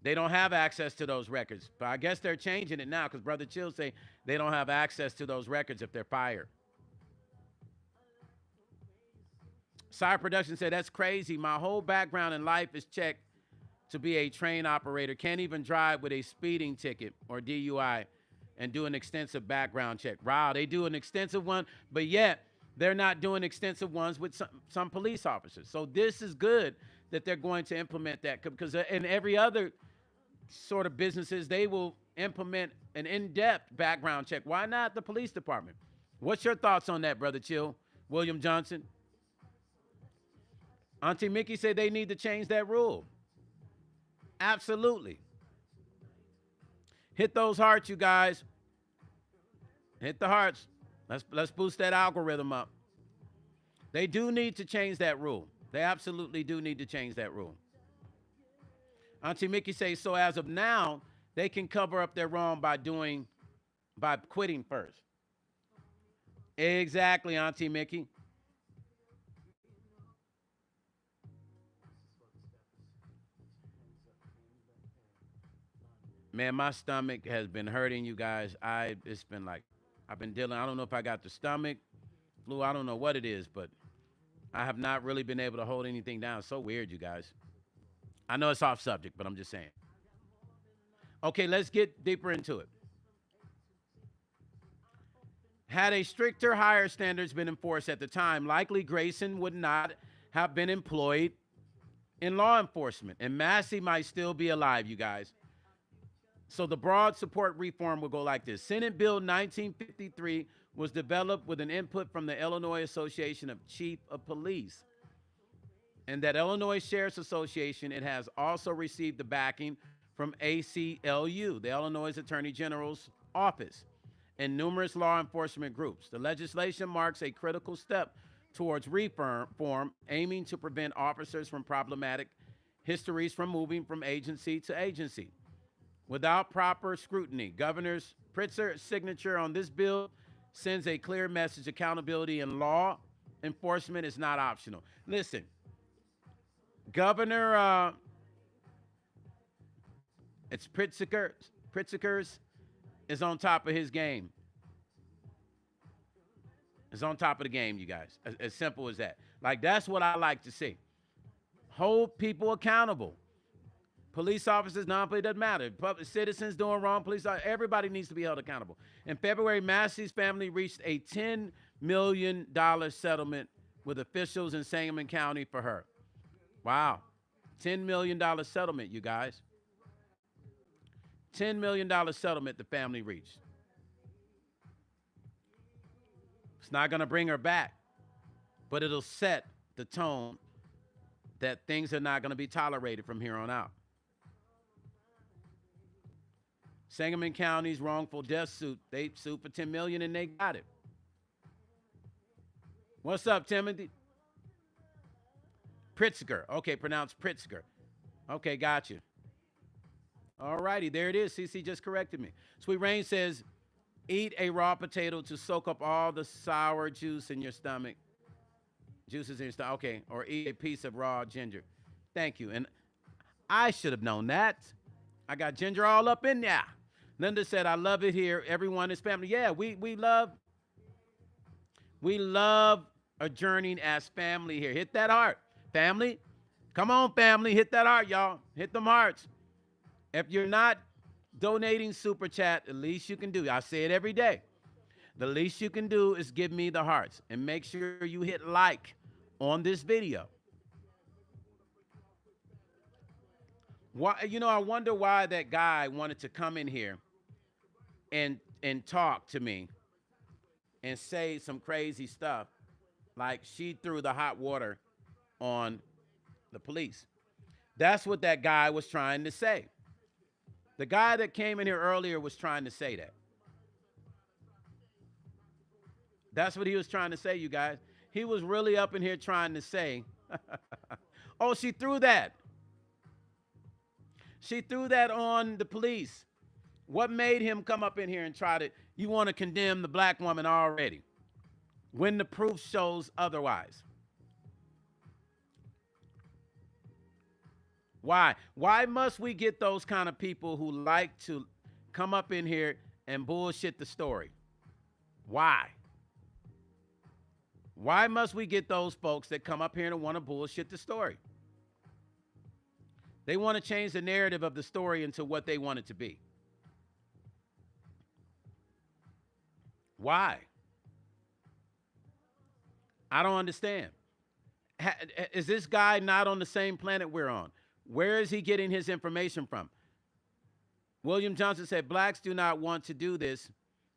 They don't have access to those records. But I guess they're changing it now because Brother Chill say they don't have access to those records if they're fired. Sire Production said, that's crazy. My whole background in life is checked to be a train operator. Can't even drive with a speeding ticket or DUI and do an extensive background check. Wow, they do an extensive one, but yet they're not doing extensive ones with some police officers. So this is good that they're going to implement that, because in every other sort of businesses, they will implement an in-depth background check. Why not the police department? What's your thoughts on that, Brother Chill? William Johnson? Auntie Mickey said they need to change that rule. Absolutely. Hit those hearts, you guys. Hit the hearts. Let's boost that algorithm up. They do need to change that rule. They absolutely do need to change that rule. Auntie Mickey says, so as of now, they can cover up their wrong by quitting first. Exactly, Auntie Mickey. Man, my stomach has been hurting, you guys. It's been like, I've been dealing. I don't know if I got the stomach flu. I don't know what it is, but I have not really been able to hold anything down. It's so weird, you guys. I know it's off subject, but I'm just saying. Okay, let's get deeper into it. Had a stricter hire standards been enforced at the time, likely Grayson would not have been employed in law enforcement, and Massey might still be alive, you guys. So the broad support reform will go like this. Senate Bill 1953 was developed with an input from the Illinois Association of Chief of Police. And that Illinois Sheriff's Association, it has also received the backing from ACLU, the Illinois Attorney General's office, and numerous law enforcement groups. The legislation marks a critical step towards reform, aiming to prevent officers from problematic histories from moving from agency to agency. Without proper scrutiny, Governor Pritzker's signature on this bill sends a clear message: accountability in law enforcement is not optional. Listen, Governor, it's Pritzker's is on top of his game. Is on top of the game, you guys. As simple as that. Like, that's what I like to see. Hold people accountable. Police officers, non-police, doesn't matter. Public citizens doing wrong, police, everybody needs to be held accountable. In February, Massey's family reached a $10 million settlement with officials in Sangamon County for her. Wow. $10 million settlement, you guys. $10 million settlement the family reached. It's not going to bring her back, but it'll set the tone that things are not going to be tolerated from here on out. Sangamon County's wrongful death suit, they sued for $10 million and they got it. What's up, Timothy? Pritzker. Okay, pronounced Pritzker. Okay, got you. All righty, there it is. CC just corrected me. Sweet Rain says, eat a raw potato to soak up all the sour juice in your stomach. Juices in your stomach. Okay, or eat a piece of raw ginger. Thank you. And I should have known that. I got ginger all up in there. Linda said, I love it here. Everyone is family. Yeah, we love adjourning as family here. Hit that heart. Family, come on, family. Hit that heart, y'all. Hit them hearts. If you're not donating Super Chat, the least you can do, I say it every day, the least you can do is give me the hearts. And make sure you hit like on this video. Why, I wonder why that guy wanted to come in here and talk to me and say some crazy stuff like she threw the hot water on the police. That's what that guy was trying to say. The guy that came in here earlier was trying to say that. That's what he was trying to say, you guys. He was really up in here trying to say, oh, she threw that. She threw that on the police. What made him come up in here and try to, you want to condemn the black woman already when the proof shows otherwise? Why? Why must we get those kind of people who like to come up in here and bullshit the story? Why? Why must we get those folks that come up here and want to bullshit the story? They want to change the narrative of the story into what they want it to be. Why? I don't understand. Is this guy not on the same planet we're on? Where is he getting his information from? William Johnson said, blacks do not want to do this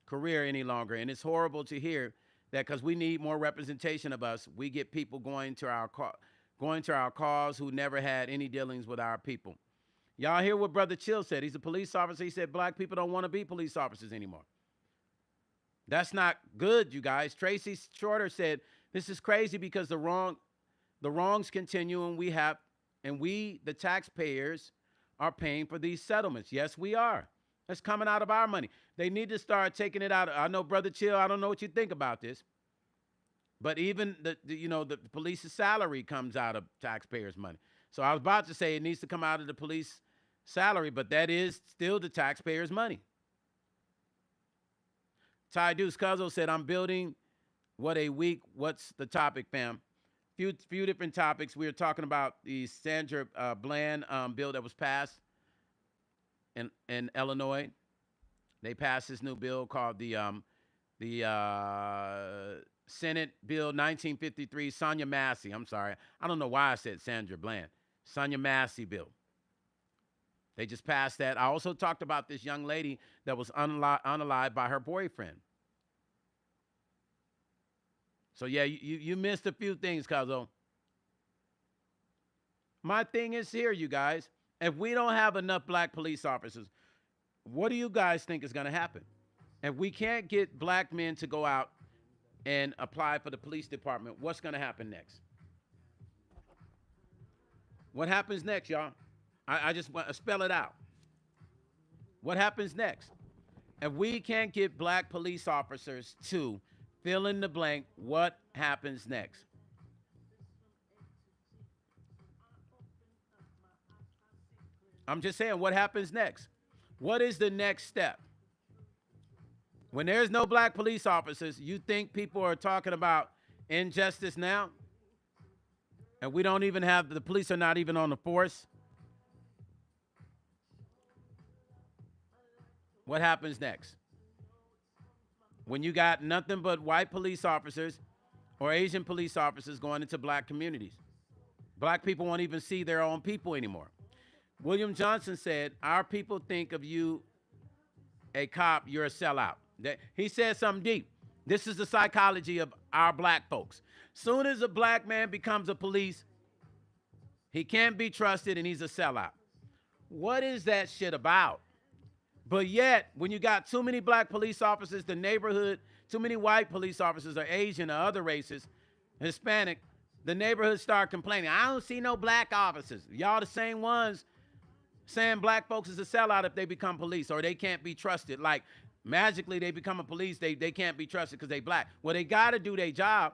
career any longer. And it's horrible to hear that because we need more representation of us. We get people going to our cause who never had any dealings with our people. Y'all hear what Brother Chill said? He's a police officer. He said black people don't want to be police officers anymore. That's not good, you guys. Tracy Shorter said, this is crazy because the wrongs continue and we, the taxpayers, are paying for these settlements. Yes, we are. That's coming out of our money. They need to start taking it out. I know, Brother Chill, I don't know what you think about this, but even the police's salary comes out of taxpayers' money. So I was about to say it needs to come out of the police salary, but that is still the taxpayers' money. Ty Deuce Cuzzo said, I'm building what's the topic, fam? Few different topics. We were talking about the Sandra Bland bill that was passed in Illinois. They passed this new bill called the Senate Bill 1953, Sonya Massey. I'm sorry. I don't know why I said Sandra Bland. Sonya Massey bill. They just passed that. I also talked about this young lady that was unalived by her boyfriend. So, yeah, you missed a few things, Cuzzo. My thing is here, you guys. If we don't have enough black police officers, what do you guys think is going to happen? If we can't get black men to go out and apply for the police department, what's going to happen next? What happens next, y'all? I just want to spell it out. What happens next? If we can't get black police officers to fill in the blank, what happens next? I'm just saying, what happens next? What is the next step? When there's no black police officers, you think people are talking about injustice now? And we don't even have, the police are not even on the force? What happens next? When you got nothing but white police officers or Asian police officers going into black communities. Black people won't even see their own people anymore. William Johnson said, our people think of you, a cop, you're a sellout. He said something deep. This is the psychology of our black folks. Soon as a black man becomes a police, he can't be trusted and he's a sellout. What is that shit about? But yet, when you got too many black police officers, the neighborhood, too many white police officers or Asian or other races, Hispanic, the neighborhood start complaining. I don't see no black officers. Y'all the same ones saying black folks is a sellout if they become police or they can't be trusted. Like magically they become a police, they can't be trusted because they black. Well, they got to do their job.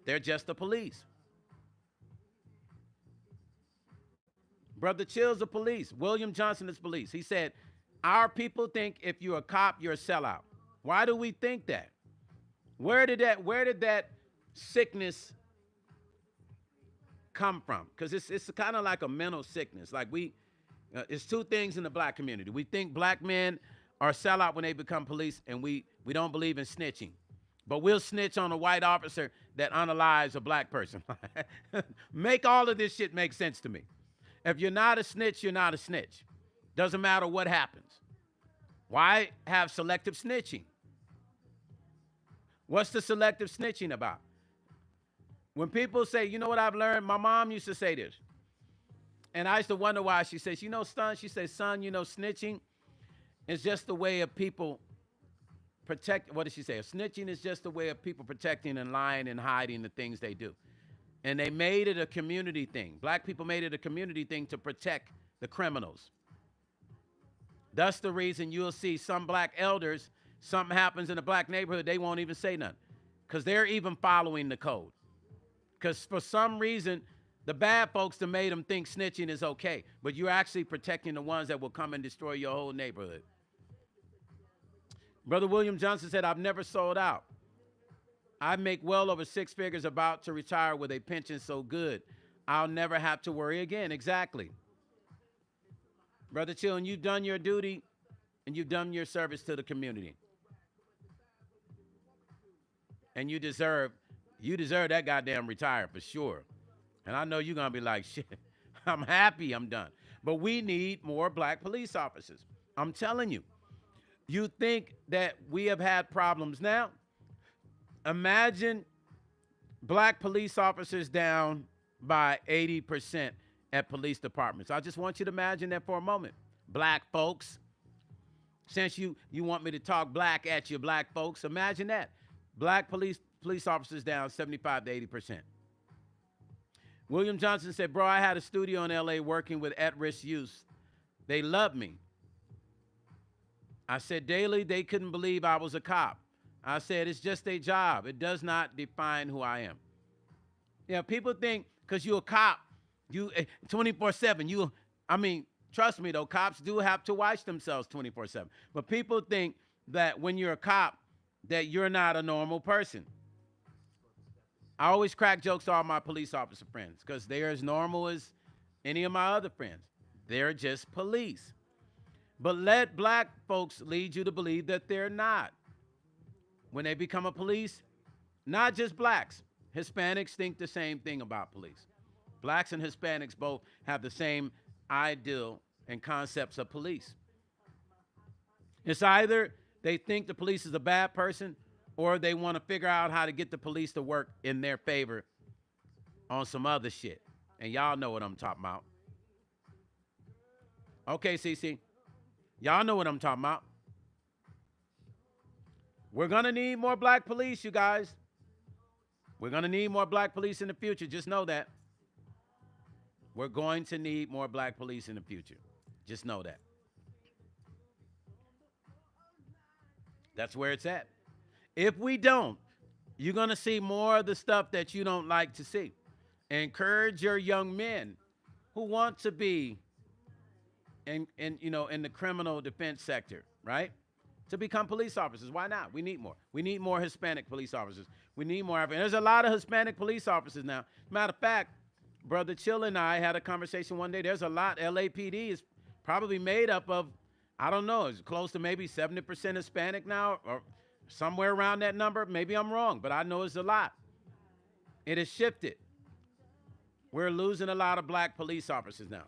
They're just the police. Brother Chill's a police. William Johnson is police. He said, our people think if you're a cop, you're a sellout. Why do we think that? Where did that sickness come from? Because it's kind of like a mental sickness. Like it's two things in the black community. We think black men are sellout when they become police, and we don't believe in snitching. But we'll snitch on a white officer that unalives a black person. Make all of this shit make sense to me. If you're not a snitch, you're not a snitch. Doesn't matter what happens. Why have selective snitching? What's the selective snitching about? When people say, you know what I've learned? My mom used to say this. And I used to wonder why. She says, son, snitching is just the way of people protect. What did she say? Snitching is just a way of people protecting and lying and hiding the things they do. And they made it a community thing. Black people made it a community thing to protect the criminals. That's the reason you'll see some black elders, something happens in a black neighborhood, they won't even say nothing because they're even following the code. Because for some reason, the bad folks that made them think snitching is okay, but you're actually protecting the ones that will come and destroy your whole neighborhood. Brother William Johnson said, I've never sold out. I make well over 6 figures, about to retire with a pension so good, I'll never have to worry again. Exactly. Brother Chill, and you've done your duty and you've done your service to the community. And you deserve that goddamn retire for sure. And I know you're going to be like, shit, I'm happy I'm done. But we need more black police officers. I'm telling you. You think that we have had problems now? Imagine black police officers down by 80% at police departments. I just want you to imagine that for a moment. Black folks, since you want me to talk black at you, black folks, imagine that. Black police officers down 75 to 80%. William Johnson said, bro, I had a studio in LA working with at-risk youth. They loved me. I said daily they couldn't believe I was a cop. I said it's just a job. It does not define who I am. Yeah, people think because you're a cop, you 24/7. Trust me though, cops do have to watch themselves 24/7. But people think that when you're a cop, that you're not a normal person. I always crack jokes to all my police officer friends because they're as normal as any of my other friends. They're just police. But let black folks lead you to believe that they're not. When they become a police, not just blacks, Hispanics think the same thing about police. Blacks and Hispanics both have the same ideal and concepts of police. It's either they think the police is a bad person or they want to figure out how to get the police to work in their favor on some other shit. And y'all know what I'm talking about. Okay, CC. Y'all know what I'm talking about. We're going to need more black police, you guys. We're going to need more black police in the future. Just know that. We're going to need more black police in the future. Just know that. That's where it's at. If we don't, you're going to see more of the stuff that you don't like to see. Encourage your young men who want to be in the criminal defense sector, right? To become police officers. Why not? We need more. We need more Hispanic police officers. We need more African. There's a lot of Hispanic police officers now. Matter of fact, Brother Chill and I had a conversation one day. There's a lot. LAPD is probably made up of, I don't know, it's close to maybe 70% Hispanic now, or somewhere around that number. Maybe I'm wrong, but I know it's a lot. It has shifted. We're losing a lot of black police officers now.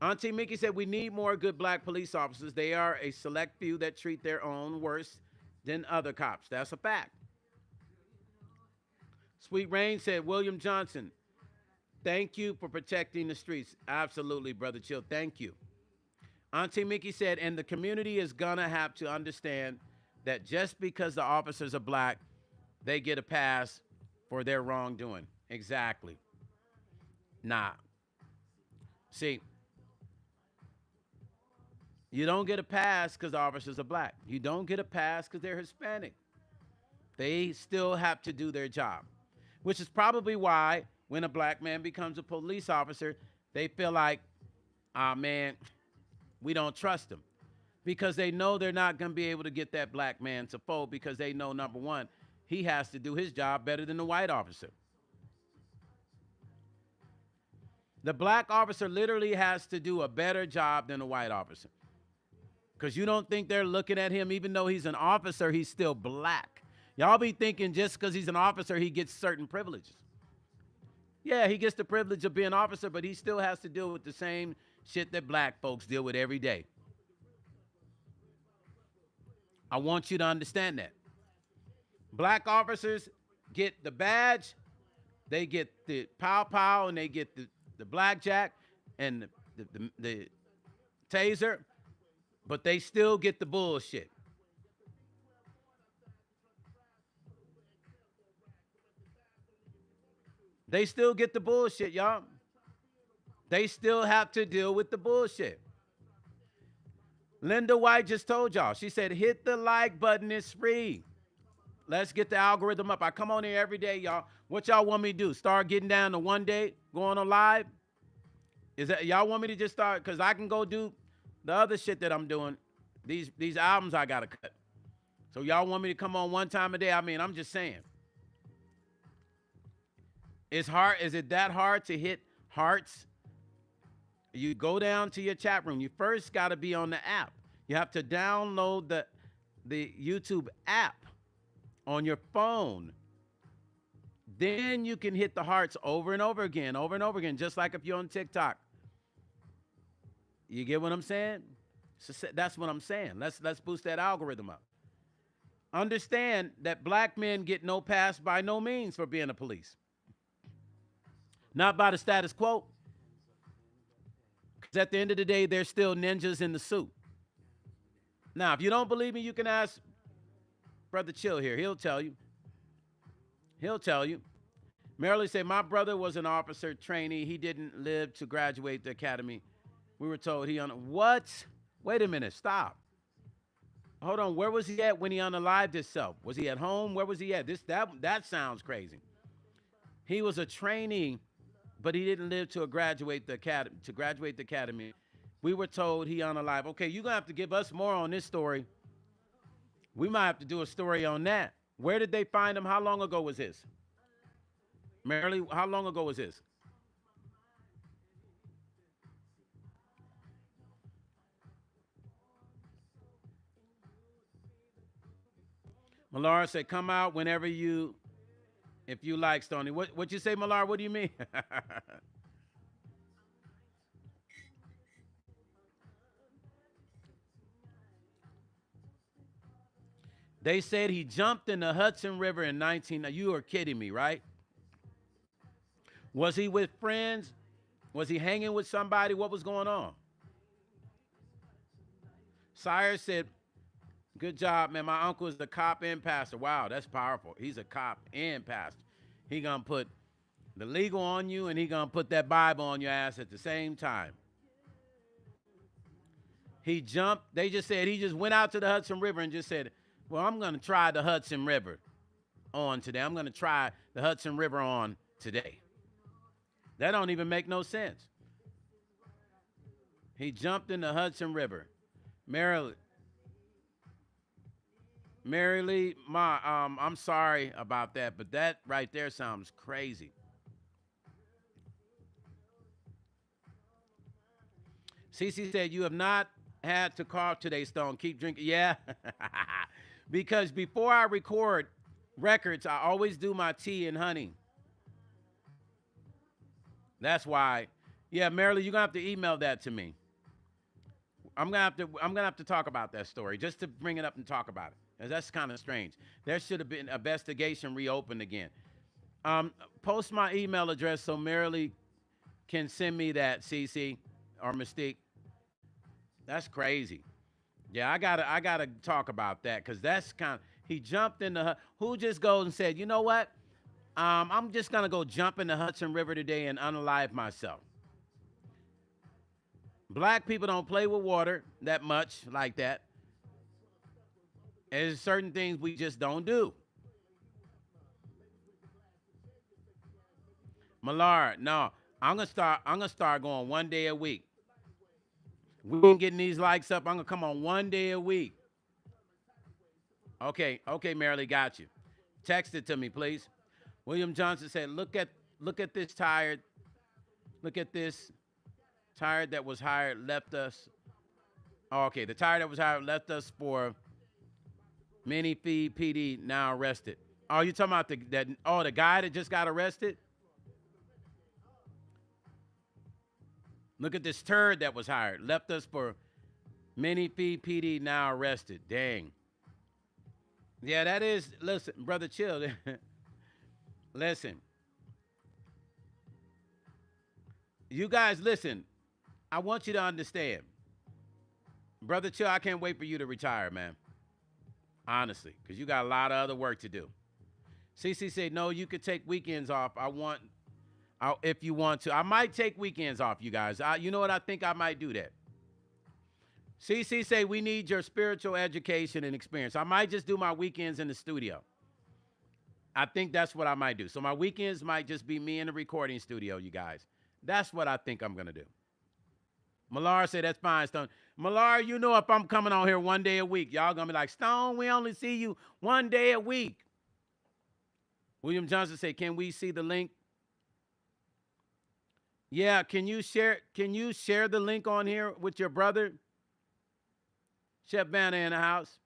Auntie Mickey said we need more good black police officers. They are a select few that treat their own worse than other cops. That's a fact. Sweet Rain said, William Johnson, thank you for protecting the streets. Absolutely, Brother Chill. Thank you. Auntie Mickey said, and the community is going to have to understand that just because the officers are black, they get a pass for their wrongdoing. Exactly. Nah. See, you don't get a pass because the officers are black. You don't get a pass because they're Hispanic. They still have to do their job, which is probably why when a black man becomes a police officer, they feel like, man, we don't trust him. Because they know they're not going to be able to get that black man to fold because they know, number one, he has to do his job better than the white officer. The black officer literally has to do a better job than the white officer. Because you don't think they're looking at him, even though he's an officer, he's still black. Y'all be thinking just because he's an officer, he gets certain privileges. Yeah, he gets the privilege of being an officer, but he still has to deal with the same shit that black folks deal with every day. I want you to understand that. Black officers get the badge, they get the pow-pow, and they get the blackjack and the taser, but they still get the bullshit. They still get the bullshit, y'all. They still have to deal with the bullshit. Linda White just told y'all. She said, hit the like button. It's free. Let's get the algorithm up. I come on here every day, y'all. What y'all want me to do? Start getting down to one day, going on live? Is that y'all want me to just start? Because I can go do the other shit that I'm doing. These albums I got to cut. So y'all want me to come on one time a day? I mean, I'm just saying. It's hard. Is it that hard to hit hearts? You go down to your chat room. You first got to be on the app. You have to download the YouTube app on your phone. Then you can hit the hearts over and over again, just like if you're on TikTok. You get what I'm saying? So that's what I'm saying. Let's boost that algorithm up. Understand that black men get no pass by no means for being a police. Not by the status quo. Because at the end of the day, they're still ninjas in the suit. Now, if you don't believe me, you can ask Brother Chill here. He'll tell you. He'll tell you. Merrily said, my brother was an officer trainee. He didn't live to graduate the academy. We were told he what? Wait a minute. Stop. Hold on. Where was he at when he unalived himself? Was he at home? Where was he at? That sounds crazy. He was a trainee, but he didn't live to graduate the academy. We were told he unalived. Okay, you're gonna have to give us more on this story. We might have to do a story on that. Where did they find him? How long ago was this? Merrily, how long ago was this? Malara said, come out whenever if you like, Stoney. What you say, Malara? What do you mean? They said he jumped in the Hudson River in 19... You are kidding me, right? Was he with friends? Was he hanging with somebody? What was going on? Sire said, good job, man. My uncle is the cop and pastor. Wow, that's powerful. He's a cop and pastor. He gonna put the legal on you, and he gonna put that Bible on your ass at the same time. He jumped. They just said he just went out to the Hudson River and just said, well, I'm gonna try the Hudson River on today. I'm gonna try the Hudson River on today. That don't even make no sense. He jumped in the Hudson River. Mary Lee, I'm sorry about that, but that right there sounds crazy. Cece said, you have not had to cough today, Stone. Keep drinking. Yeah. Because before I record records, I always do my tea and honey. That's why. Yeah, Marilyn, you're gonna have to email that to me. I'm gonna have to talk about that story, just to bring it up and talk about it. That's kind of strange. There should have been an investigation reopened again. Post my email address so Marilyn can send me that, CC or Mystique. That's crazy. Yeah, I gotta talk about that, because that's kind of, he jumped in the, who just goes and said, you know what? I'm just gonna go jump in the Hudson River today and unalive myself. Black people don't play with water that much like that. There's certain things we just don't do. Millard, no, I'm gonna start going one day a week. We ain't getting these likes up. I'm gonna come on one day a week. Okay, Marilyn, got you. Text it to me, please. William Johnson said, look at this tired. Look at this tired that was hired left us. Oh, okay, the tired that was hired left us for mini feed PD, now arrested. Oh, you talking about the guy that just got arrested? Look at this turd that was hired. Left us for mini feed PD, now arrested. Dang. Yeah, that is, listen, Brother Chill. Listen. You guys, listen. I want you to understand. Brother Chill, I can't wait for you to retire, man. Honestly, because you got a lot of other work to do. CC said, no, you could take weekends off. If you want to. I might take weekends off, you guys. You know what? I think I might do that. CC say, we need your spiritual education and experience. I might just do my weekends in the studio. I think that's what I might do. So my weekends might just be me in the recording studio, you guys. That's what I think I'm going to do. Millar said, that's fine, Stone. Millar, you know if I'm coming on here one day a week, y'all going to be like, Stone, we only see you one day a week. William Johnson said, can we see the link? Yeah, can you share the link on here with your brother? Chef Banner in the house.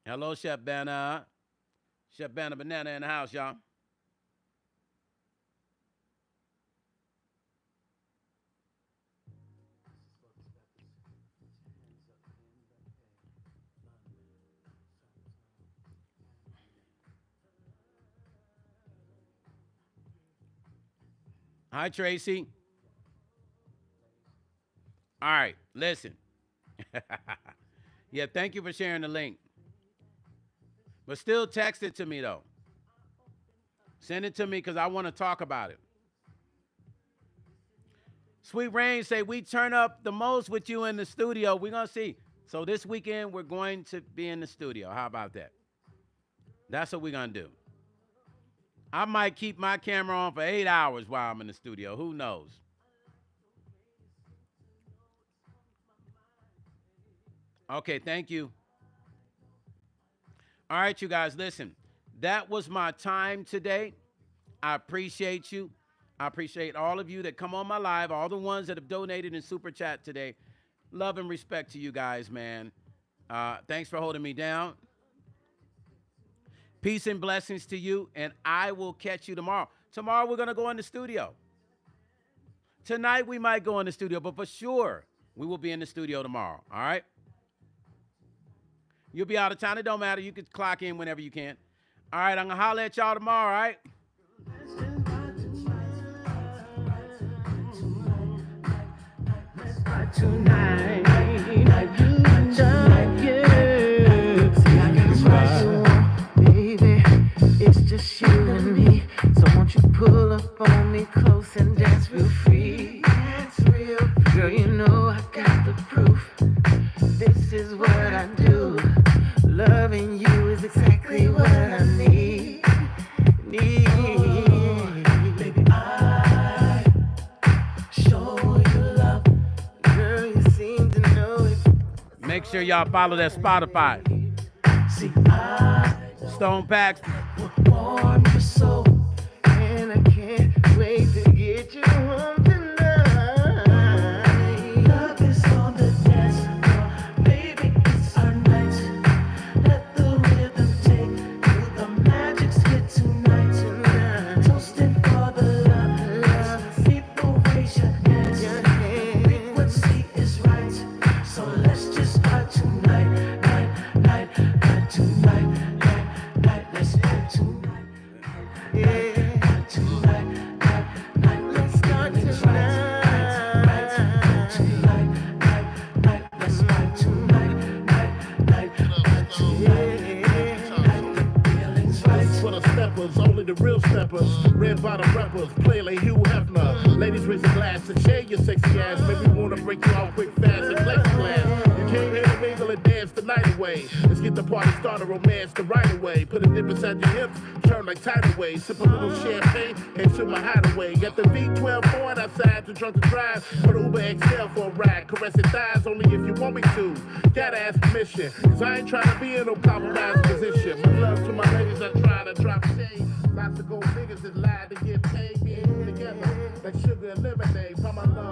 Hello, Chef Banner. Chef Banner Banana in the house, y'all. Hi, Tracy. All right, listen. Yeah, thank you for sharing the link. But still text it to me, though. Send it to me because I want to talk about it. Sweet Rain say, we turn up the most with you in the studio. We're going to see. So this weekend, we're going to be in the studio. How about that? That's what we're going to do. I might keep my camera on for 8 hours while I'm in the studio. Who knows? Okay, thank you. All right, you guys, listen. That was my time today. I appreciate you. I appreciate all of you that come on my live, all the ones that have donated in Super Chat today. Love and respect to you guys, man. Thanks for holding me down. Peace and blessings to you, and I will catch you tomorrow. Tomorrow, we're going to go in the studio. Tonight, we might go in the studio, but for sure, we will be in the studio tomorrow, all right? You'll be out of town. It don't matter. You can clock in whenever you can. All right, I'm going to holler at y'all tomorrow, all right? Tonight, baby, it's just you and me. So won't you pull up on me close and dance real free? Dance real free. Girl, you know I got the proof. This is what I do. Loving you is exactly what I need. Baby, I show you love. Girl, you seem to know it. Make sure y'all follow that Spotify. See, Stone Paxton. Warm your soul, and I can't wait to get you home tonight. Love is on the dance floor, baby, it's our night. Let the rhythm take you, the magic's here tonight. Toasting for the love, people raise your hands. Frequency is right, so let's just start tonight, night, tonight, night, let's start tonight. Yeah, tonight, night, let's start tonight. Tonight, let's start tonight. Night, the feeling's right. For the steppers, only the real steppers. Red bottom rappers, play like Hugh Hefner. Ladies raise a glass and share your sexy ass. Maybe we wanna break you off quick, fast, and plexiglass. You came here to mingle and dance the night away. Let's get the party started, romance the right away. Put a dip inside your hips, turn like tidal waves. Sip a little champagne, head to my hideaway. Got the V12 going outside, too drunk to drive. Put an Uber XL for a ride. Caressing thighs only if you want me to. Gotta ask permission, cause I ain't trying to be in no compromised position. My love to my ladies that try to drop shade. Lots of gold niggas that lie to get paid. Me and you together like sugar and lemonade. For my love.